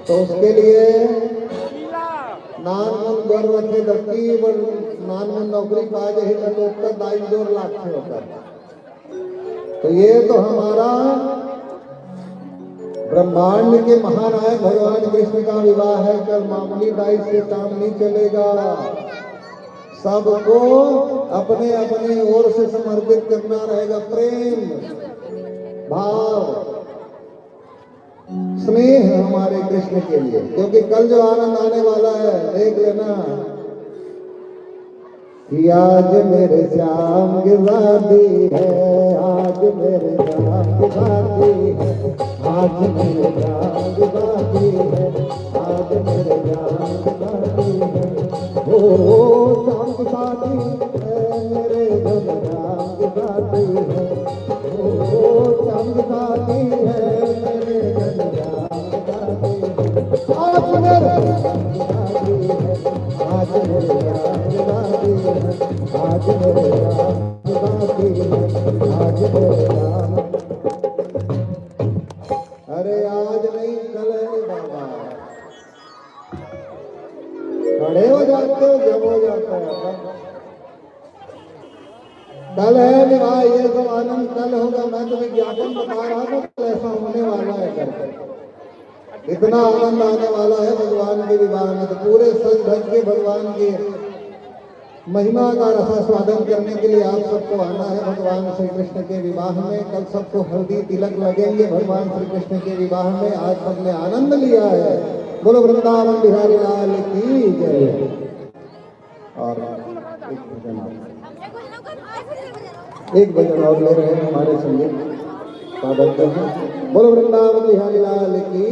तो उसके लिए नान गर्व रखे दत्ती नान नौकरी पा जाए तो उत्तरदायी 2 लाख से होकर। तो ये तो हमारा ब्रह्मांड के महानायक भगवान कृष्ण का विवाह है। कल मामूली दाई से काम नहीं चलेगा। सबको अपने अपने ओर से समर्पित करना रहेगा। प्रेम भाव स्नेह हमारे कृष्ण के लिए, क्योंकि कल जो आनंद आने वाला है देख लेना कि आज मेरे श्याम की शादी है, आज मेरे श्याम की शादी है, आज मेरे श्याम की शादी है, आज मेरे श्याम की शादी है। ओ श्याम की शादी है, मेरे घर श्याम की शादी है। ओ श्याम की शादी है, मेरे घर श्याम की शादी है। आज मेरे श्याम की शादी है, आज मेरे श्याम की शादी है, आज मेरे राम की बाती है, आज मेरे राम। अरे आज नहीं कल है बाबा। खड़े हो जाते हो जब हो जाता है। कल है विवाह, ये सब आनंद कल होगा। मैं तो विज्ञापन बता रहा था कल ऐसा होने वाला है करके। इतना आनंद आने वाला है भगवान के विवाह में। तो पूरे सज धज के भगवान के महिमा का रसास्वादन करने के लिए आप सबको आना है भगवान श्री कृष्ण के विवाह में। कल सबको हल्दी तिलक लगेंगे भगवान श्री कृष्ण के विवाह में। आज सबने आनंद लिया है। बोलो वृंदावन बिहारी लाल की जय। और एक भजन एक भजन और ले रहे हैं हमारे संगीत साधक हैं। बोलो वृंदावन बिहारी लाल की।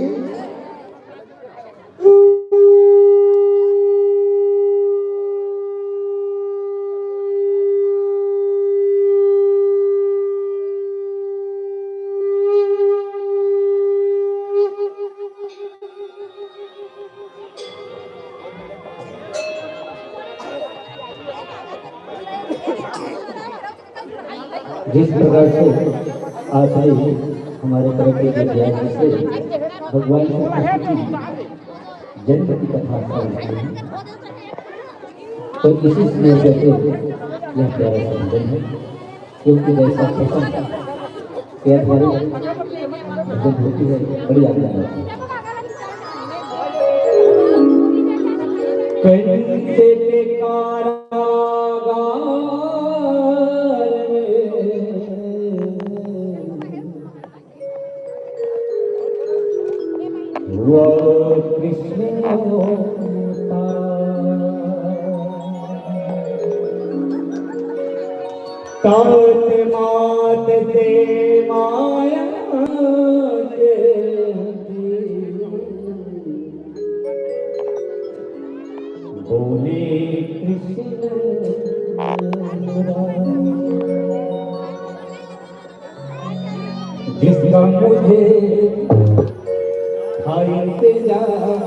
जिस प्रकार से आज आई हमारे तरफ के विद्यार्थी से भगवान श्री कृष्ण की जन्म की कथा सुनते हैं, तो इसी स्नेह से यह प्यारा संबंध है, क्योंकि वैसा पसंद प्यार वाली जब होती है बड़ी आज्ञा होती है। कैसे के कारागार हुआ कृष्ण तात मात से माया के बोले कृष्ण जिसका मुझे था इंतजार,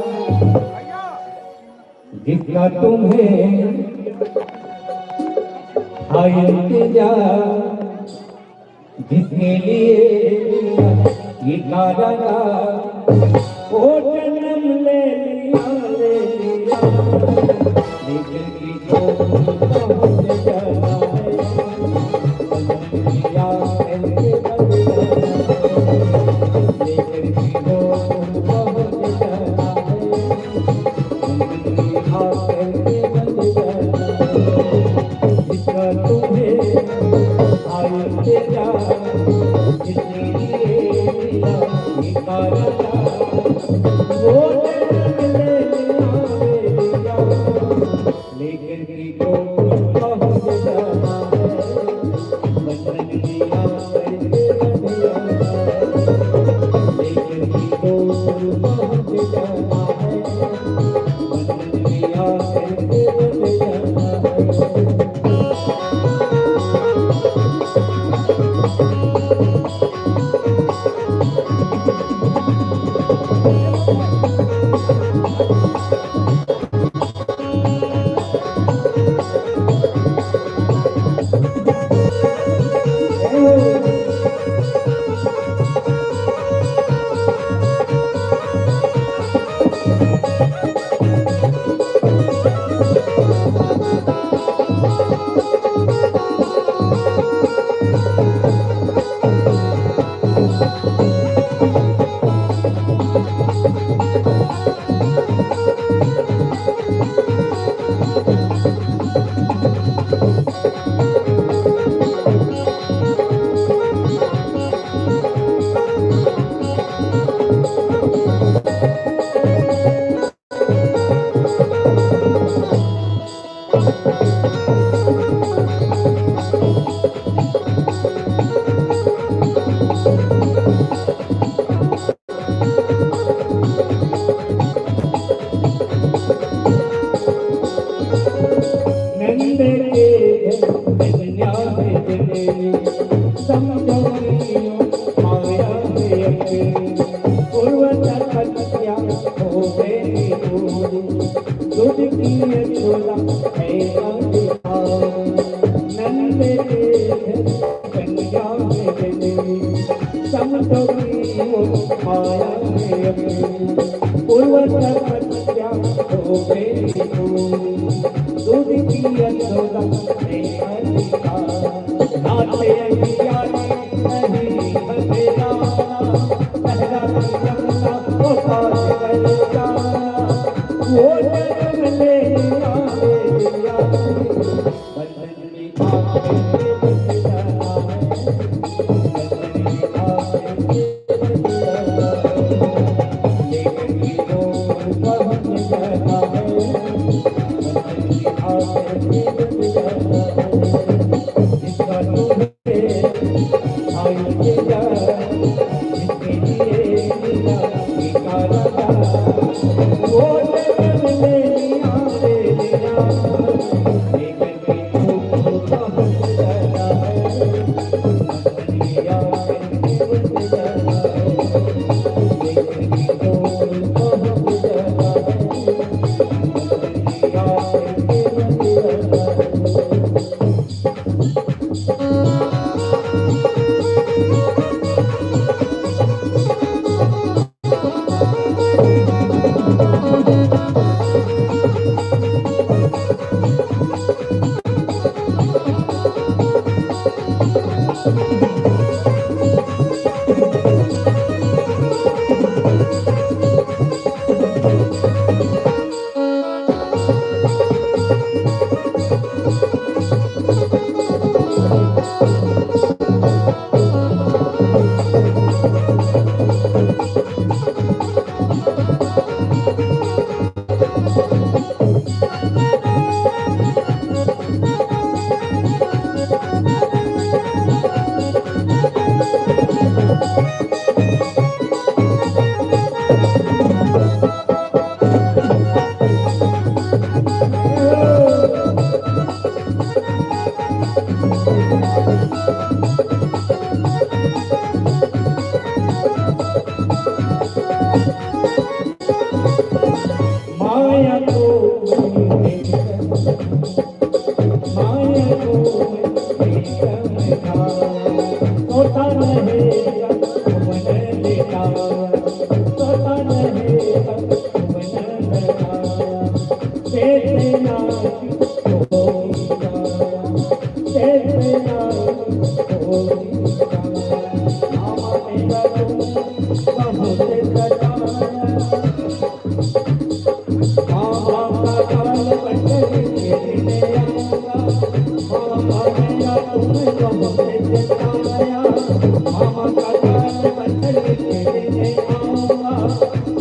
जिसका तुम्हें था इंतजार, जिसके लिए ये कारागार वो जन्म ले लिया लेकिन किसको पहुंच जाना है या कैसे लेकिन किसको पहुंच जाना है कैसे बन जाना जिसका तुम्हें आए से जा जिसके लिए मिला ये कारागार वो लेकिन किसको पहुंच जाना है बंधन दिया कैसे बन जाना लेकिन किसको पहुंच जाना है बंधन दिया कैसे बन जाना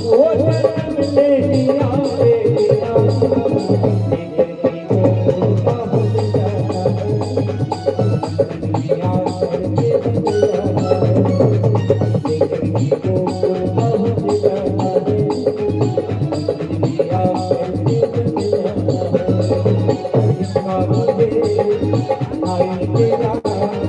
वो जन्म ले लिया रे